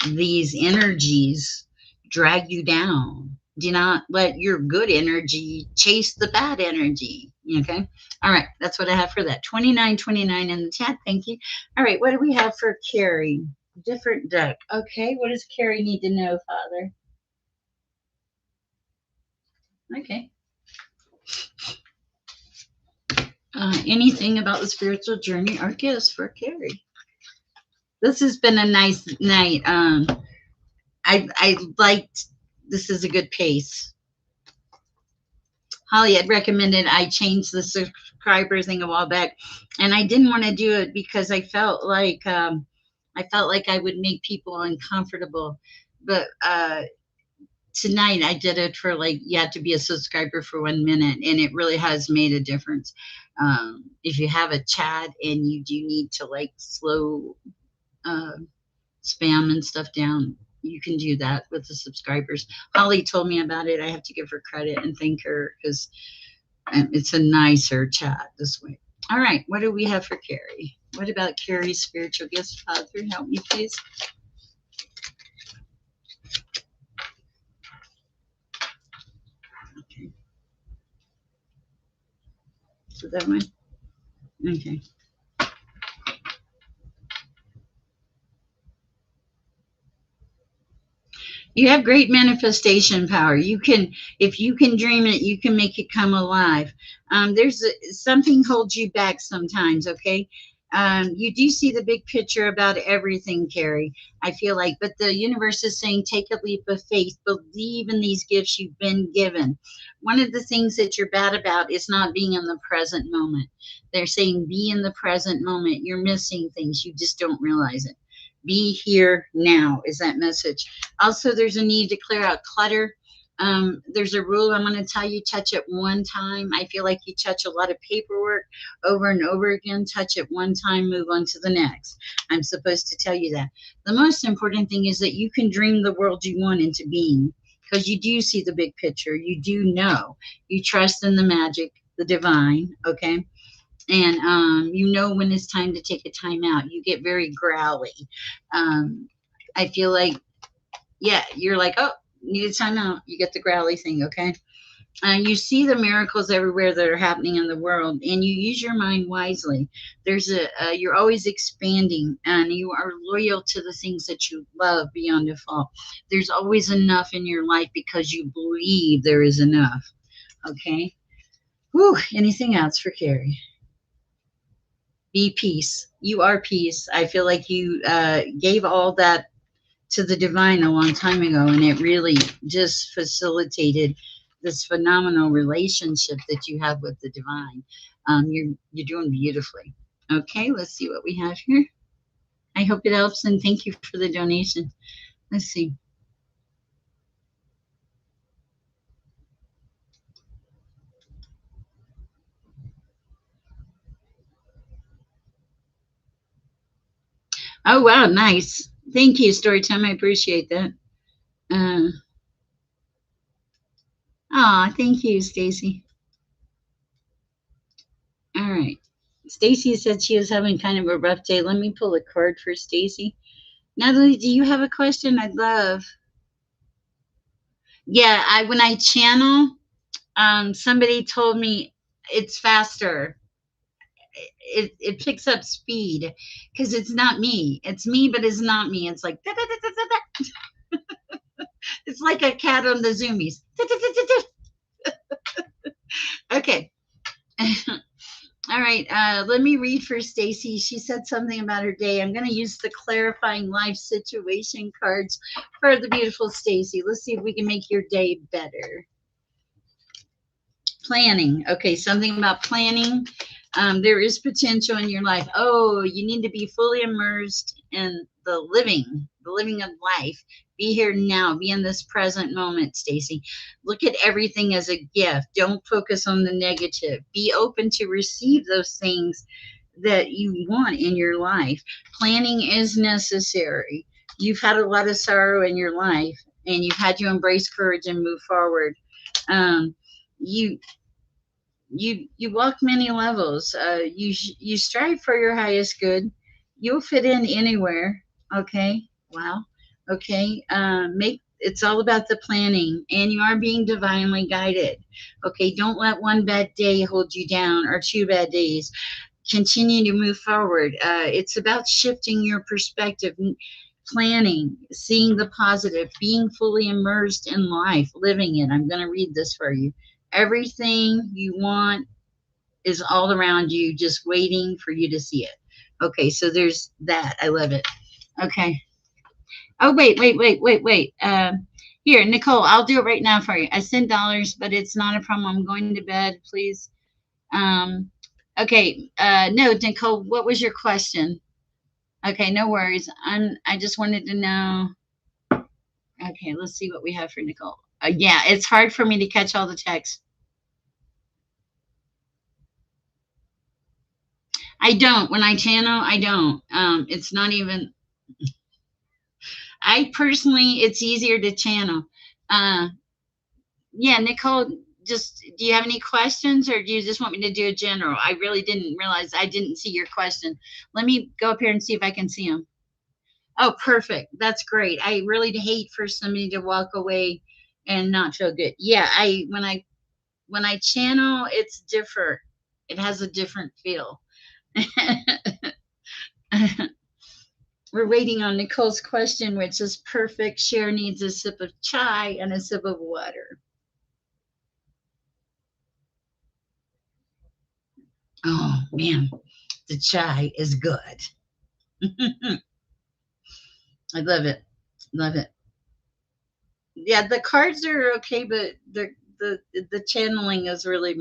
these energies drag you down. Do not let your good energy chase the bad energy. Okay. All right. That's what I have for that. 2929 in the chat. Thank you. All right. What do we have for Carrie? Different deck. Okay. What does Carrie need to know, Father? Okay. Anything about the spiritual journey or gifts for Carrie? This has been a nice night. I liked, this is a good pace. Holly had recommended I change the subscriber thing a while back, and I didn't want to do it because I felt like I would make people uncomfortable. But tonight I did it for, like, you had to be a subscriber for 1 minute, and it really has made a difference. If you have a chat and you do need to, like, slow uh, spam and stuff down, you can do that with the subscribers. Holly told me about it. I have to give her credit and thank her because it's a nicer chat this way. All right, what do we have for Carrie? What about Carrie's spiritual gifts, Father? Help me, please. Okay. So that one? Okay. You have great manifestation power. You can, if you can dream it, you can make it come alive. Something holds you back sometimes. Okay. You do see the big picture about everything, Carrie. I feel like, but the universe is saying, take a leap of faith, believe in these gifts you've been given. One of the things that you're bad about is not being in the present moment. They're saying, be in the present moment. You're missing things. You just don't realize it. Be here now is that message. Also, there's a need to clear out clutter. There's a rule I'm going to tell you, touch it one time. I feel like you touch a lot of paperwork over and over again. Touch it one time, move on to the next. I'm supposed to tell you that. The most important thing is that you can dream the world you want into being, because you do see the big picture. You do know. You trust in the magic, the divine, okay? And you know when it's time to take a time out. You get very growly. I feel like, yeah, you're like, oh, need a time out. You get the growly thing, okay? You see the miracles everywhere that are happening in the world, and you use your mind wisely. You're always expanding, and you are loyal to the things that you love beyond default. There's always enough in your life because you believe there is enough, okay? Whew, anything else for Carrie? Be peace. You are peace. I feel like you gave all that to the divine a long time ago, and it really just facilitated this phenomenal relationship that you have with the divine. You're doing beautifully. Okay, let's see what we have here. I hope it helps, and thank you for the donation. Let's see. Oh wow, nice. Thank you, Storytime. I appreciate that. Uh, thank you, Stacy. All right. Stacy said she was having kind of a rough day. Let me pull a card for Stacy. Natalie, do you have a question? I'd love. Yeah, I when I channel, somebody told me it's faster. It picks up speed because it's not me. It's me, but it's not me. It's like it's like a cat on the zoomies. Okay. All right, let me read for Stacy. She said something about her day. I'm going to use the clarifying life situation cards for the beautiful Stacy. Let's see if we can make your day better. Planning. Okay, something about planning. There is potential in your life. Oh, you need to be fully immersed in the living of life. Be here now. Be in this present moment, Stacy. Look at everything as a gift. Don't focus on the negative. Be open to receive those things that you want in your life. Planning is necessary. You've had a lot of sorrow in your life, and you've had to embrace courage and move forward. Um, you you walk many levels. You strive for your highest good. You'll fit in anywhere. Okay. Wow. Okay. Make it's all about the planning, and you are being divinely guided. Okay. Don't let one bad day hold you down, or two bad days. Continue to move forward. It's about shifting your perspective, planning, seeing the positive, being fully immersed in life, living it. I'm going to read this for you. Everything you want is all around you, just waiting for you to see it. Okay, so there's that. I love it. Okay. Oh, wait. Here, Nicole, I'll do it right now for you. I sent dollars, but it's not a problem. I'm going to bed, please. Um, okay. No, Nicole, what was your question? Okay, no worries. I just wanted to know. Okay, let's see what we have for Nicole. Yeah, it's hard for me to catch all the text. I don't. When I channel, I don't. It's not even. I personally, it's easier to channel. Uh, yeah, Nicole, just do you have any questions, or do you just want me to do a general? I really didn't realize I didn't see your question. Let me go up here and see if I can see them. Oh, perfect. That's great. I really hate for somebody to walk away and not feel good. Yeah, I when I channel, it's different. It has a different feel. We're waiting on Nicole's question, which is perfect. Cher needs a sip of chai and a sip of water. Oh man, the chai is good. I love it. Love it. Yeah, the cards are okay, but the channeling is really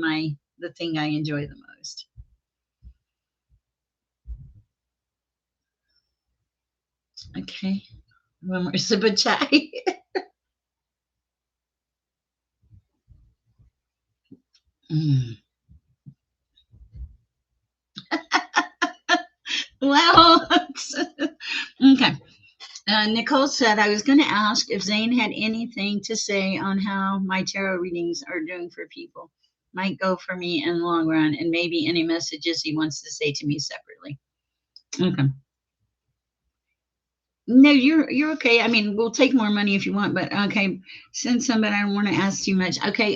the thing I enjoy the most. Okay, one more sip of chai. Mm. Well, okay. Nicole said, I was going to ask if Zane had anything to say on how my tarot readings are doing for people. Might go for me in the long run, and maybe any messages he wants to say to me separately. Okay. No, you're okay. I mean, we'll take more money if you want, but okay. Send somebody. I don't want to ask too much. Okay.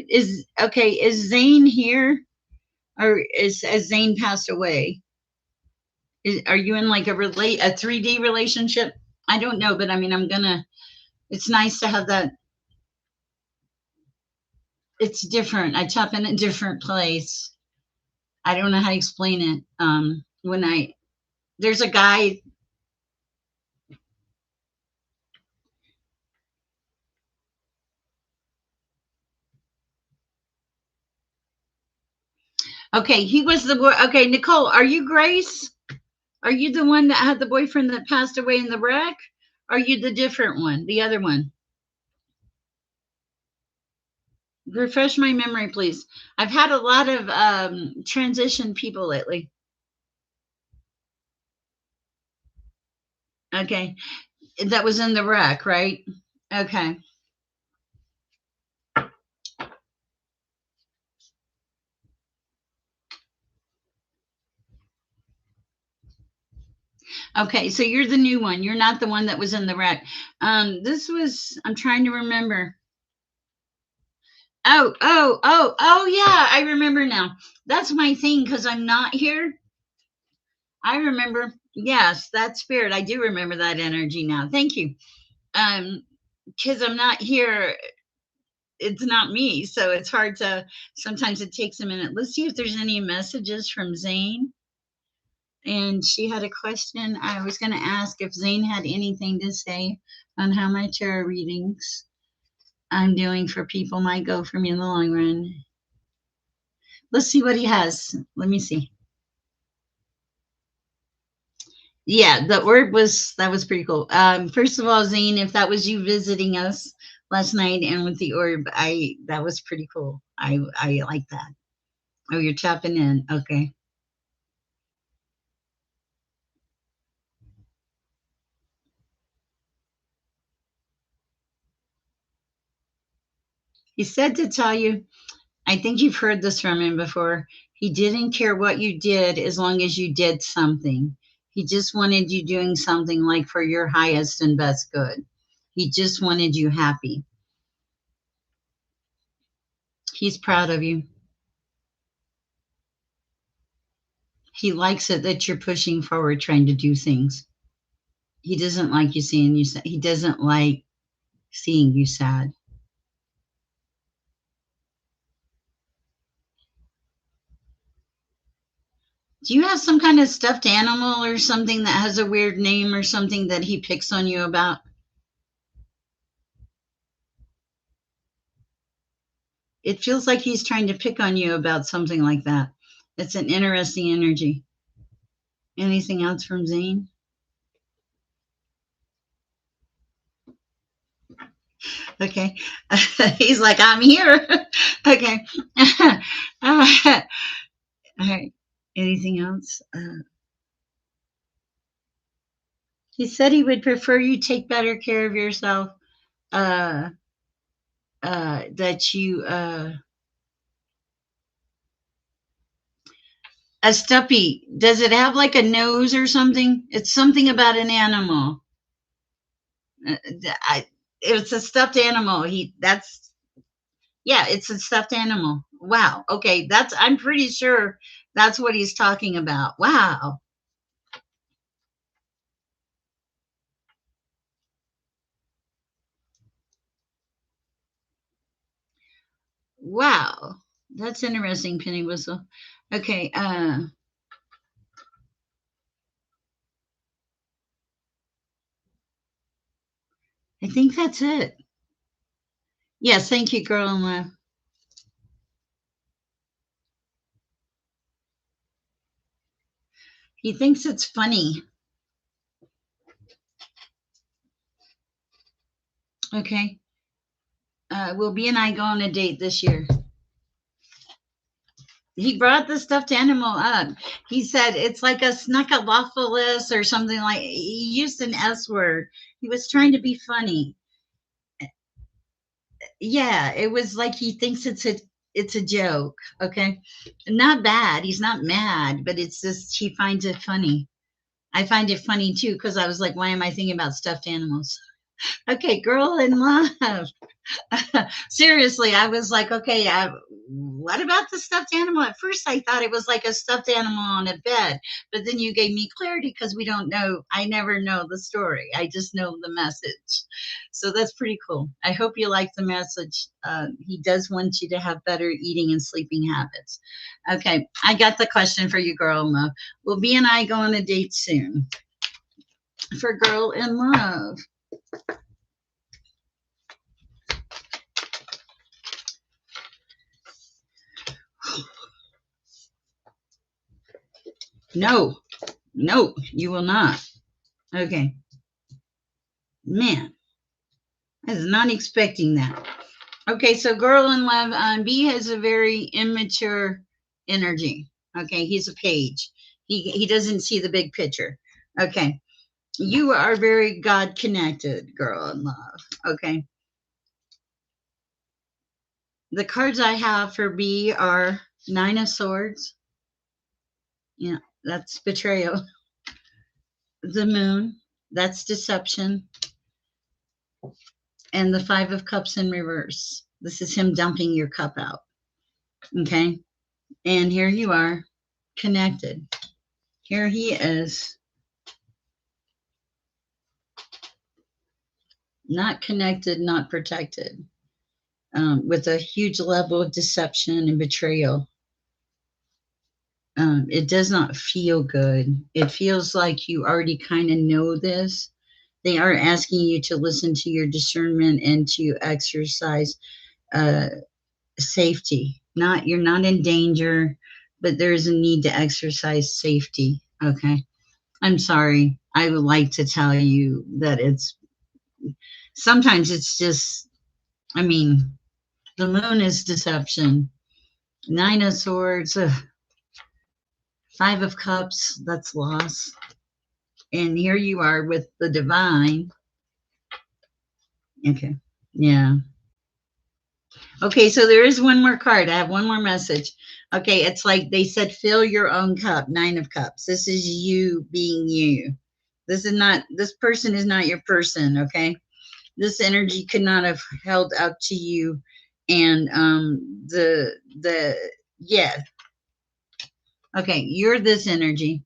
Is Zane here, or has Zane passed away? Are you in like a 3D relationship? I don't know, but I mean, I'm gonna. It's nice to have that. It's different. I tap in a different place. I don't know how to explain it. When I there's a guy. Okay, he was the boy. Okay, Nicole, are you Grace? Are you the one that had the boyfriend that passed away in the wreck? Are you the different one, the other one? Refresh my memory, please. I've had a lot of transition people lately. Okay, that was in the wreck, right? Okay. Okay, so you're the new one. You're not the one that was in the wreck. This was, I'm trying to remember. Oh, yeah, I remember now. That's my thing because I'm not here. I remember. Yes, that spirit. I do remember that energy now. Thank you. Because I'm not here, it's not me. So it's hard to, sometimes it takes a minute. Let's see if there's any messages from Zane. And she had a question. I was going to ask if Zane had anything to say on how my tarot readings I'm doing for people might go for me in the long run. Let's see what he has. Let me see. Yeah, the orb was that was pretty cool. First of all, Zane, if that was you visiting us last night and with the orb, I that was pretty cool. I like that. Oh, you're tapping in. Okay. He said to tell you, I think you've heard this from him before. He didn't care what you did as long as you did something. He just wanted you doing something like for your highest and best good. He just wanted you happy. He's proud of you. He likes it that you're pushing forward, trying to do things. He doesn't like you seeing you sad. He doesn't like seeing you sad. Do you have some kind of stuffed animal or something that has a weird name or something that he picks on you about? It feels like he's trying to pick on you about something like that. It's an interesting energy. Anything else from Zane? Okay. He's like, I'm here. Okay. All right. Anything else? He said he would prefer you take better care of yourself. Uh, that you a stuppy. Does it have like a nose or something? It's something about an animal. Uh, I, it's a stuffed animal. He that's yeah, it's a stuffed animal. Wow. Okay, I'm pretty sure that's what he's talking about. Wow. Wow. That's interesting, Penny Whistle. Okay, I think that's it. Yes, thank you, girl in love. He thinks it's funny. Okay. Will B and I go on a date this year? He brought the stuffed animal up. He said it's like a snuckleophilis or something like. He used an S word. He was trying to be funny. Yeah, it was like he thinks it's a joke. Okay, not bad. He's not mad, but it's just he finds it funny. I find it funny too because I was like, why am I thinking about stuffed animals? Okay, girl in love. Seriously, I was like, okay, what about the stuffed animal? At first, I thought it was like a stuffed animal on a bed, but then you gave me clarity because we don't know. I never know the story. I just know the message. So that's pretty cool. I hope you like the message. He does want you to have better eating and sleeping habits. Okay, I got the question for you, girl in love. Will B and I go on a date soon? For girl in love. No, no, you will not. Okay. Man, I was not expecting that. Okay, so girl in love, B has a very immature energy. Okay, he's a page. He doesn't see the big picture. Okay, you are very God connected, girl in love. Okay, the cards I have for B are Nine of Swords. Yeah, that's betrayal. The Moon, that's deception, and the Five of Cups in reverse. This is him dumping your cup out. Okay, and here you are, connected. Here he is, not connected, not protected, with a huge level of deception and betrayal. It does not feel good. It feels like you already kind of know this. They are asking you to listen to your discernment and to exercise uh, safety. Not you're not in danger, but there is a need to exercise safety. Okay, I'm sorry. I would like to tell you that it's sometimes it's just. I mean, the moon is deception. Nine of swords, five of cups, that's loss. And here you are with the divine. Okay. Yeah. Okay, so there is one more card. I have one more message. Okay, it's like they said, fill your own cup, nine of cups. This is you being you. This person is not your person, okay? This energy could not have held up to you. And yeah, okay, you're this energy,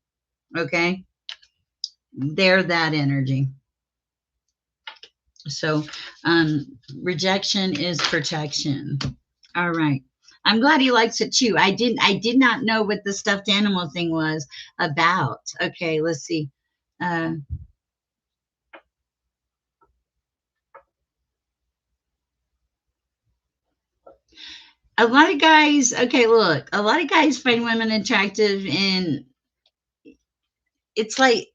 okay? They're that energy. So rejection is protection. All right. I'm glad he likes it too. I did not know what the stuffed animal thing was about. Okay, let's see. Uh, a lot of guys, okay, look, a lot of guys find women attractive, and it's like,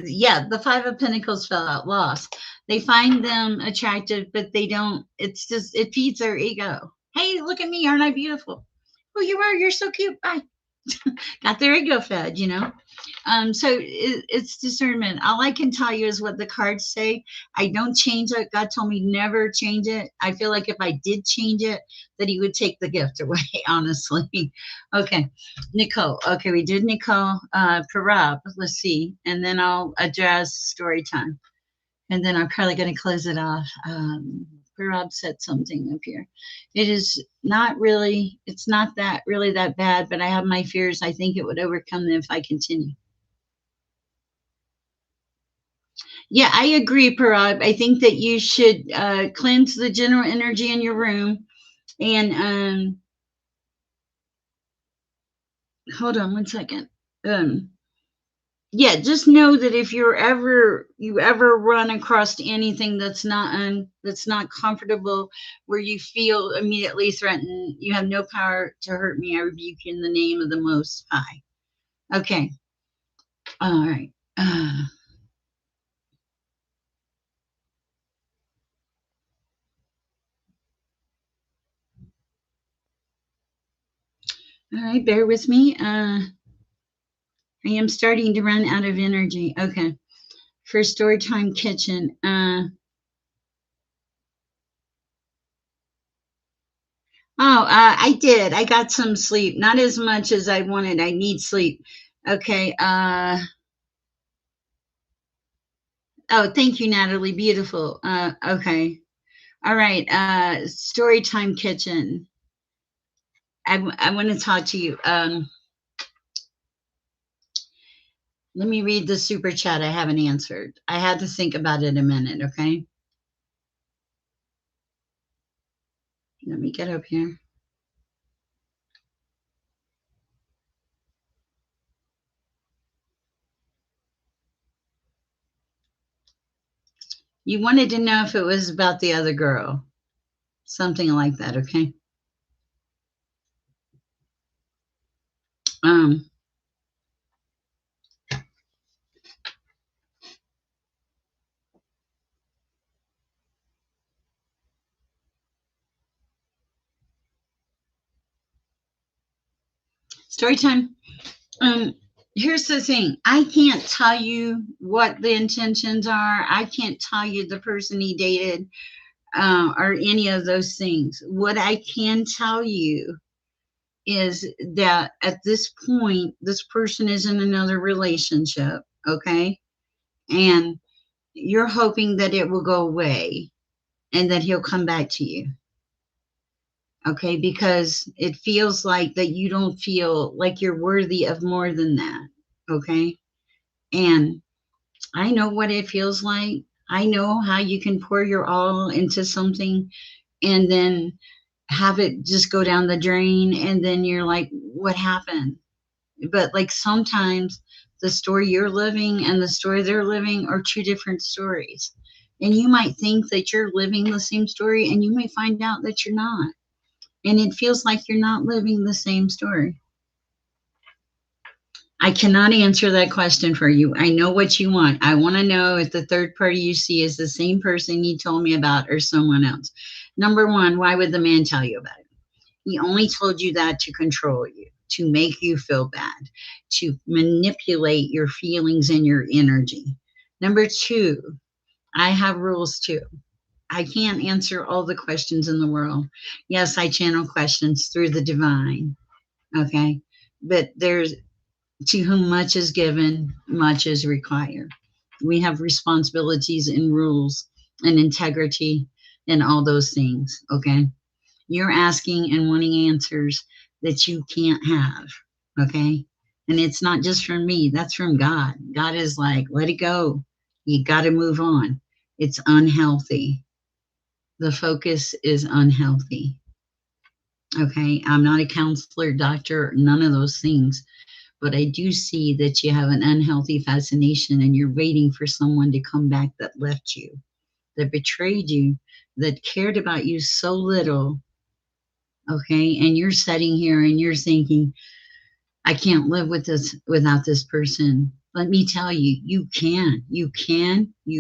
yeah, the Five of Pentacles fell out, lost. They find them attractive, but they don't, it's just, it feeds their ego. Hey, look at me. Aren't I beautiful? Oh, you are. You're so cute. Bye. Got their ego fed, you know. So it's discernment. All I can tell you is what the cards say. I don't change it. God told me never change it. I feel like if I did change it, that He would take the gift away. Honestly. Okay, Nicole. Okay, we did Nicole. Parab. Let's see, and then I'll address story time, and then I'm probably going to close it off. Parab said something up here. It is not really, it's not that really that bad, but I have my fears. I think it would overcome them if I continue. Yeah, I agree, Parab. I think that you should cleanse the general energy in your room. And hold on one second. Um, yeah, just know that if you ever run across anything that's not comfortable, where you feel immediately threatened, you have no power to hurt me. I rebuke you in the name of the Most High. Okay. All right. All right. Bear with me. I am starting to run out of energy. Okay. For Storytime Kitchen. I did. I got some sleep. Not as much as I wanted. I need sleep. Okay. Oh, thank you, Natalie. Beautiful. Okay. All right. Storytime Kitchen. I want to talk to you. Let me read the super chat I haven't answered. I had to think about it a minute. Okay. Let me get up here. You wanted to know if it was about the other girl. Something like that. Okay. Um, story time. Um, Here's the thing. I can't tell you what the intentions are. I can't tell you the person he dated or any of those things. What I can tell you is that at this point, this person is in another relationship, okay? And you're hoping that it will go away and that he'll come back to you, okay? Because it feels like that you don't feel like you're worthy of more than that, okay? And I know what it feels like. I know how you can pour your all into something and then have it just go down the drain. And then you're like, what happened? But like sometimes the story you're living and the story they're living are two different stories. And you might think that you're living the same story and you may find out that you're not. And it feels like you're not living the same story. I cannot answer that question for you. I know what you want. I want to know if the third party you see is the same person you told me about or someone else. Number one, why would the man tell you about it? He only told you that to control you, to make you feel bad, to manipulate your feelings and your energy. Number two, I have rules too. I can't answer all the questions in the world. Yes, I channel questions through the divine. Okay. But there's to whom much is given, much is required. We have responsibilities and rules and integrity and all those things. Okay. You're asking and wanting answers that you can't have. Okay. And it's not just from me, that's from God. God is like, let it go. You got to move on. It's unhealthy. The focus is unhealthy. Okay. I'm not a counselor, doctor, none of those things. But I do see that you have an unhealthy fascination and you're waiting for someone to come back that left you, that betrayed you, that cared about you so little. Okay. And you're sitting here and you're thinking, I can't live with this without this person. Let me tell you, you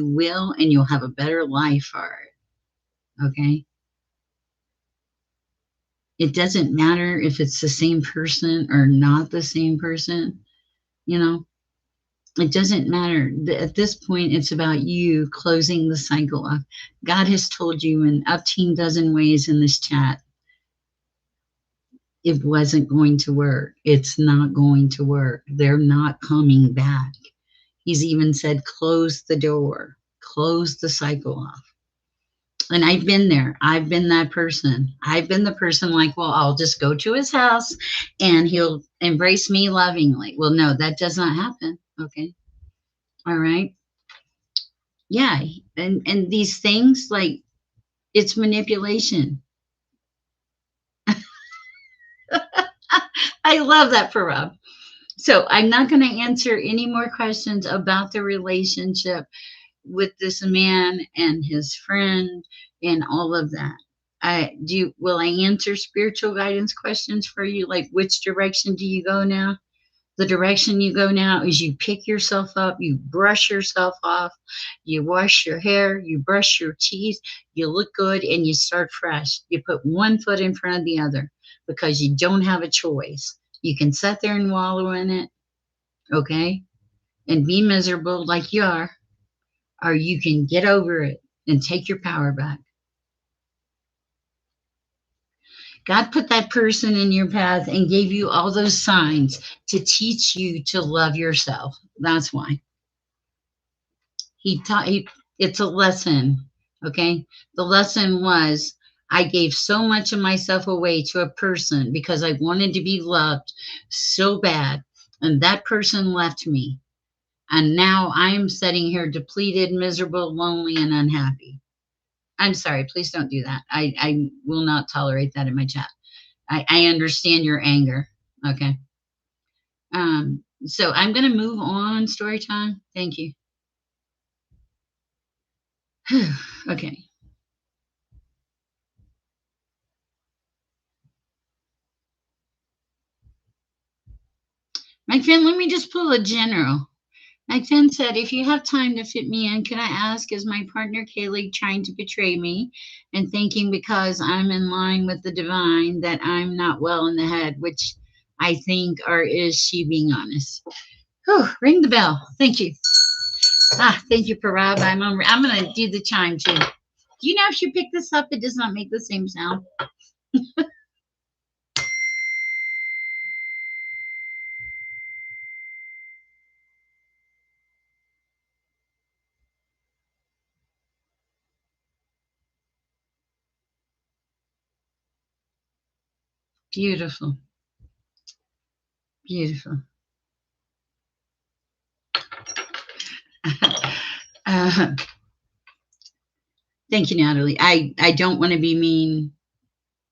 will, and you'll have a better life for it. Okay. It doesn't matter if it's the same person or not the same person, you know, it doesn't matter. At this point, it's about you closing the cycle of God has told you in up 10 dozen ways in this chat it wasn't going to work. It's not going to work. They're not coming back. He's even said, close the door, close the cycle off. And I've been there. I've been that person. I've been the person like, well, I'll just go to his house and he'll embrace me lovingly. Well, no, that does not happen. Okay. All right. Yeah. And these things, like, it's manipulation. I love that for Rob. So I'm not going to answer any more questions about the relationship with this man and his friend and all of that. I do. Will I answer spiritual guidance questions for you? Like, which direction do you go now? The direction you go now is you pick yourself up, you brush yourself off, you wash your hair, you brush your teeth, you look good, and you start fresh. You put one foot in front of the other because you don't have a choice. You can sit there and wallow in it, okay, and be miserable like you are, or you can get over it and take your power back. God put that person in your path and gave you all those signs to teach you to love yourself. That's why. It's a lesson. Okay. The lesson was I gave so much of myself away to a person because I wanted to be loved so bad. And that person left me. And now I am sitting here depleted, miserable, lonely, and unhappy. I'm sorry. Please don't do that. I will not tolerate that in my chat. I understand your anger. Okay. So I'm going to move on. Story time. Thank you. Okay. My friend, let me just pull a general. My friend said, if you have time to fit me in, can I ask, is my partner Kaylee trying to betray me and thinking because I'm in line with the divine that I'm not well in the head, which I think, or is she being honest? Whew, ring the bell. Thank you. Thank you, Parab. I'm going to do the chime too. Do you know if you pick this up, it does not make the same sound? Beautiful. Beautiful. uh, Thank you, Natalie. I don't want to be mean.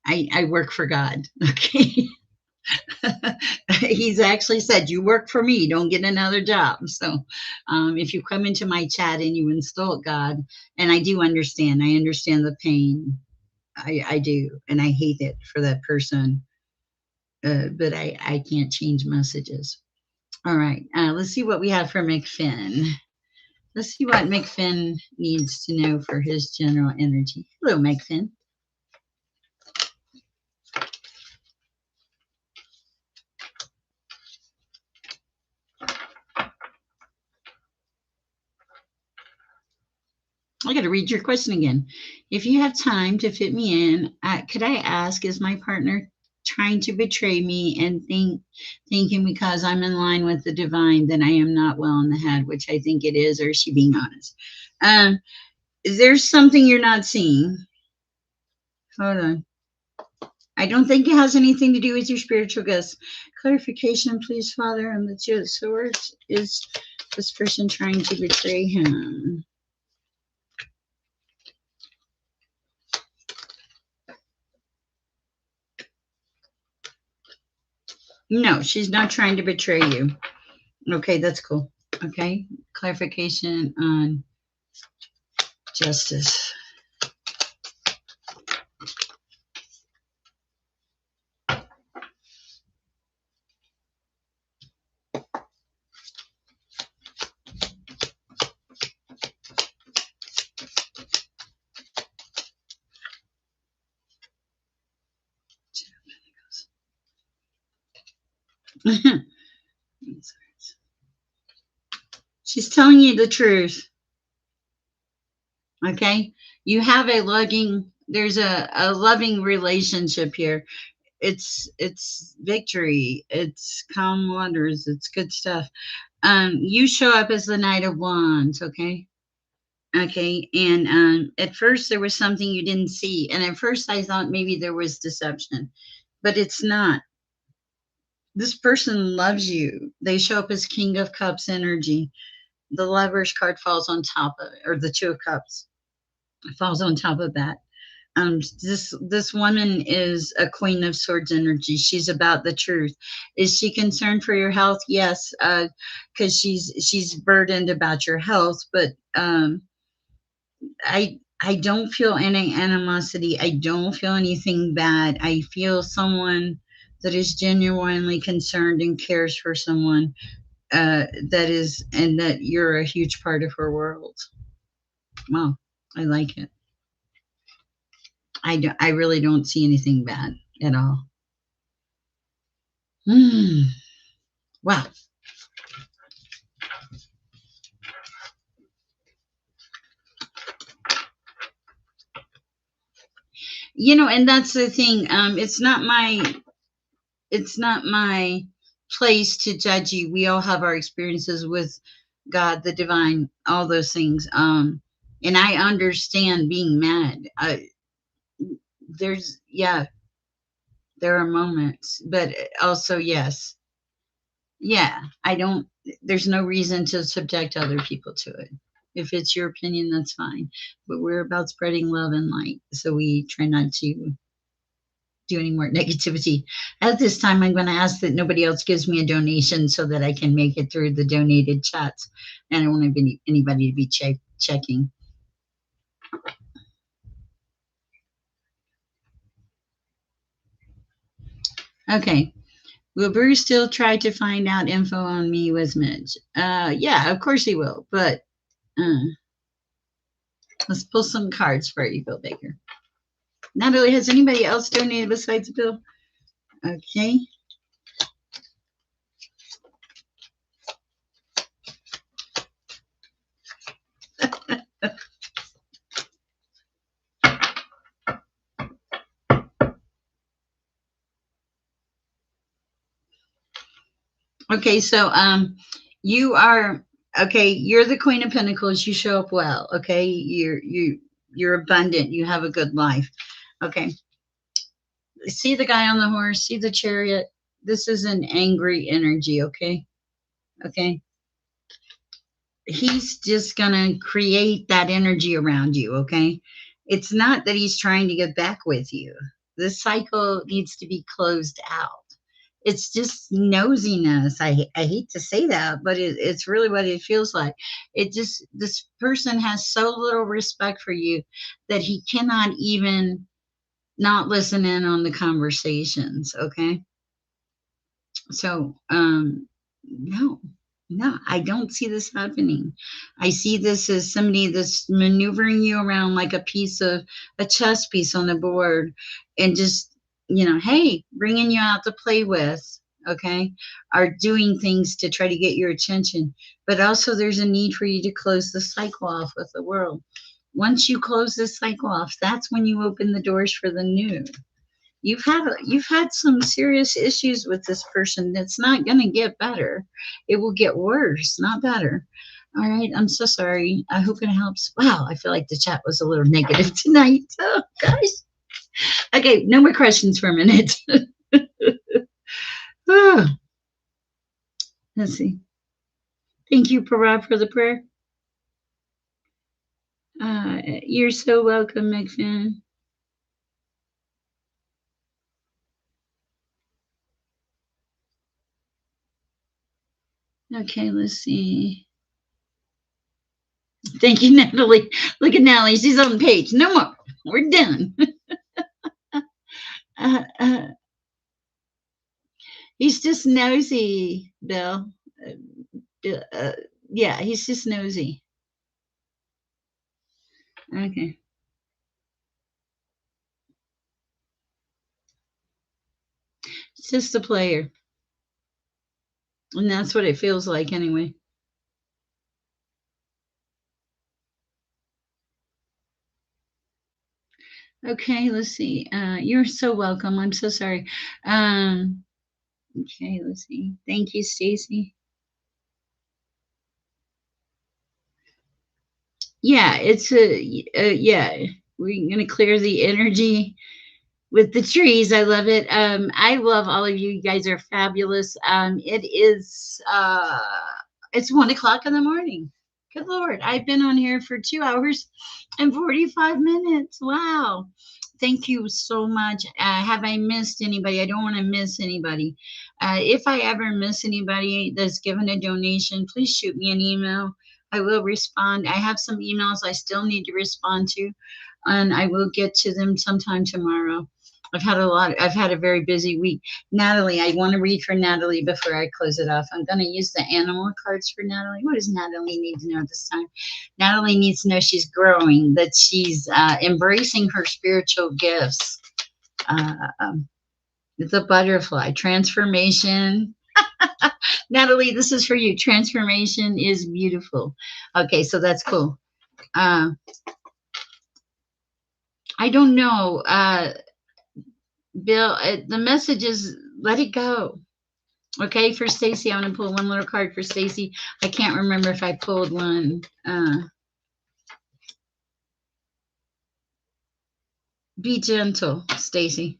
I work for God. Okay. He's actually said, you work for me, don't get another job. So if you come into my chat and you insult God, and I do understand, I understand the pain. I do. And I hate it for that person. But I can't change messages. All right. Let's see what we have for McFinn. Let's see what McFinn needs to know for his general energy. Hello, McFinn. I got to read your question again. If you have time to fit me in, could I ask, is my partner trying to betray me and thinking because I'm in line with the divine that I am not well in the head, which I think it is, or is she being honest? There's something you're not seeing. Hold on. I don't think it has anything to do with your spiritual gifts. Clarification, please, Father, on the Two of Swords. Is this person trying to betray him? No, she's not trying to betray you. Okay, that's cool. Okay, clarification on justice. She's telling you the truth. Okay, you have a loving. There's a loving relationship here. It's victory. It's calm waters. It's good stuff. You show up as the Knight of Wands. Okay. Okay. And at first there was something you didn't see. And at first I thought maybe there was deception, but it's not. This person loves you. They show up as King of Cups energy. The Lovers card falls on top of it, or the Two of Cups falls on top of that. This woman is a Queen of Swords energy. She's about the truth. Is she concerned for your health? Yes, because she's burdened about your health. But I don't feel any animosity. I don't feel anything bad. I feel someone that is genuinely concerned and cares for someone, that is, and that you're a huge part of her world. Wow, I like it. I really don't see anything bad at all. Mm, wow. And that's the thing. It's not my place to judge you. We all have our experiences with God, the divine, all those things. And I understand being mad. Yeah, there are moments, but also, yes, yeah, I don't, there's no reason to subject other people to it. If it's your opinion, that's fine. But we're about spreading love and light. So we try not to do any more negativity. At this time, I'm going to ask that nobody else gives me a donation so that I can make it through the donated chats. And I don't want anybody to be checking. Okay. Will Bruce still try to find out info on me with Midge? Yeah, of course he will. But uh, let's pull some cards for you, Bill Baker. Natalie, has anybody else donated besides Bill? Okay. Okay, so you are okay, you're the Queen of Pentacles, you show up well, okay? You're abundant, you have a good life. Okay. See the guy on the horse, see the chariot. This is an angry energy, okay? Okay. He's just gonna create that energy around you, okay? It's not that he's trying to get back with you. This cycle needs to be closed out. It's just nosiness. I hate to say that, but it's really what it feels like. This person has so little respect for you that he cannot even not listen in on the conversations, okay? So, no, no, I don't see this happening. I see this as somebody that's maneuvering you around like a piece of a chess piece on the board, and just, hey, bringing you out to play with, okay, are doing things to try to get your attention. But also, there's a need for you to close the cycle off with the world. Once you close this cycle off, that's when you open the doors for the new. You've had some serious issues with this person. That's not going to get better. It will get worse, not better. All right, I'm so sorry. I hope it helps. Wow, I feel like the chat was a little negative tonight. Oh gosh. Okay, no more questions for a minute. Oh, let's see. Thank you, Parab, for the prayer. You're so welcome, McFinn. Okay, let's see. Thank you, Natalie. Look at Natalie. She's on the page. No more. We're done. uh, uh, he's just nosy, Bill. Yeah, he's just nosy. Okay. It's just a player. And that's what it feels like anyway. Okay, let's see. You're so welcome. I'm so sorry. Okay, let's see. Thank you, Stacy. yeah, it's yeah. We're gonna clear the energy with the trees. I love it. I love all of you. You guys are fabulous. It's 1 o'clock in the morning. Good Lord. I've been on here for 2 hours and 45 minutes. Wow. Thank you so much. Have I missed anybody? I don't want to miss anybody. If I ever miss anybody that's given a donation, please shoot me an email. I will respond. I have some emails I still need to respond to, and I will get to them sometime tomorrow. I've had a very busy week. Natalie, I want to read for Natalie before I close it off. I'm going to use the animal cards for Natalie. What does Natalie need to know this time? Natalie needs to know she's growing, that she's embracing her spiritual gifts. Um, the butterfly, transformation. Natalie, this is for you. Transformation is beautiful. Okay, so that's cool. Uh, I don't know. Bill, the message is let it go. Okay, for Stacy, I'm going to pull one little card for Stacy. I can't remember if I pulled one. Be gentle, Stacy.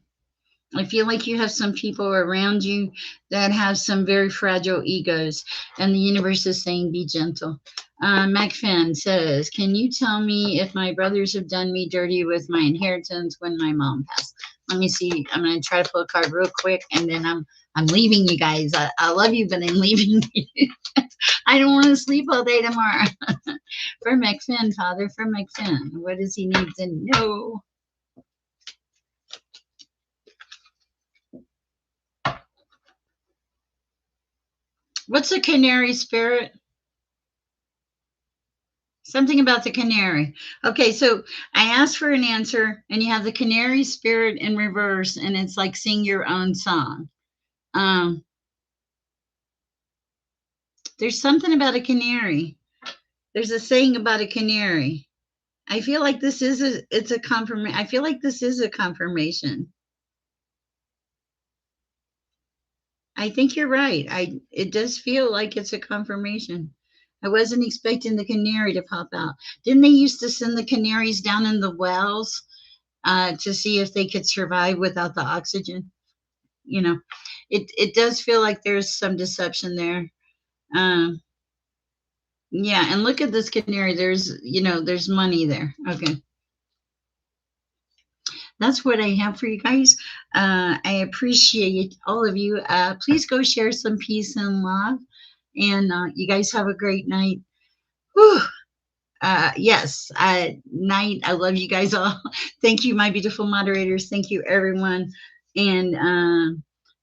I feel like you have some people around you that have some very fragile egos, and the universe is saying, be gentle. MacFan says, can you tell me if my brothers have done me dirty with my inheritance when my mom passed? Let me see. I'm going to try to pull a card real quick, and then I'm leaving you guys. I love you, but I'm leaving you. I don't want to sleep all day tomorrow. For MacFan, Father, for MacFan, what does he need to know? What's a canary spirit? Something about the canary. Okay, so I asked for an answer, and you have the canary spirit in reverse, and it's like sing your own song. Um, there's something about a canary. There's a saying about a canary. I feel like this is it's a confirmation. I feel like this is a confirmation. I think you're right. It does feel like it's a confirmation. I wasn't expecting the canary to pop out. Didn't they used to send the canaries down in the wells to see if they could survive without the oxygen? You know, it does feel like there's some deception there. Um, yeah, and look at this canary. There's money there. Okay, that's what I have for you guys. I appreciate all of you. Please go share some peace and love, and you guys have a great night. Whew. Yes, night. I love you guys all. Thank you, my beautiful moderators. Thank you, everyone. And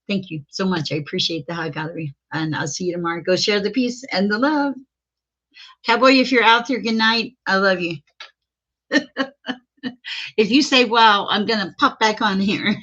thank you so much. I appreciate the high gallery. And I'll see you tomorrow. Go share the peace and the love. Cowboy, if you're out there, good night. I love you. If you say, wow, I'm going to pop back on here.